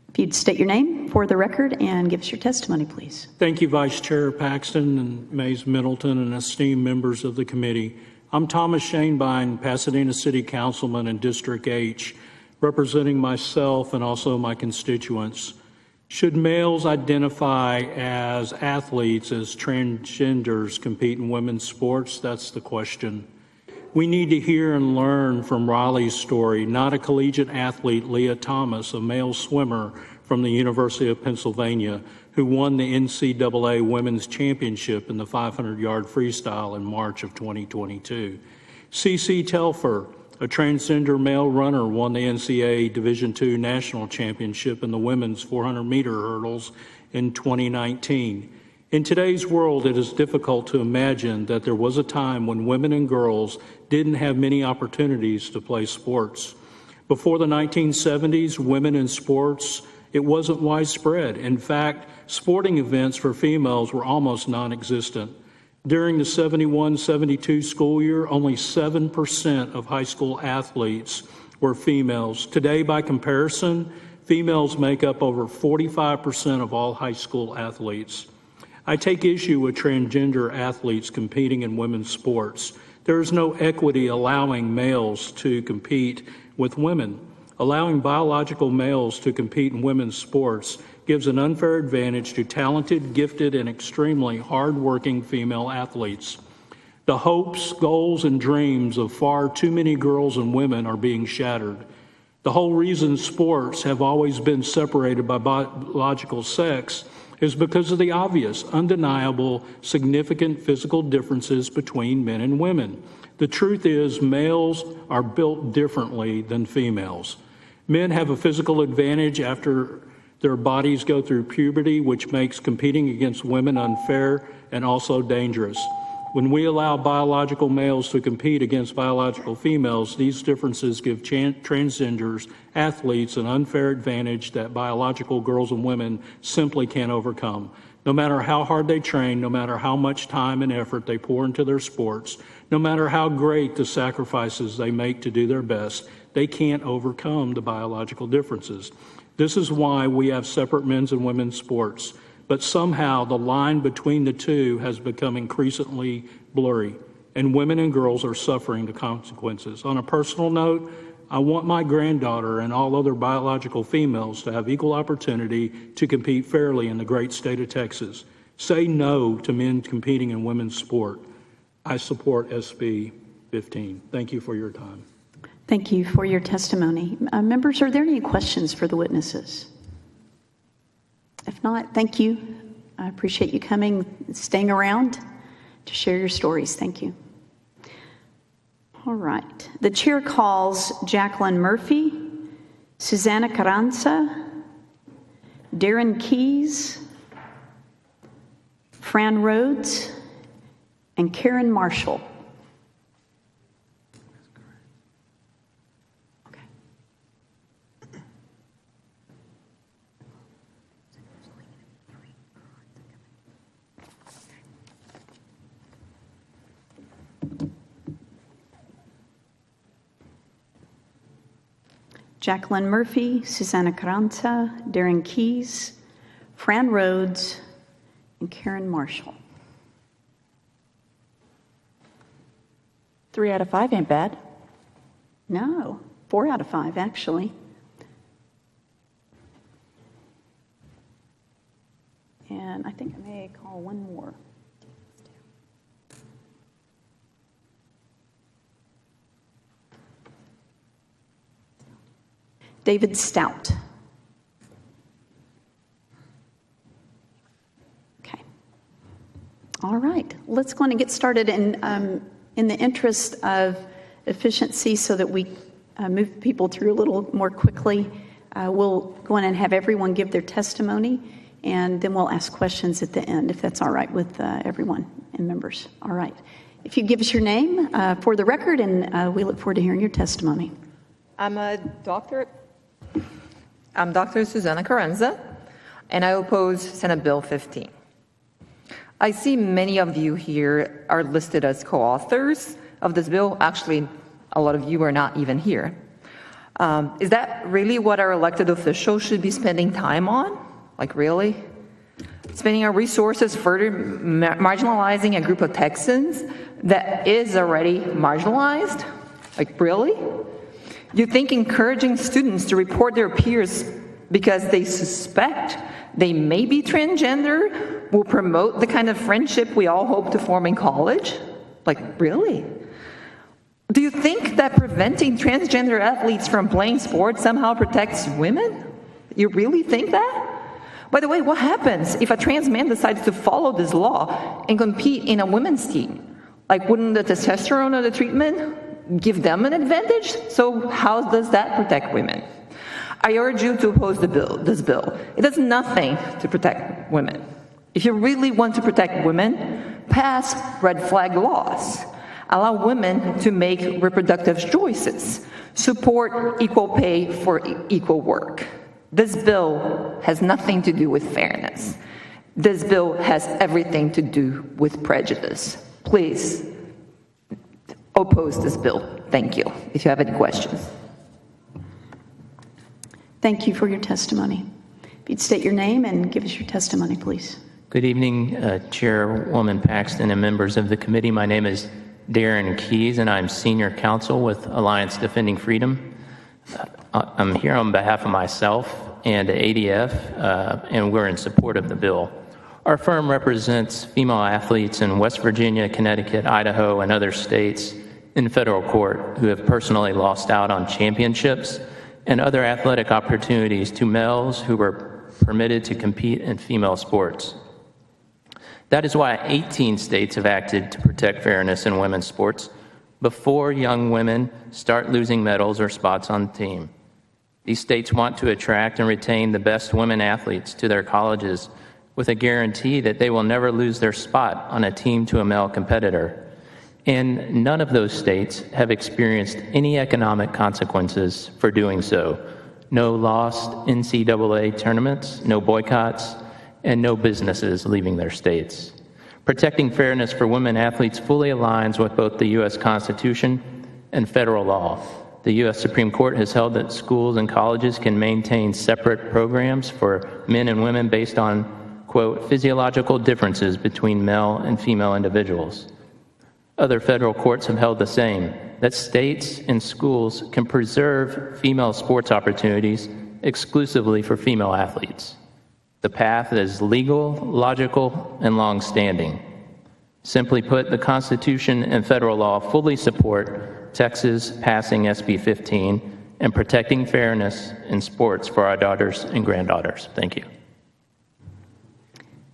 If you'd state your name for the record and give us your testimony, please. Thank you, Vice Chair Paxton and Mays Middleton and esteemed members of the committee. I'm Thomas Shanebein, Pasadena City Councilman in District H, representing myself and also my constituents. Should males identify as athletes as transgenders compete in women's sports? That's the question. We need to hear and learn from Raleigh's story, not a collegiate athlete, Leah Thomas, a male swimmer from the University of Pennsylvania, who won the NCAA Women's Championship in the 500-yard freestyle in March of 2022. CeCe Telfer, a transgender male runner, won the NCAA Division II National Championship in the women's 400-meter hurdles in 2019. In today's world, it is difficult to imagine that there was a time when women and girls didn't have many opportunities to play sports. Before the 1970s, women in sports, it wasn't widespread. In fact, sporting events for females were almost non-existent. During the 71-72 school year, only 7% of high school athletes were females. Today, by comparison, females make up over 45% of all high school athletes. I take issue with transgender athletes competing in women's sports. There is no equity allowing males to compete with women. Allowing biological males to compete in women's sports gives an unfair advantage to talented, gifted, and extremely hardworking female athletes. The hopes, goals, and dreams of far too many girls and women are being shattered. The whole reason sports have always been separated by biological sex is because of the obvious, undeniable, significant physical differences between men and women. The truth is, males are built differently than females. Men have a physical advantage after their bodies go through puberty, which makes competing against women unfair and also dangerous. When we allow biological males to compete against biological females, these differences give transgenders athletes an unfair advantage that biological girls and women simply can't overcome. No matter how hard they train, no matter how much time and effort they pour into their sports, no matter how great the sacrifices they make to do their best, they can't overcome the biological differences. This is why we have separate men's and women's sports. But somehow the line between the two has become increasingly blurry, and women and girls are suffering the consequences. On a personal note, I want my granddaughter and all other biological females to have equal opportunity to compete fairly in the great state of Texas. Say no to men competing in women's sport. I support SB 15. Thank you for your time. Thank you for your testimony. Members, are there any questions for the witnesses? If not, thank you. I appreciate you coming, staying around to share your stories. Thank you. All right. The chair calls Jacqueline Murphy, Susanna Carranza, Darren Keys, Fran Rhodes, and Karen Marshall. Jacqueline Murphy, Susanna Carranza, Darren Keys, Fran Rhodes, and Karen Marshall. 3 out of 5 ain't bad. No, 4 out of 5, actually. And I think I may call one more. David Stout. Okay. All right. Let's go on and get started. And in the interest of efficiency, so that we move people through a little more quickly, we'll go on and have everyone give their testimony, and then we'll ask questions at the end, if that's all right with everyone and members. All right. If you give us your name for the record, and we look forward to hearing your testimony. I'm Dr. Susanna Carranza, and I oppose Senate Bill 15. I see many of you here are listed as co-authors of this bill. Actually, a lot of you are not even here. Is that really what our elected officials should be spending time on? Like, really? Spending our resources further marginalizing a group of Texans that is already marginalized? Like, really? You think encouraging students to report their peers because they suspect they may be transgender will promote the kind of friendship we all hope to form in college? Like, really? Do you think that preventing transgender athletes from playing sports somehow protects women? You really think that? By the way, what happens if a trans man decides to follow this law and compete in a women's team? Like, wouldn't the testosterone of the treatment give them an advantage? So how does that protect women? I urge you to oppose this bill. It does nothing to protect women. If you really want to protect women, pass red flag laws. Allow women to make reproductive choices. Support equal pay for equal work. This bill has nothing to do with fairness. This bill has everything to do with prejudice. Please oppose this bill. Thank you. If you have any questions. Thank you for your testimony. If you'd state your name and give us your testimony, please. Good evening, Chairwoman Paxton and members of the committee. My name is Darren Keys, and I'm Senior Counsel with Alliance Defending Freedom. I'm here on behalf of myself and ADF, and we're in support of the bill. Our firm represents female athletes in West Virginia, Connecticut, Idaho, and other states in federal court who have personally lost out on championships and other athletic opportunities to males who were permitted to compete in female sports. That is why 18 states have acted to protect fairness in women's sports before young women start losing medals or spots on the team. These states want to attract and retain the best women athletes to their colleges with a guarantee that they will never lose their spot on a team to a male competitor. And none of those states have experienced any economic consequences for doing so. No lost NCAA tournaments, no boycotts, and no businesses leaving their states. Protecting fairness for women athletes fully aligns with both the U.S. Constitution and federal law. The U.S. Supreme Court has held that schools and colleges can maintain separate programs for men and women based on, quote, physiological differences between male and female individuals. Other federal courts have held the same, that states and schools can preserve female sports opportunities exclusively for female athletes. The path is legal, logical, and long-standing. Simply put, the Constitution and federal law fully support Texas passing SB 15 and protecting fairness in sports for our daughters and granddaughters. Thank you.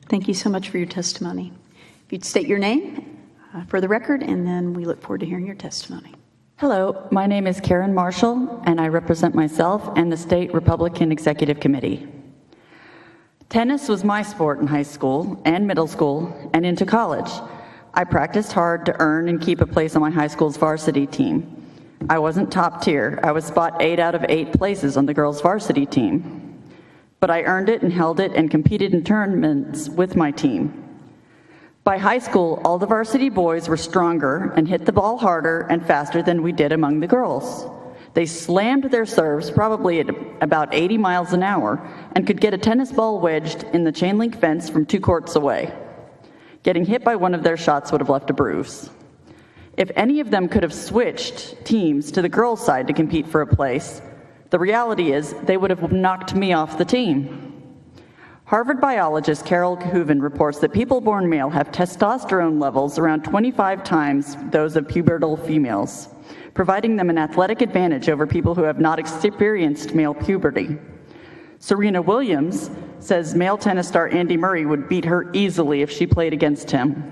Thank you so much for your testimony. If you'd state your name for the record, and then we look forward to hearing your testimony. Hello, my name is Karen Marshall, and I represent myself and the State Republican Executive Committee. Tennis was my sport in high school and middle school and into college. I practiced hard to earn and keep a place on my high school's varsity team. I wasn't top tier. I was spot 8 out of 8 places on the girls' varsity team. But I earned it and held it and competed in tournaments with my team. By high school, all the varsity boys were stronger and hit the ball harder and faster than we did among the girls. They slammed their serves probably at about 80 miles an hour and could get a tennis ball wedged in the chain link fence from 2 courts away. Getting hit by one of their shots would have left a bruise. If any of them could have switched teams to the girls' side to compete for a place, the reality is they would have knocked me off the team. Harvard biologist Carol Hooven reports that people born male have testosterone levels around 25 times those of pubertal females, providing them an athletic advantage over people who have not experienced male puberty. Serena Williams says male tennis star Andy Murray would beat her easily if she played against him.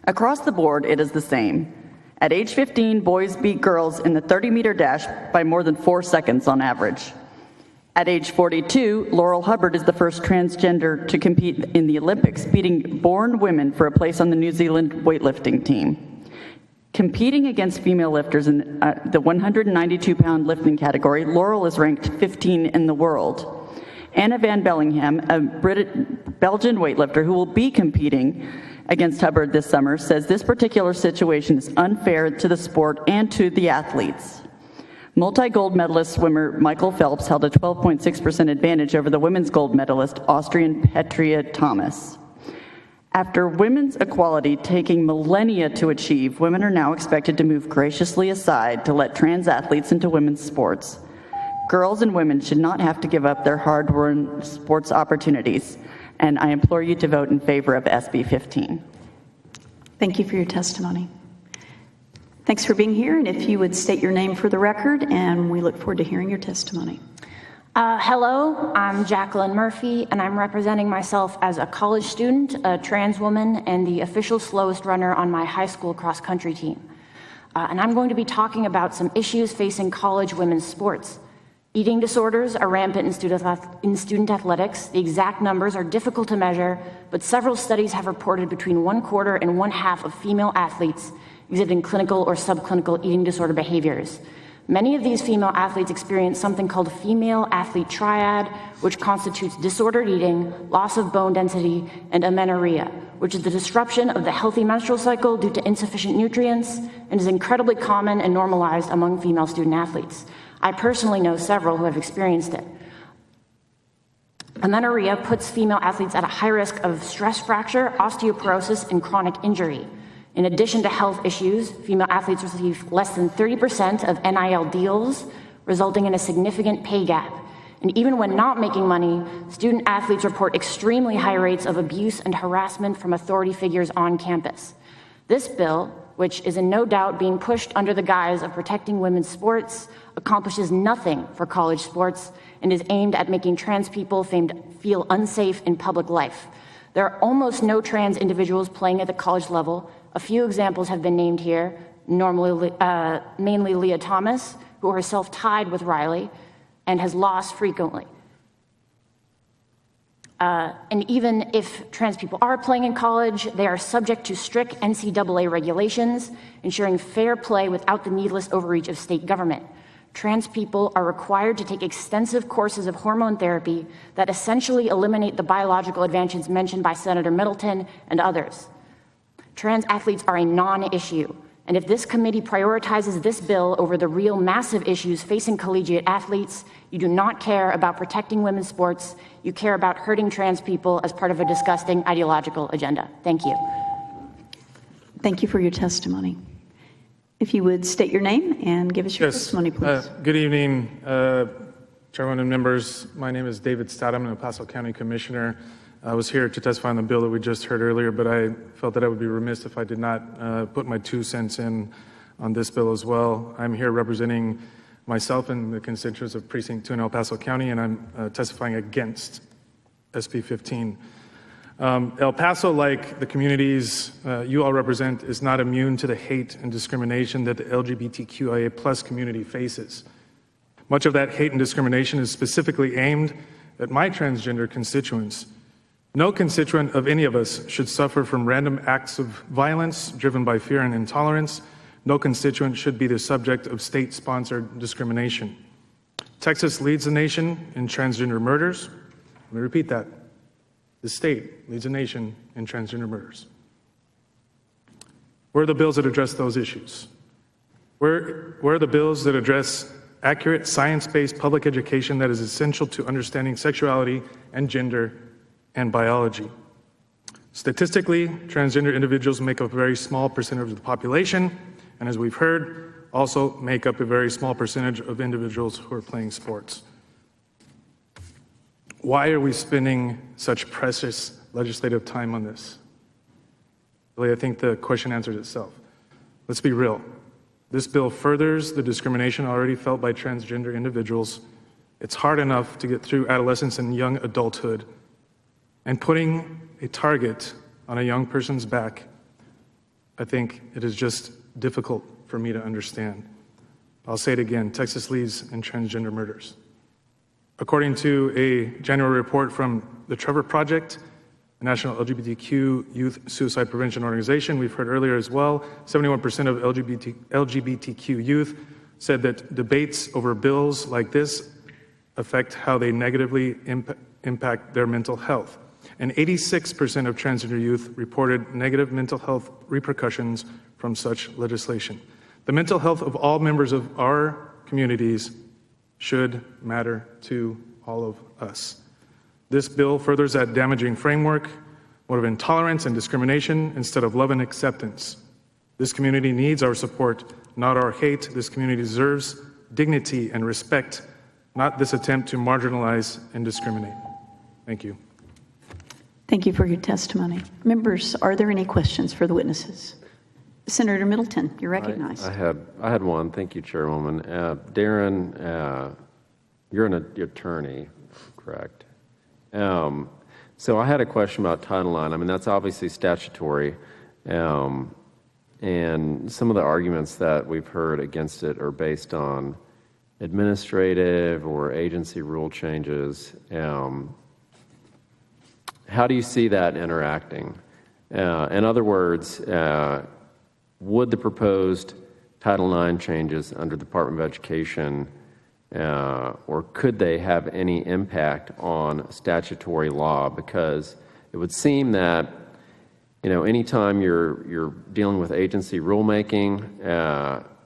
Across the board, it is the same. At age 15, boys beat girls in the 30-meter dash by more than 4 seconds on average. At age 42, Laurel Hubbard is the first transgender to compete in the Olympics, beating born women for a place on the New Zealand weightlifting team. Competing against female lifters in the 192-pound lifting category, Laurel is ranked 15 in the world. Anna Van Bellingham, a Belgian weightlifter who will be competing against Hubbard this summer, says this particular situation is unfair to the sport and to the athletes. Multi-gold medalist swimmer Michael Phelps held a 12.6% advantage over the women's gold medalist, Austrian Petria Thomas. After women's equality taking millennia to achieve, women are now expected to move graciously aside to let trans athletes into women's sports. Girls and women should not have to give up their hard-won sports opportunities, and I implore you to vote in favor of SB 15. Thank you for your testimony. Thanks for being here, and if you would state your name for the record, and we look forward to hearing your testimony. Hello, I'm Jacqueline Murphy, and I'm representing myself as a college student, a trans woman, and the official slowest runner on my high school cross-country team. And I'm going to be talking about some issues facing college women's sports. Eating disorders are rampant in student athletics. The exact numbers are difficult to measure, but several studies have reported between 1/4 and 1/2 of female athletes exhibiting clinical or subclinical eating disorder behaviors. Many of these female athletes experience something called female athlete triad, which constitutes disordered eating, loss of bone density, and amenorrhea, which is the disruption of the healthy menstrual cycle due to insufficient nutrients and is incredibly common and normalized among female student athletes. I personally know several who have experienced it. Amenorrhea puts female athletes at a high risk of stress fracture, osteoporosis, and chronic injury. In addition to health issues, female athletes receive less than 30% of NIL deals, resulting in a significant pay gap. And even when not making money, student athletes report extremely high rates of abuse and harassment from authority figures on campus. This bill, which is in no doubt being pushed under the guise of protecting women's sports, accomplishes nothing for college sports and is aimed at making trans people feel unsafe in public life. There are almost no trans individuals playing at the college level. A few examples have been named here, mainly Leah Thomas, who herself tied with Riley and has lost frequently. And even if trans people are playing in college, they are subject to strict NCAA regulations, ensuring fair play without the needless overreach of state government. Trans people are required to take extensive courses of hormone therapy that essentially eliminate the biological advantages mentioned by Senator Middleton and others. Trans athletes are a non-issue, and if this committee prioritizes this bill over the real massive issues facing collegiate athletes, you do not care about protecting women's sports, you care about hurting trans people as part of a disgusting ideological agenda. Thank you. Thank you for your testimony. If you would state your name and give us your testimony, please. Good evening, Chairman and members. My name is David Stout. I'm an El Paso County Commissioner. I was here to testify on the bill that we just heard earlier, but I felt that I would be remiss if I did not put my 2 cents in on this bill as well. I'm here representing myself and the constituents of Precinct 2 in El Paso County, and I'm testifying against SB 15. El Paso, like the communities you all represent, is not immune to the hate and discrimination that the LGBTQIA plus community faces. Much of that hate and discrimination is specifically aimed at my transgender constituents. No constituent of any of us should suffer from random acts of violence driven by fear and intolerance. No constituent should be the subject of state-sponsored discrimination. Texas leads the nation in transgender murders. Let me repeat that. The state leads the nation in transgender murders. Where are the bills that address those issues? Where are the bills that address accurate, science-based public education that is essential to understanding sexuality and gender and biology? Statistically, transgender individuals make up a very small percentage of the population, and as we've heard, also make up a very small percentage of individuals who are playing sports. Why are we spending such precious legislative time on this? Really, I think the question answers itself. Let's be real. This bill furthers the discrimination already felt by transgender individuals. It's hard enough to get through adolescence and young adulthood, and putting a target on a young person's back, I think it is just difficult for me to understand. I'll say it again, Texas leads in transgender murders. According to a January report from the Trevor Project, the National LGBTQ Youth Suicide Prevention Organization, we've heard earlier as well, 71% of LGBTQ youth said that debates over bills like this affect how they negatively impact their mental health. And 86% of transgender youth reported negative mental health repercussions from such legislation. The mental health of all members of our communities should matter to all of us. This bill furthers that damaging framework, one of intolerance and discrimination instead of love and acceptance. This community needs our support, not our hate. This community deserves dignity and respect, not this attempt to marginalize and discriminate. Thank you. Thank you for your testimony. Members, are there any questions for the witnesses? Senator Middleton, you're recognized. I had one. Thank you, Chairwoman. Darren, you're an attorney, correct? So I had a question about Title IX. I mean, that's obviously statutory, and some of the arguments that we've heard against it are based on administrative or agency rule changes. How do you see that interacting? In other words, would the proposed Title IX changes under the Department of Education, or could they have any impact on statutory law? Because it would seem that, you know, anytime you're dealing with agency rulemaking,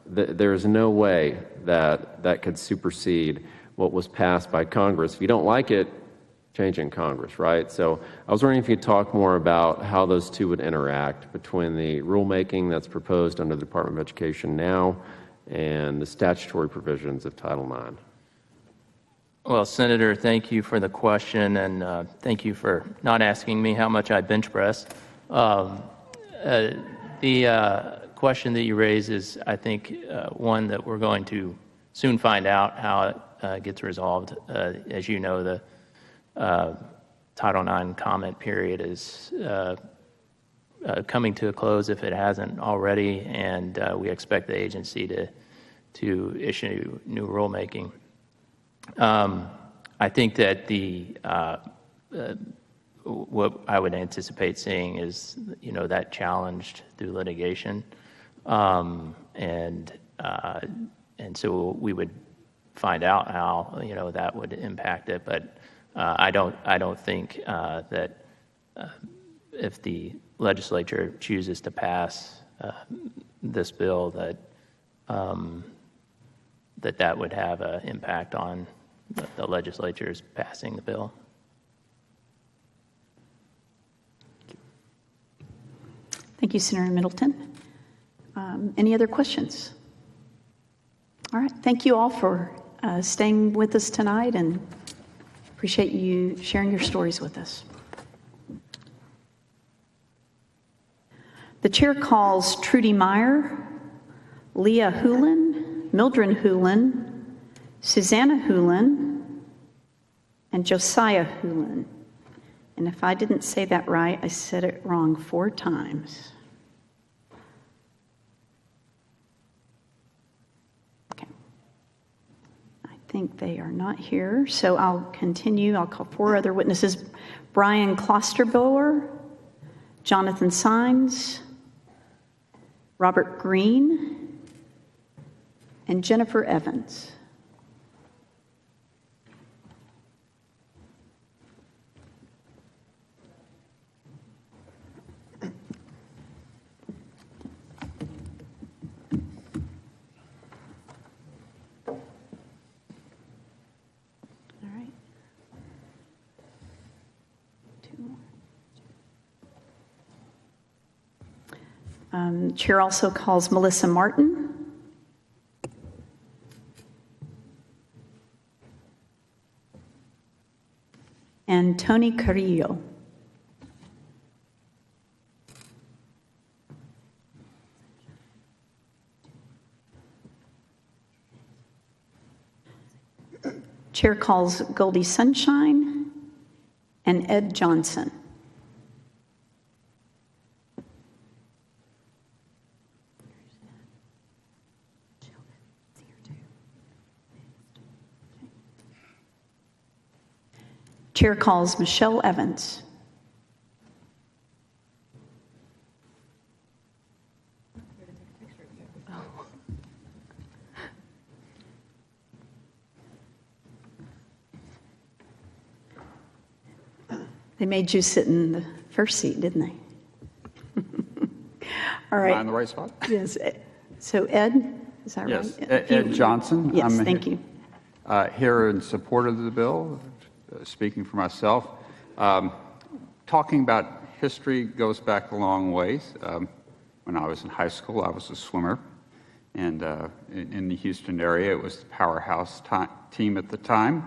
there's no way that that could supersede what was passed by Congress. If you don't like it, change in Congress, right? So I was wondering if you could talk more about how those two would interact between the rulemaking that's proposed under the Department of Education now and the statutory provisions of Title IX. Well, Senator, thank you for the question, and thank you for not asking me how much I bench press. The question that you raise is, I think, one that we're going to soon find out how it gets resolved. As you know, the Title IX comment period is coming to a close if it hasn't already, and we expect the agency to issue new rulemaking. I think that what I would anticipate seeing is, that challenged through litigation, and so we would find out how that would impact it. But I don't think that if the legislature chooses to pass this bill that would have an impact on the legislature's passing the bill. Thank you, Senator Middleton. Any other questions? All right. Thank you all for staying with us tonight, and appreciate you sharing your stories with us. The chair calls Trudy Meyer, Leah Hulin, Mildred Hulin, Susanna Hulin, and Josiah Hulin. And if I didn't say that right, I said it wrong 4 times. Okay. I think they are not here, so I'll continue. I'll call 4 other witnesses: Brian Klosterboer, Jonathan Sines, Robert Green, and Jennifer Evans. Chair also calls Melissa Martin, and Tony Carrillo. Chair calls Goldie Sunshine and Ed Johnson. Chair calls Michelle Evans. They made you sit in the first seat, didn't they? All right. Am I in the right spot? Yes. So Ed, is that yes. right? Ed Johnson. Yes, thank you. Here in support of the bill, speaking for myself. Talking about history goes back a long ways. When I was in high school, I was a swimmer. And in the Houston area, it was the powerhouse team at the time.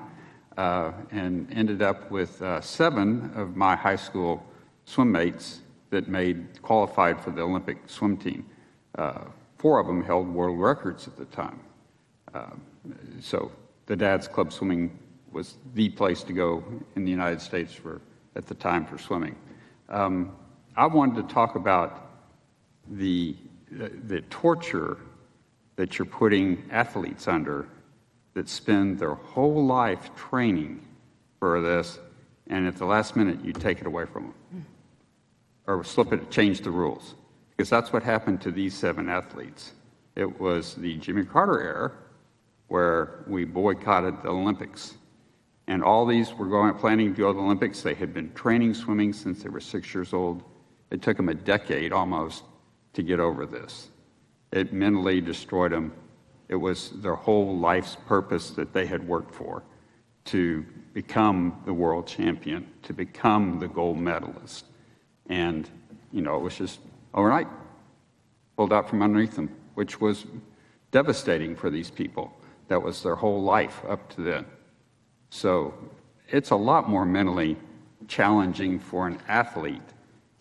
And ended up with 7 of my high school swim mates that qualified for the Olympic swim team. 4 of them held world records at the time. So the Dad's Club Swimming was the place to go in the United States at the time for swimming. I wanted to talk about the torture that you're putting athletes under that spend their whole life training for this, and at the last minute you take it away from them or change the rules, because that's what happened to these 7 athletes. It was the Jimmy Carter era where we boycotted the Olympics. And all these were planning to go to the Olympics. They had been training swimming since they were 6 years old. It took them a decade almost to get over this. It mentally destroyed them. It was their whole life's purpose that they had worked for, to become the world champion, to become the gold medalist. And, it was just overnight pulled out from underneath them, which was devastating for these people. That was their whole life up to then. So it's a lot more mentally challenging for an athlete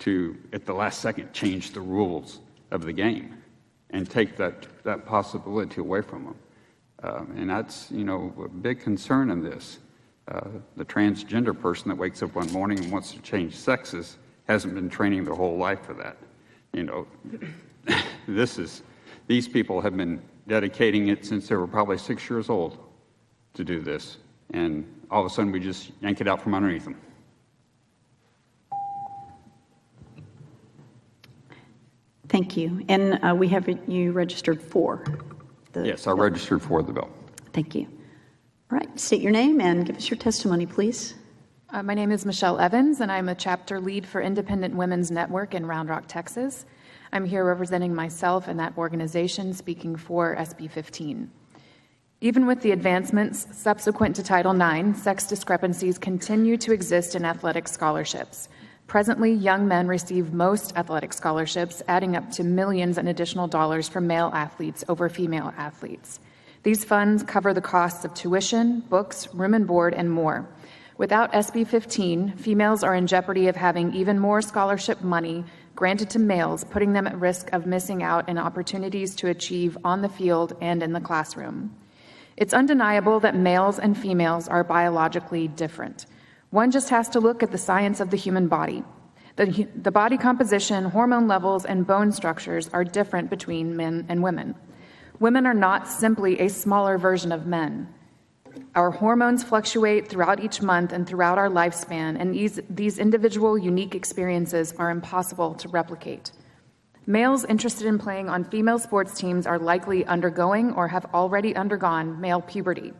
to, at the last second, change the rules of the game and take that possibility away from them. And that's, a big concern in this. The transgender person that wakes up one morning and wants to change sexes hasn't been training their whole life for that. These people have been dedicating it since they were probably 6 years old to do this. And all of a sudden we just yank it out from underneath them. Thank you. And we have you registered for the Yes, I registered for the bill. Thank you. All right, state your name and give us your testimony, please. My name is Michelle Evans, and I'm a chapter lead for Independent Women's Network in Round Rock, Texas. I'm here representing myself and that organization, speaking for SB 15. Even with the advancements subsequent to Title IX, sex discrepancies continue to exist in athletic scholarships. Presently, young men receive most athletic scholarships, adding up to millions in additional dollars from male athletes over female athletes. These funds cover the costs of tuition, books, room and board, and more. Without SB 15, females are in jeopardy of having even more scholarship money granted to males, putting them at risk of missing out on opportunities to achieve on the field and in the classroom. It's undeniable that males and females are biologically different. One just has to look at the science of the human body. The body composition, hormone levels, and bone structures are different between men and women. Women are not simply a smaller version of men. Our hormones fluctuate throughout each month and throughout our lifespan, and these individual unique experiences are impossible to replicate. Males interested in playing on female sports teams are likely undergoing or have already undergone male puberty,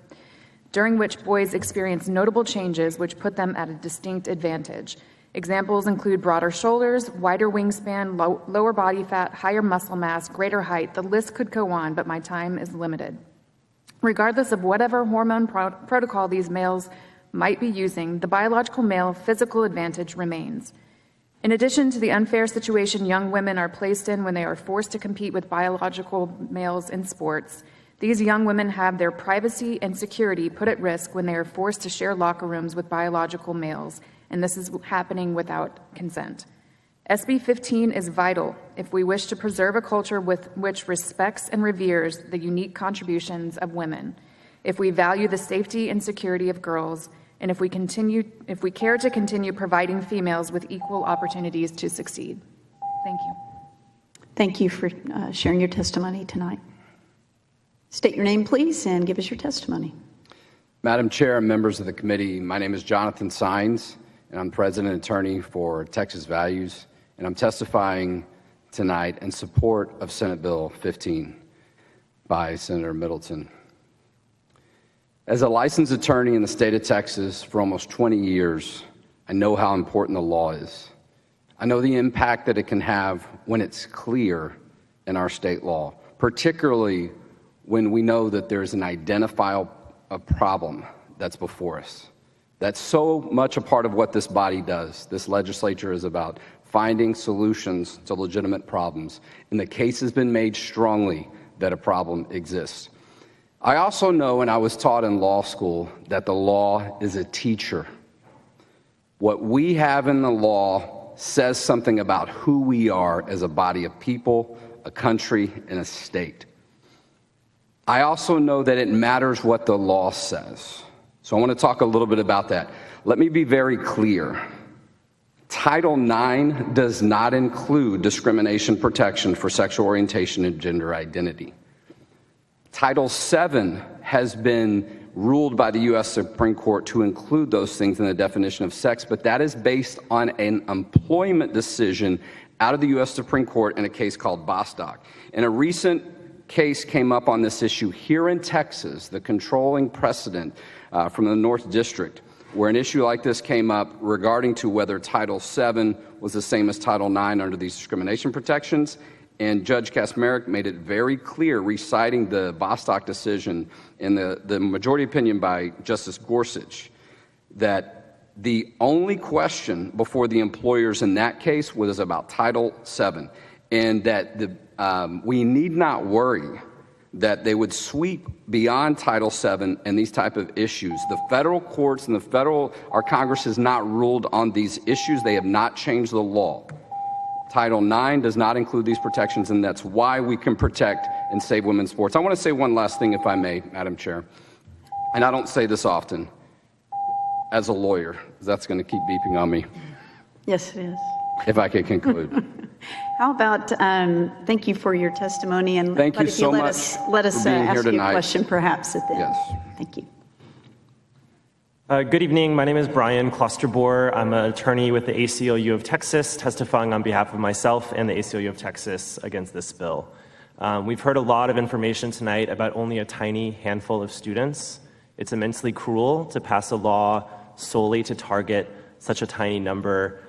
during which boys experience notable changes which put them at a distinct advantage. Examples include broader shoulders, wider wingspan, lower body fat, higher muscle mass, greater height. The list could go on, but my time is limited. Regardless of whatever hormone protocol these males might be using, the biological male physical advantage remains. In addition to the unfair situation young women are placed in when they are forced to compete with biological males in sports, these young women have their privacy and security put at risk when they are forced to share locker rooms with biological males, and this is happening without consent. SB 15 is vital if we wish to preserve a culture which respects and reveres the unique contributions of women, if we value the safety and security of girls, and if we care to continue providing females with equal opportunities to succeed. Thank you. Thank you for sharing your testimony tonight. State your name, please, and give us your testimony. Madam Chair and members of the committee, my name is Jonathan Sines, and I'm president and attorney for Texas Values, and I'm testifying tonight in support of Senate Bill 15 by Senator Middleton. As a licensed attorney in the state of Texas for almost 20 years, I know how important the law is. I know the impact that it can have when it's clear in our state law, particularly when we know that there's an identifiable problem that's before us. That's so much a part of what this body does. This legislature is about finding solutions to legitimate problems, and the case has been made strongly that a problem exists. I also know, and I was taught in law school, that the law is a teacher. What we have in the law says something about who we are as a body of people, a country, and a state. I also know that it matters what the law says. So I want to talk a little bit about that. Let me be very clear. Title IX does not include discrimination protection for sexual orientation and gender identity. Title VII has been ruled by the U.S. Supreme Court to include those things in the definition of sex, but that is based on an employment decision out of the U.S. Supreme Court in a case called Bostock. In a recent case came up on this issue here in Texas, the controlling precedent from the North District, where an issue like this came up regarding to whether Title VII was the same as Title IX under these discrimination protections. And Judge Kasmerek made it very clear, reciting the Bostock decision in the majority opinion by Justice Gorsuch, that the only question before the employers in that case was about Title VII, and that we need not worry that they would sweep beyond Title VII and these type of issues. The federal courts and our Congress has not ruled on these issues. They have not changed the law. Title IX does not include these protections, and that's why we can protect and save women's sports. I want to say one last thing, if I may, Madam Chair, and I don't say this often as a lawyer, because that's going to keep beeping on me. Yes, it is. If I could conclude. How about, thank you for your testimony, and thank you so much let us for being ask here you a tonight. question perhaps at the end. Yes. Thank you. Good evening. My name is Brian Klosterbor. I'm an attorney with the ACLU of Texas, testifying on behalf of myself and the ACLU of Texas against this bill. We've heard a lot of information tonight about only a tiny handful of students. It's immensely cruel to pass a law solely to target such a tiny number.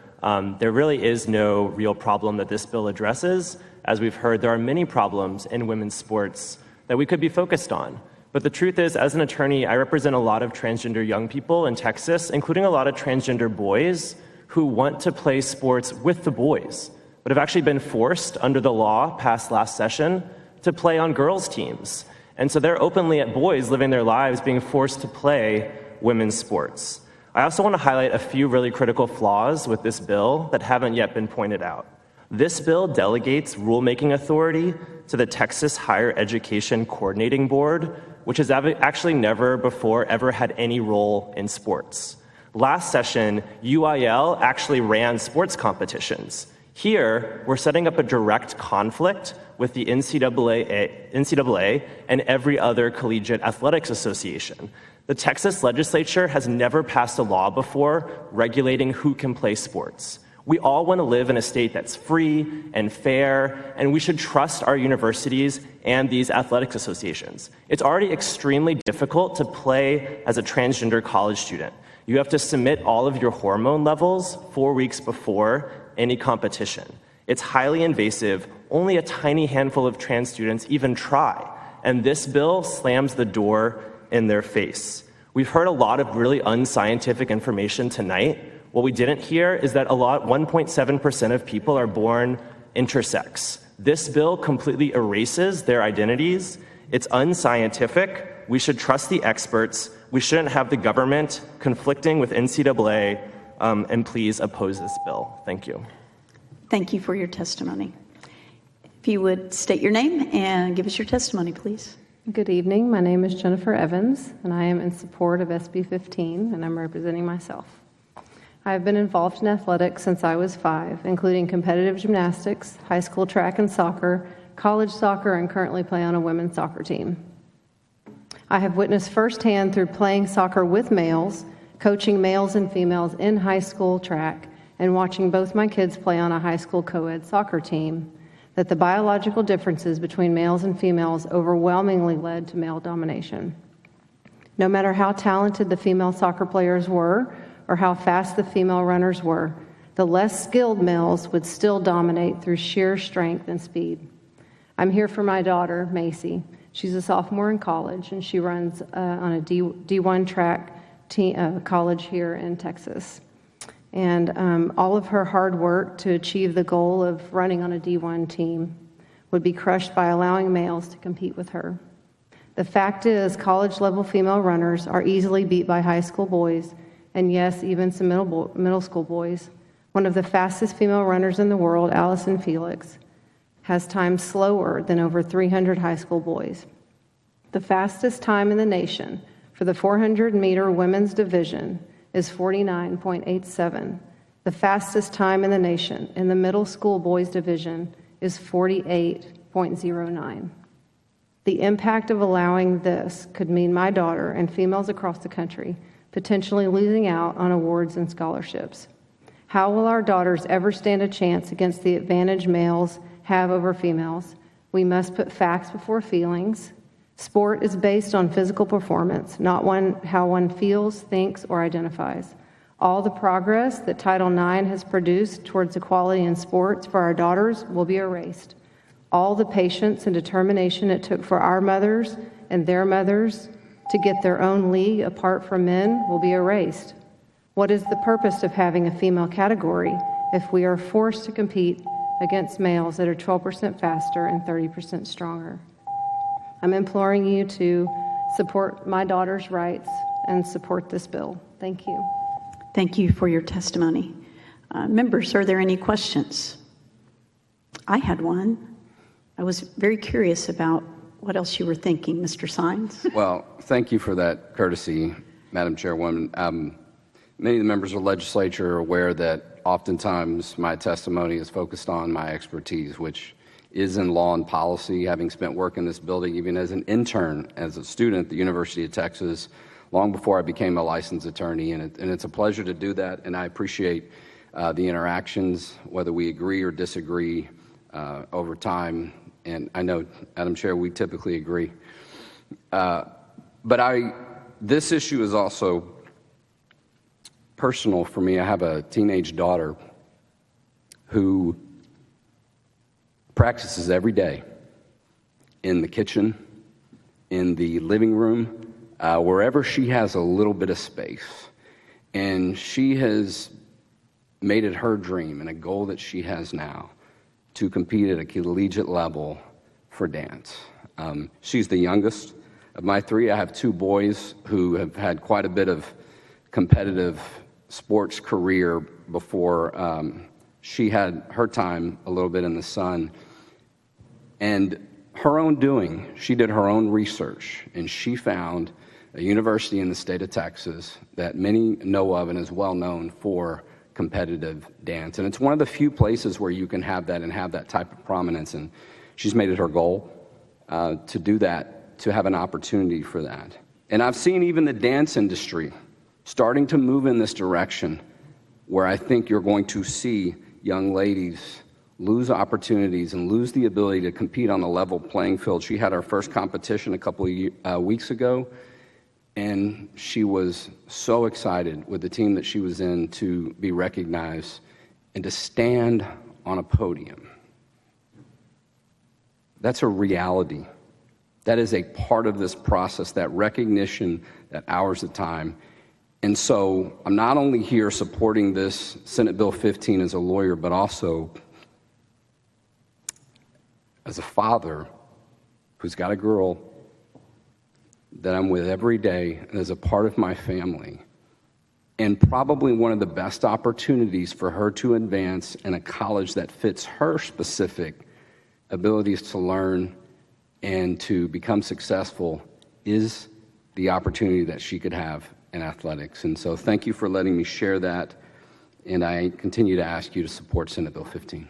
There really is no real problem that this bill addresses. As we've heard, there are many problems in women's sports that we could be focused on. But the truth is, as an attorney, I represent a lot of transgender young people in Texas, including a lot of transgender boys who want to play sports with the boys, but have actually been forced under the law passed last session to play on girls' teams. And so they're openly at boys living their lives being forced to play women's sports. I also want to highlight a few really critical flaws with this bill that haven't yet been pointed out. This bill delegates rulemaking authority to the Texas Higher Education Coordinating Board, which has actually never before ever had any role in sports. Last session, UIL actually ran sports competitions. Here, we're setting up a direct conflict with the NCAA and every other collegiate athletics association. The Texas legislature has never passed a law before regulating who can play sports. We all want to live in a state that's free and fair, and we should trust our universities and these athletics associations. It's already extremely difficult to play as a transgender college student. You have to submit all of your hormone levels 4 weeks before any competition. It's highly invasive. Only a tiny handful of trans students even try, and this bill slams the door in their face. We've heard a lot of really unscientific information tonight. What we didn't hear is that 1.7% of people are born intersex. This bill completely erases their identities. It's unscientific. We should trust the experts. We shouldn't have the government conflicting with NCAA, and please oppose this bill. Thank you. Thank you for your testimony. If you would state your name and give us your testimony, please. Good evening. My name is Jennifer Evans, and I am in support of SB 15, and I'm representing myself. I have been involved in athletics since I was 5, including competitive gymnastics, high school track and soccer, college soccer, and currently play on a women's soccer team. I have witnessed firsthand through playing soccer with males, coaching males and females in high school track, and watching both my kids play on a high school co-ed soccer team, that the biological differences between males and females overwhelmingly led to male domination. No matter how talented the female soccer players were, or how fast the female runners were, the less skilled males would still dominate through sheer strength and speed. I'm here for my daughter, Macy. She's a sophomore in college, and she runs on a D1 track college here in Texas. And all of her hard work to achieve the goal of running on a D1 team would be crushed by allowing males to compete with her. The fact is, college-level female runners are easily beat by high school boys, and yes, even some middle school boys. One of the fastest female runners in the world, Allison Felix, has time slower than over 300 high school boys. The fastest time in the nation for the 400-meter women's division is 49.87. The fastest time in the nation in the middle school boys division is 48.09. The impact of allowing this could mean my daughter and females across the country potentially losing out on awards and scholarships. How will our daughters ever stand a chance against the advantage males have over females? We must put facts before feelings. Sport is based on physical performance, not how one feels, thinks, or identifies. All the progress that Title IX has produced towards equality in sports for our daughters will be erased. All the patience and determination it took for our mothers and their mothers to get their own league apart from men will be erased. What is the purpose of having a female category if we are forced to compete against males that are 12% faster and 30% stronger? I'm imploring you to support my daughter's rights and support this bill. Thank you. Thank you for your testimony. Members, are there any questions? I had one. I was very curious about what else you were thinking, Mr. Sines. Well, thank you for that courtesy, Madam Chairwoman. Many of the members of the legislature are aware that oftentimes my testimony is focused on my expertise, which is in law and policy, having spent work in this building even as an intern, as a student at the University of Texas, long before I became a licensed attorney. And it's a pleasure to do that, and I appreciate the interactions, whether we agree or disagree over time. And I know, Madam Chair, we typically agree. This issue is also personal for me. I have a teenage daughter who practices every day in the kitchen, in the living room, wherever she has a little bit of space. And she has made it her dream and a goal that she has now to compete at a collegiate level for dance. She's the youngest of my three. I have two boys who have had quite a bit of competitive sports career before she had her time a little bit in the sun. And her own doing, she did her own research, and she found a university in the state of Texas that many know of and is well known for competitive dance. And it's one of the few places where you can have that and have that type of prominence. And she's made it her goal to do that, to have an opportunity for that. And I've seen even the dance industry starting to move in this direction, where I think you're going to see young ladies lose opportunities and lose the ability to compete on a level playing field. She had her first competition a couple of weeks ago, and she was so excited with the team that she was in to be recognized and to stand on a podium. That's a reality. That is a part of this process, that recognition, that hours of time. And so I'm not only here supporting this Senate Bill 15 as a lawyer, but also as a father who's got a girl that I'm with every day and is a part of my family. And probably one of the best opportunities for her to advance in a college that fits her specific abilities to learn and to become successful is the opportunity that she could have in athletics. And so thank you for letting me share that. And I continue to ask you to support Senate Bill 15.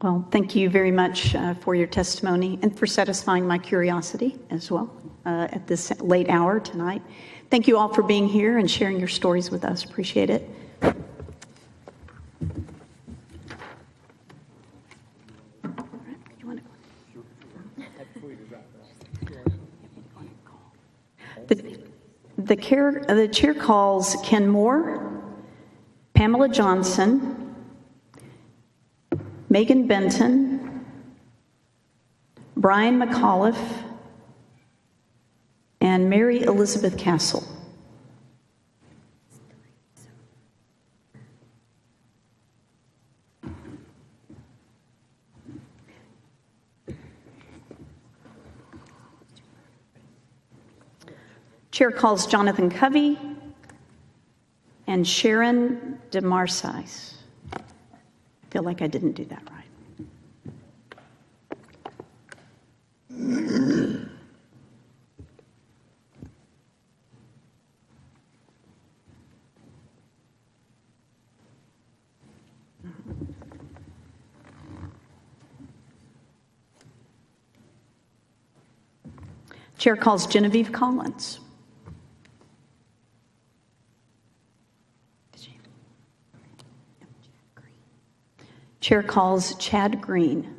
Well, thank you very much for your testimony and for satisfying my curiosity as well at this late hour tonight. Thank you all for being here and sharing your stories with us. Appreciate it. The chair calls Ken Moore, Pamela Johnson, Megan Benton, Brian McAuliffe, and Mary Elizabeth Castle. Chair calls Jonathan Covey and Sharon DeMarcis. I feel like I didn't do that right. Chair calls Genevieve Collins. Chair calls Chad Green.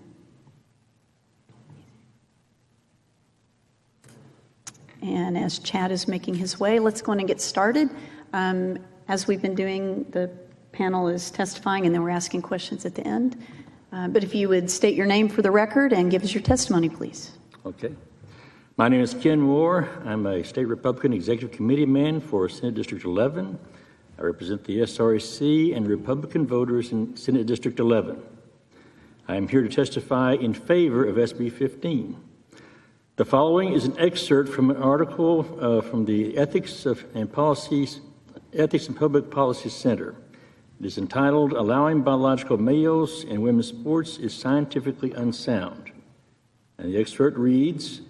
And as Chad is making his way, let's go on and get started. As we've been doing, the panel is testifying and then we're asking questions at the end. But if you would state your name for the record and give us your testimony, please. Okay. My name is Ken Moore. I'm a state Republican executive committee man for Senate District 11. I represent the SRC and Republican voters in Senate District 11. I am here to testify in favor of SB 15. The following is an excerpt from an article from the Ethics and Public Policy Center. It is entitled, "Allowing Biological Males in Women's Sports is Scientifically Unsound." And the excerpt reads,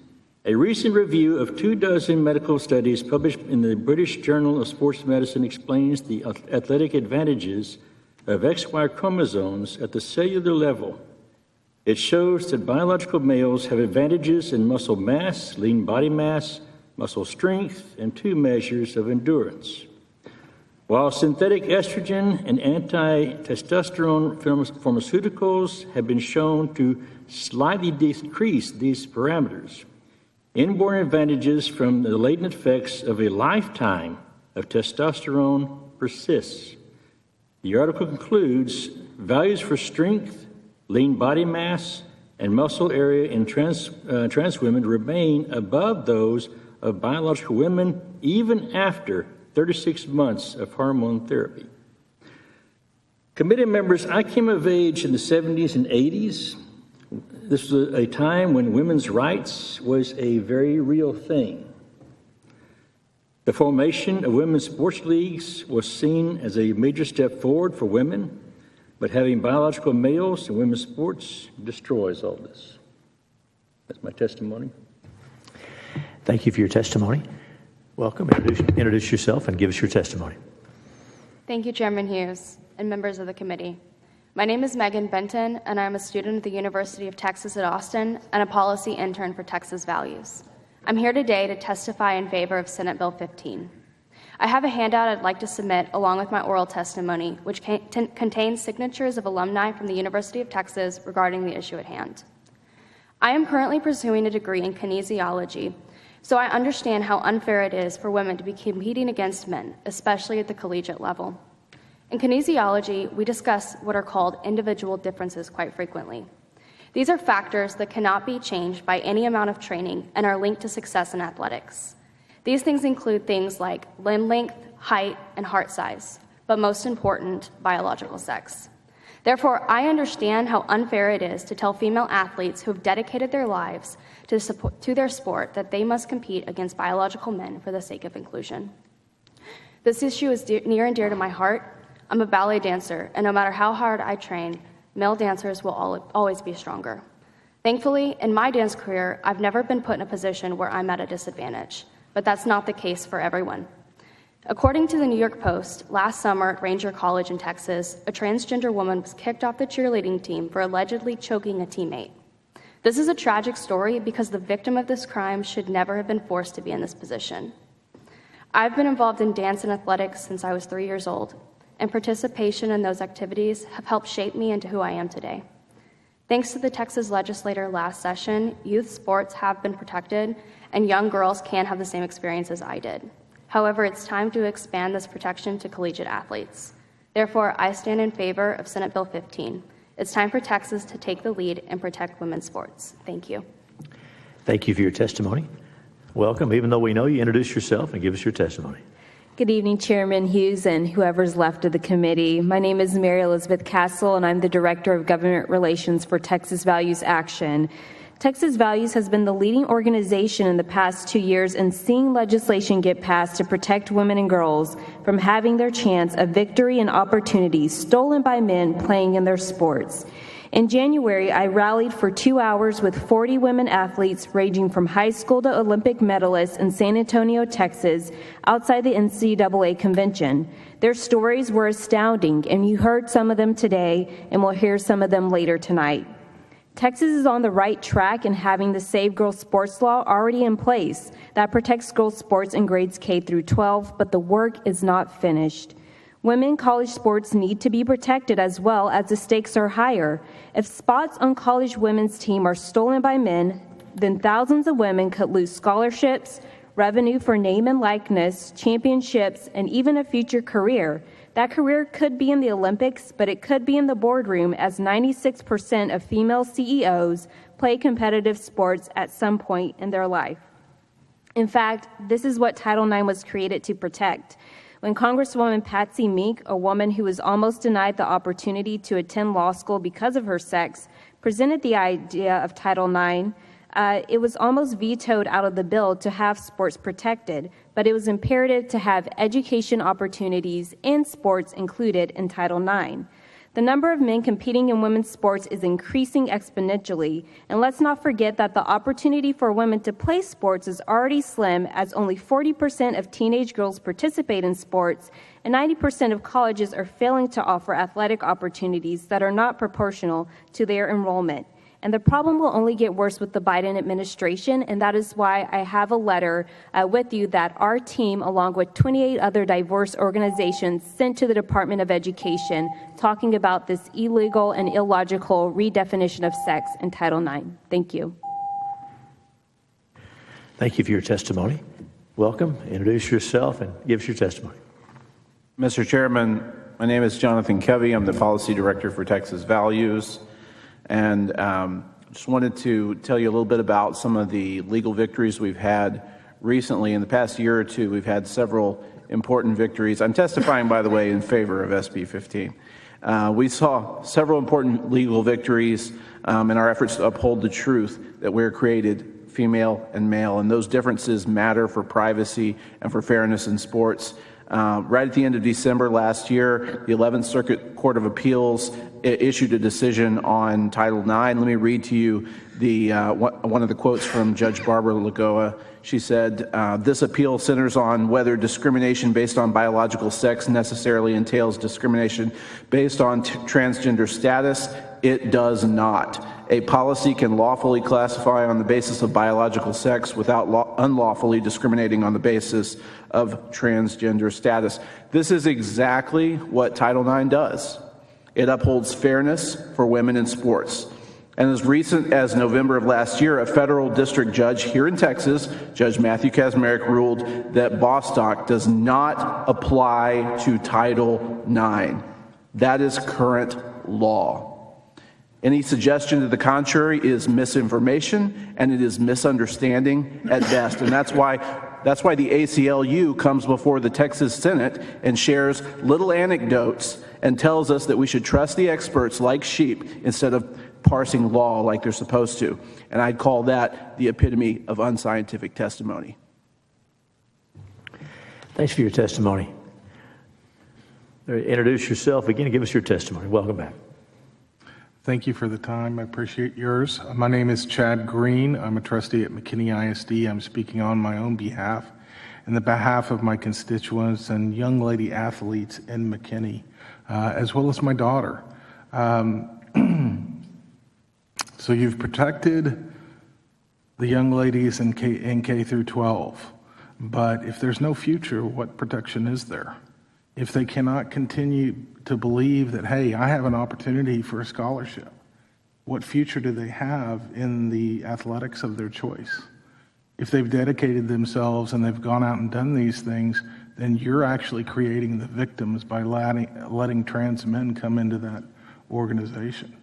"A recent review of 24 medical studies published in the British Journal of Sports Medicine explains the athletic advantages of XY chromosomes at the cellular level. It shows that biological males have advantages in muscle mass, lean body mass, muscle strength, and 2 measures of endurance. While synthetic estrogen and anti-testosterone pharmaceuticals have been shown to slightly decrease these parameters, inborn advantages from the latent effects of a lifetime of testosterone persists." The article concludes, "Values for strength, lean body mass, and muscle area in trans women remain above those of biological women even after 36 months of hormone therapy." Committee members, I came of age in the 70s and 80s. This was a time when women's rights was a very real thing. The formation of women's sports leagues was seen as a major step forward for women, but having biological males in women's sports destroys all this. That's my testimony. Thank you for your testimony. Welcome. Introduce yourself and give us your testimony. Thank you, Chairman Hughes and members of the committee. My name is Megan Benton, and I'm a student at the University of Texas at Austin and a policy intern for Texas Values. I'm here today to testify in favor of Senate Bill 15. I have a handout I'd like to submit along with my oral testimony, which contains signatures of alumni from the University of Texas regarding the issue at hand. I am currently pursuing a degree in kinesiology, so I understand how unfair it is for women to be competing against men, especially at the collegiate level. In kinesiology, we discuss what are called individual differences quite frequently. These are factors that cannot be changed by any amount of training and are linked to success in athletics. These things include things like limb length, height, and heart size, but most important, biological sex. Therefore, I understand how unfair it is to tell female athletes who have dedicated their lives to their sport that they must compete against biological men for the sake of inclusion. This issue is near and dear to my heart. I'm a ballet dancer, and no matter how hard I train, male dancers will always be stronger. Thankfully, in my dance career, I've never been put in a position where I'm at a disadvantage. But that's not the case for everyone. According to the New York Post, last summer at Ranger College in Texas, a transgender woman was kicked off the cheerleading team for allegedly choking a teammate. This is a tragic story because the victim of this crime should never have been forced to be in this position. I've been involved in dance and athletics since I was 3 years old, and participation in those activities have helped shape me into who I am today. Thanks to the Texas legislature last session, youth sports have been protected, and young girls can have the same experience as I did. However, it's time to expand this protection to collegiate athletes. Therefore, I stand in favor of Senate Bill 15. It's time for Texas to take the lead and protect women's sports. Thank you. Thank you for your testimony. Welcome. Even though we know you, introduce yourself and give us your testimony. Good evening, Chairman Hughes and whoever's left of the committee. My name is Mary Elizabeth Castle, and I'm the Director of Government Relations for Texas Values Action. Texas Values has been the leading organization in the past 2 years in seeing legislation get passed to protect women and girls from having their chance of victory and opportunities stolen by men playing in their sports. In January, I rallied for 2 hours with 40 women athletes ranging from high school to Olympic medalists in San Antonio, Texas, outside the NCAA convention. Their stories were astounding, and you heard some of them today, and we'll hear some of them later tonight. Texas is on the right track in having the Save Girls Sports Law already in place that protects girls' sports in grades K through 12, but the work is not finished. Women college sports need to be protected as well, as the stakes are higher. If spots on college women's team are stolen by men, then thousands of women could lose scholarships, revenue for name and likeness, championships, and even a future career. That career could be in the Olympics, but it could be in the boardroom, as 96% of female CEOs play competitive sports at some point in their life. In fact, this is what Title IX was created to protect. When Congresswoman Patsy Mink, a woman who was almost denied the opportunity to attend law school because of her sex, presented the idea of Title IX, it was almost vetoed out of the bill to have sports protected, but it was imperative to have education opportunities and sports included in Title IX. The number of men competing in women's sports is increasing exponentially, and let's not forget that the opportunity for women to play sports is already slim, as only 40% of teenage girls participate in sports, and 90% of colleges are failing to offer athletic opportunities that are not proportional to their enrollment. And the problem will only get worse with the Biden administration, and that is why I have a letter with you that our team, along with 28 other diverse organizations, sent to the Department of Education talking about this illegal and illogical redefinition of sex in Title IX. Thank you. Thank you for your testimony. Welcome. Introduce yourself and give us your testimony. Mr. Chairman, my name is Jonathan Kevey. I'm the Policy Director for Texas Values. And just wanted to tell you a little bit about some of the legal victories we've had recently. In the past year or two, we've had several important victories. I'm testifying, by the way, in favor of SB 15. We saw several important legal victories in our efforts to uphold the truth that we're created female and male, and those differences matter for privacy and for fairness in sports. Right at the end of December last year, the 11th Circuit Court of Appeals issued a decision on Title IX. Let me read to you one of the quotes from Judge Barbara Lagoa. She said, "This appeal centers on whether discrimination based on biological sex necessarily entails discrimination based on transgender status. It does not. A policy can lawfully classify on the basis of biological sex without unlawfully discriminating on the basis of transgender status." This is exactly what Title IX does. It upholds fairness for women in sports. And as recent as November of last year, a federal district judge here in Texas, Judge Matthew Kaczmarek, ruled that Bostock does not apply to Title IX. That is current law. Any suggestion to the contrary is misinformation, and it is misunderstanding at best. And that's why the ACLU comes before the Texas Senate and shares little anecdotes and tells us that we should trust the experts like sheep instead of parsing law like they're supposed to. And I'd call that the epitome of unscientific testimony. Thanks for your testimony. Introduce yourself again and give us your testimony. Welcome back. Thank you for the time. I appreciate yours. My name is Chad Green. I'm a trustee at McKinney ISD. I'm speaking on my own behalf and the behalf of my constituents and young lady athletes in McKinney, as well as my daughter. So you've protected the young ladies in K through 12, but if there's no future, what protection is there? If they cannot continue to believe that, hey, I have an opportunity for a scholarship, what future do they have in the athletics of their choice? If they've dedicated themselves and they've gone out and done these things, then you're actually creating the victims by letting trans men come into that organization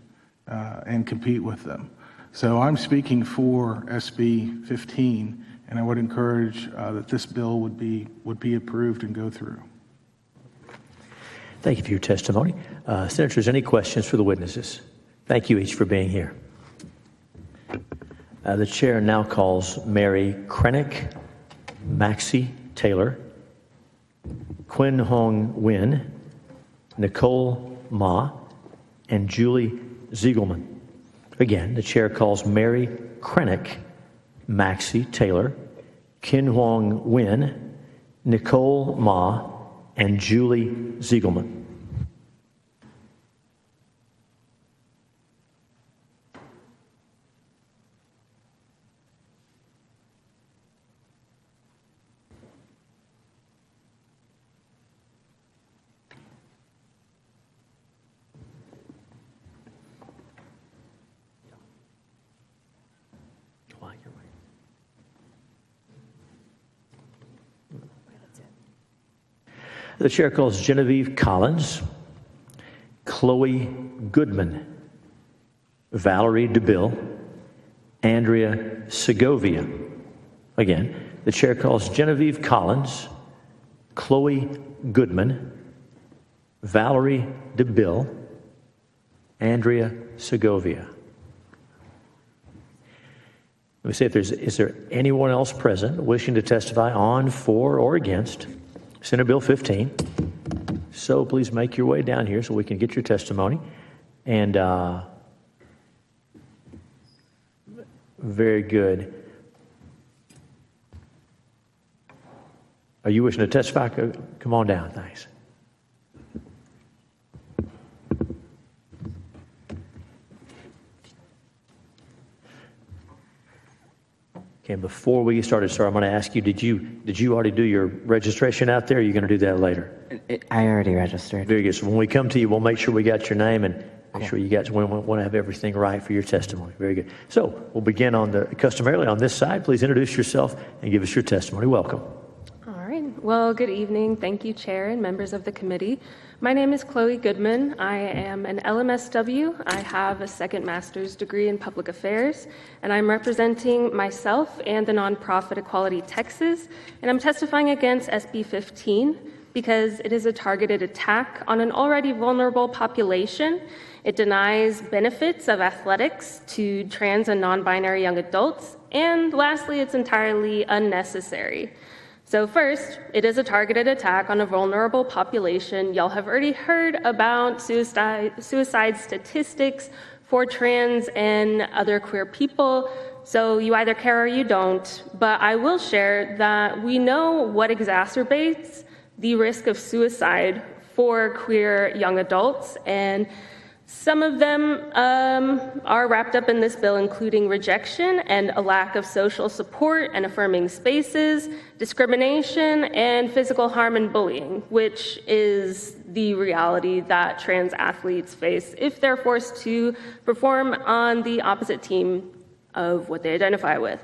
and compete with them. So I'm speaking for SB 15, and I would encourage that this bill would be approved and go through. Thank you for your testimony. Senators, any questions for the witnesses? Thank you each for being here. The chair now calls Mary Krennick, Maxie Taylor, Quinn Hong Nguyen, Nicole Ma, and Julie Ziegelman. Again, the chair calls Mary Krennick, Maxie Taylor, Kin Hong Nguyen, Nicole Ma, and Julie Ziegelman. The chair calls Genevieve Collins, Chloe Goodman, Valerie DeBille, Andrea Segovia. Again, the chair calls Genevieve Collins, Chloe Goodman, Valerie DeBille, Andrea Segovia. Let me see if is there anyone else present wishing to testify on, for, or against Senate Bill 15? So please make your way down here so we can get your testimony. And very good. Are you wishing to testify? Come on down. Thanks. Okay, before we get started, sir, I'm going to ask you, did you already do your registration out there, or are you going to do that later? I already registered. Very good. So when we come to you, we'll make sure we got your name and make sure we want to have everything right for your testimony. Very good. So we'll begin customarily on this side. Please introduce yourself and give us your testimony. Welcome. All right. Well, good evening. Thank you, Chair and members of the committee. My name is Chloe Goodman. I am an LMSW. I have a second master's degree in public affairs, and I'm representing myself and the nonprofit Equality Texas, and I'm testifying against SB 15 because it is a targeted attack on an already vulnerable population. It denies benefits of athletics to trans and non-binary young adults, and lastly, it's entirely unnecessary. So first, it is a targeted attack on a vulnerable population. Y'all have already heard about suicide statistics for trans and other queer people, so you either care or you don't. But I will share that we know what exacerbates the risk of suicide for queer young adults, and some of them are wrapped up in this bill, including rejection and a lack of social support and affirming spaces, discrimination, and physical harm and bullying, which is the reality that trans athletes face if they're forced to perform on the opposite team of what they identify with.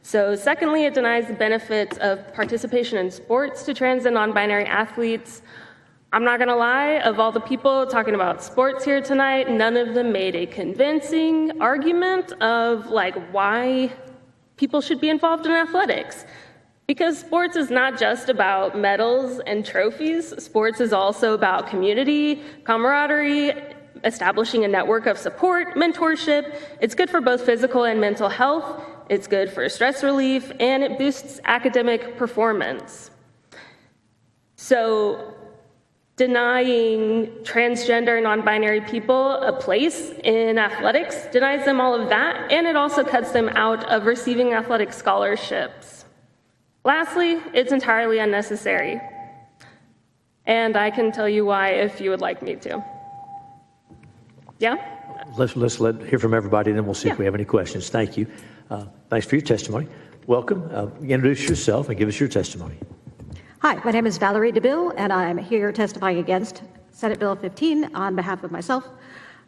So secondly, it denies the benefits of participation in sports to trans and non-binary athletes. I'm not gonna lie, of all the people talking about sports here tonight, none of them made a convincing argument of why people should be involved in athletics. Because sports is not just about medals and trophies. Sports is also about community, camaraderie, establishing a network of support, mentorship. It's good for both physical and mental health. It's good for stress relief, and it boosts academic performance. So denying transgender and non-binary people a place in athletics denies them all of that, and it also cuts them out of receiving athletic scholarships. Lastly, it's entirely unnecessary. And I can tell you why if you would like me to. Yeah? Let's hear from everybody, and then we'll see if we have any questions. Thank you. Thanks for your testimony. Welcome. Introduce yourself and give us your testimony. Hi, my name is Valerie DeBille, and I'm here testifying against Senate Bill 15 on behalf of myself.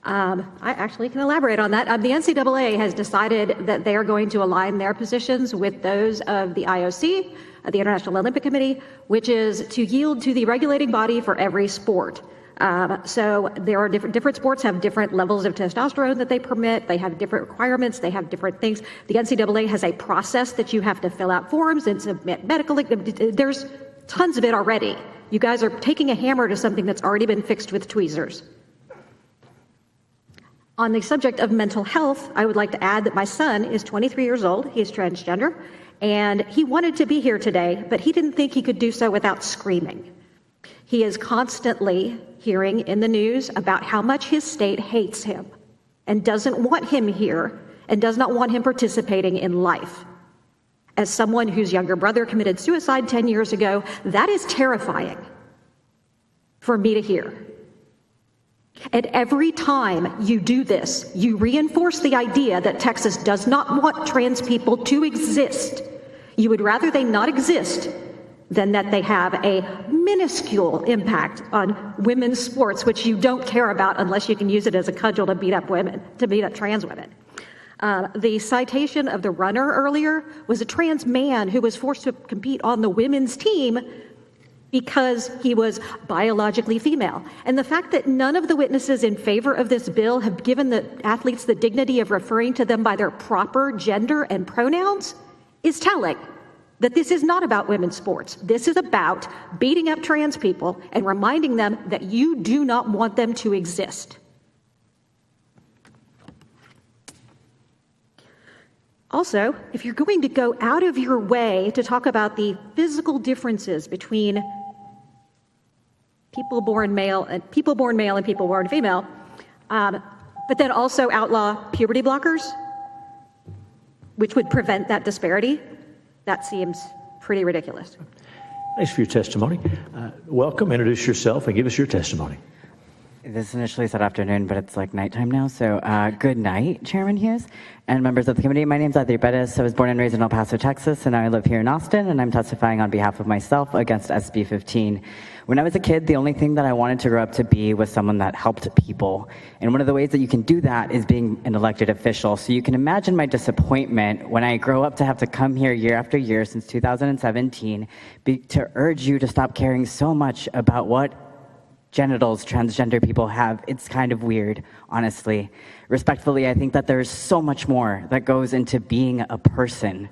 I actually can elaborate on that. The NCAA has decided that they are going to align their positions with those of the IOC, the International Olympic Committee, which is to yield to the regulating body for every sport. So there are different sports have different levels of testosterone that they permit. They have different requirements. They have different things. The NCAA has a process that you have to fill out forms and submit medical. There's tons of it already. You guys are taking a hammer to something that's already been fixed with tweezers. On the subject of mental health, I would like to add that my son is 23 years old. He is transgender, and he wanted to be here today, but he didn't think he could do so without screaming. He is constantly hearing in the news about how much his state hates him and doesn't want him here and does not want him participating in life. As someone whose younger brother committed suicide 10 years ago, that is terrifying for me to hear. And every time you do this, you reinforce the idea that Texas does not want trans people to exist. You would rather they not exist than that they have a minuscule impact on women's sports, which you don't care about unless you can use it as a cudgel to beat up women, to beat up trans women. The citation of the runner earlier was a trans man who was forced to compete on the women's team. because he was biologically female. And the fact that none of the witnesses in favor of this bill have given the athletes the dignity of referring to them by their proper gender and pronouns is telling that this is not about women's sports. This is about beating up trans people and reminding them that you do not want them to exist. Also, if you're going to go out of your way to talk about the physical differences between people born male and people born female, but then also outlaw puberty blockers, which would prevent that disparity, that seems pretty ridiculous. Thanks for your testimony. Welcome, introduce yourself, and give us your testimony. This initially said afternoon, but it's like nighttime now. So good night, Chairman Hughes and members of the committee. My name's Adri Bettis. I was born and raised in El Paso, Texas, and now I live here in Austin, and I'm testifying on behalf of myself against SB 15. When I was a kid, the only thing that I wanted to grow up to be was someone that helped people. And one of the ways that you can do that is being an elected official. So you can imagine my disappointment when I grow up to have to come here year after year since 2017 to urge you to stop caring so much about what genitals transgender people have. It's kind of weird, honestly. Respectfully, I think that there's so much more that goes into being a person.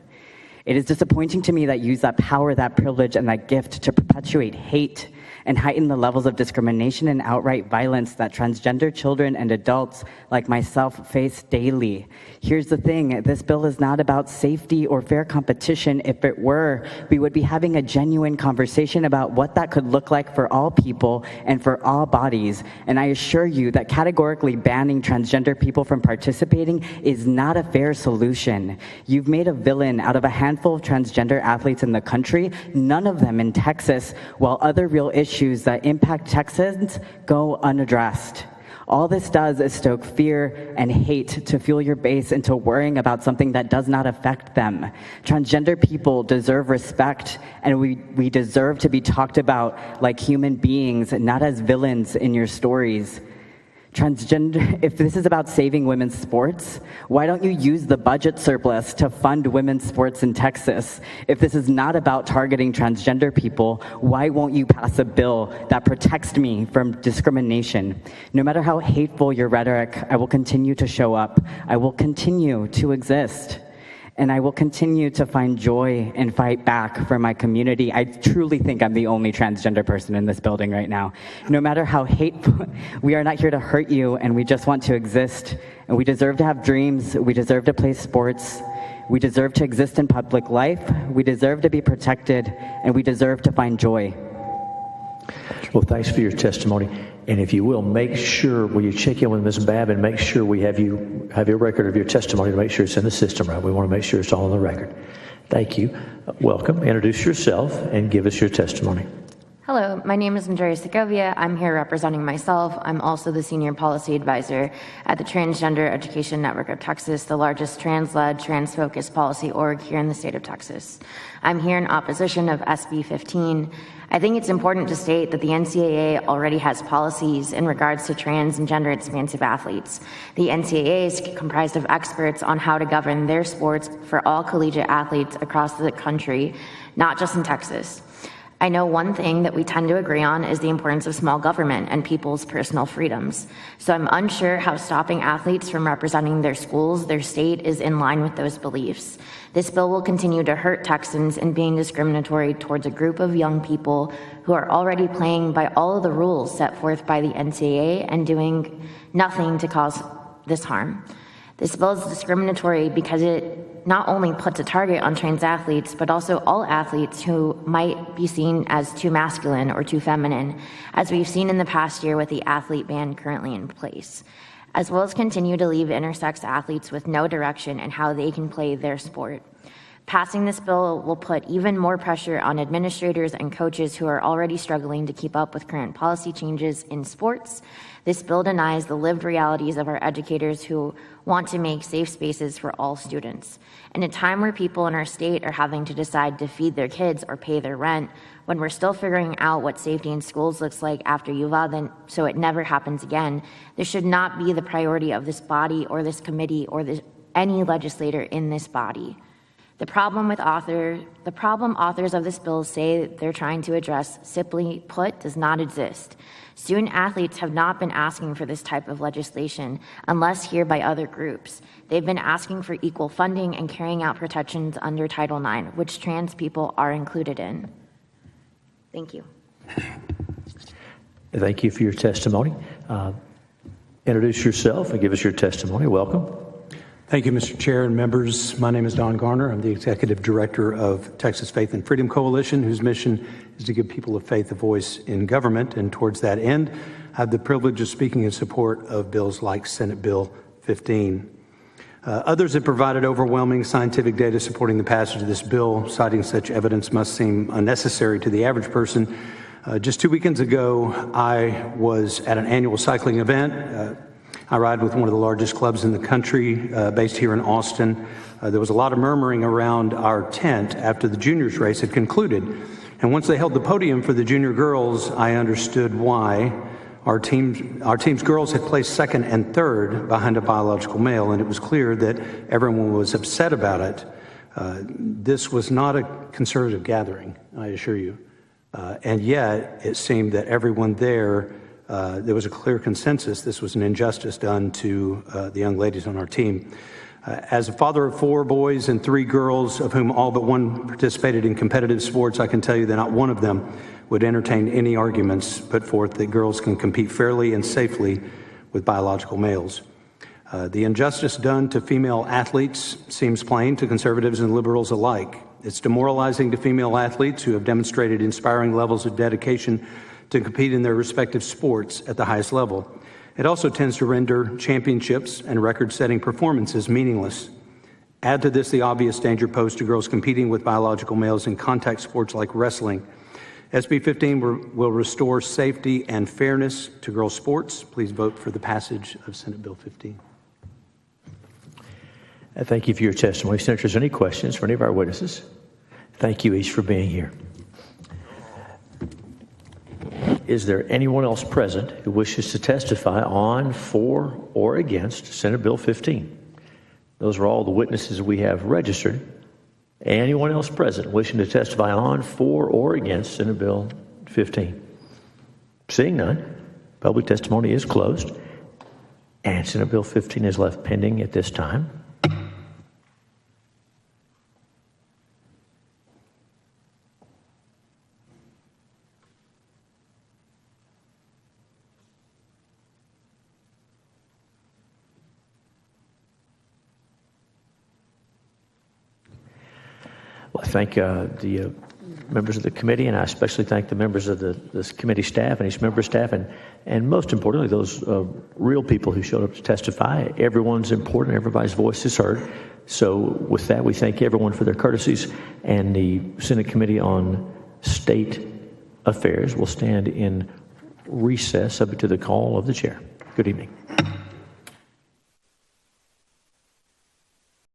It is disappointing to me that you use that power, that privilege, and that gift to perpetuate hate and heighten the levels of discrimination and outright violence that transgender children and adults like myself face daily. Here's the thing, this bill is not about safety or fair competition. If it were, we would be having a genuine conversation about what that could look like for all people and for all bodies. And I assure you that categorically banning transgender people from participating is not a fair solution. You've made a villain out of a handful of transgender athletes in the country, none of them in Texas, while other real issues that impact Texans go unaddressed. All this does is stoke fear and hate to fuel your base into worrying about something that does not affect them. Transgender people deserve respect, and we deserve to be talked about like human beings, not as villains in your stories. If this is about saving women's sports, why don't you use the budget surplus to fund women's sports in Texas? If this is not about targeting transgender people, why won't you pass a bill that protects me from discrimination? No matter how hateful your rhetoric, I will continue to show up. I will continue to exist. And I will continue to find joy and fight back for my community. I truly think I'm the only transgender person in this building right now. No matter how hateful, we are not here to hurt you, and we just want to exist. And we deserve to have dreams. We deserve to play sports. We deserve to exist in public life. We deserve to be protected, and we deserve to find joy. Well, thanks for your testimony. And if you will, make sure, will you check in with Ms. Babb and make sure we have your record of your testimony to make sure it's in the system right. We want to make sure it's all on the record. Thank you. Welcome. Introduce yourself and give us your testimony. Hello, my name is Andrea Segovia. I'm here representing myself. I'm also the Senior Policy Advisor at the Transgender Education Network of Texas, the largest trans-led, trans-focused policy org here in the state of Texas. I'm here in opposition of SB 15. I think it's important to state that the NCAA already has policies in regards to trans and gender expansive athletes. The NCAA is comprised of experts on how to govern their sports for all collegiate athletes across the country, not just in Texas. I know one thing that we tend to agree on is the importance of small government and people's personal freedoms. So I'm unsure how stopping athletes from representing their schools, their state, is in line with those beliefs. This bill will continue to hurt Texans in being discriminatory towards a group of young people who are already playing by all of the rules set forth by the NCAA and doing nothing to cause this harm. This bill is discriminatory because it not only puts a target on trans athletes, but also all athletes who might be seen as too masculine or too feminine, as we've seen in the past year with the athlete ban currently in place, as well as continue to leave intersex athletes with no direction in how they can play their sport. Passing this bill will put even more pressure on administrators and coaches who are already struggling to keep up with current policy changes in sports. This bill denies the lived realities of our educators who want to make safe spaces for all students. In a time where people in our state are having to decide to feed their kids or pay their rent, when we're still figuring out what safety in schools looks like after UVA, so it never happens again, this should not be the priority of this body or this committee or any legislator in this body. The problem authors of this bill say they're trying to address, simply put, does not exist. Student athletes have not been asking for this type of legislation unless here by other groups. They've been asking for equal funding and carrying out protections under Title IX, which trans people are included in. Thank you. Thank you for your testimony. Introduce yourself and give us your testimony. Welcome. Thank you, Mr. Chair and members. My name is Don Garner. I'm the Executive Director of Texas Faith and Freedom Coalition, whose mission is to give people of faith a voice in government. And towards that end, I have the privilege of speaking in support of bills like Senate Bill 15. Others have provided overwhelming scientific data supporting the passage of this bill. Citing such evidence must seem unnecessary to the average person. Just 2 weekends ago, I was at an annual cycling event. I ride with one of the largest clubs in the country, based here in Austin. There was a lot of murmuring around our tent after the juniors race had concluded. And once they held the podium for the junior girls, I understood why. Our team's girls had placed second and third behind a biological male, and it was clear that everyone was upset about it. This was not a conservative gathering, I assure you. And yet, it seemed that everyone there was a clear consensus this was an injustice done to the young ladies on our team. As a father of 4 boys and 3 girls, of whom all but one participated in competitive sports, I can tell you that not one of them would entertain any arguments put forth that girls can compete fairly and safely with biological males. The injustice done to female athletes seems plain to conservatives and liberals alike. It's demoralizing to female athletes who have demonstrated inspiring levels of dedication to compete in their respective sports at the highest level. It also tends to render championships and record-setting performances meaningless. Add to this the obvious danger posed to girls competing with biological males in contact sports like wrestling. SB 15 will restore safety and fairness to girls' sports. Please vote for the passage of Senate Bill 15. Thank you for your testimony. Senators, any questions for any of our witnesses? Thank you each for being here. Is there anyone else present who wishes to testify on, for, or against Senate Bill 15? Those are all the witnesses we have registered. Anyone else present wishing to testify on, for, or against Senate Bill 15? Seeing none, public testimony is closed, and Senate Bill 15 is left pending at this time. Well, I thank the members of the committee, and I especially thank the members of this committee staff and each member staff, and most importantly, those real people who showed up to testify. Everyone's important. Everybody's voice is heard. So with that, we thank everyone for their courtesies, and the Senate Committee on State Affairs will stand in recess subject to the call of the chair. Good evening.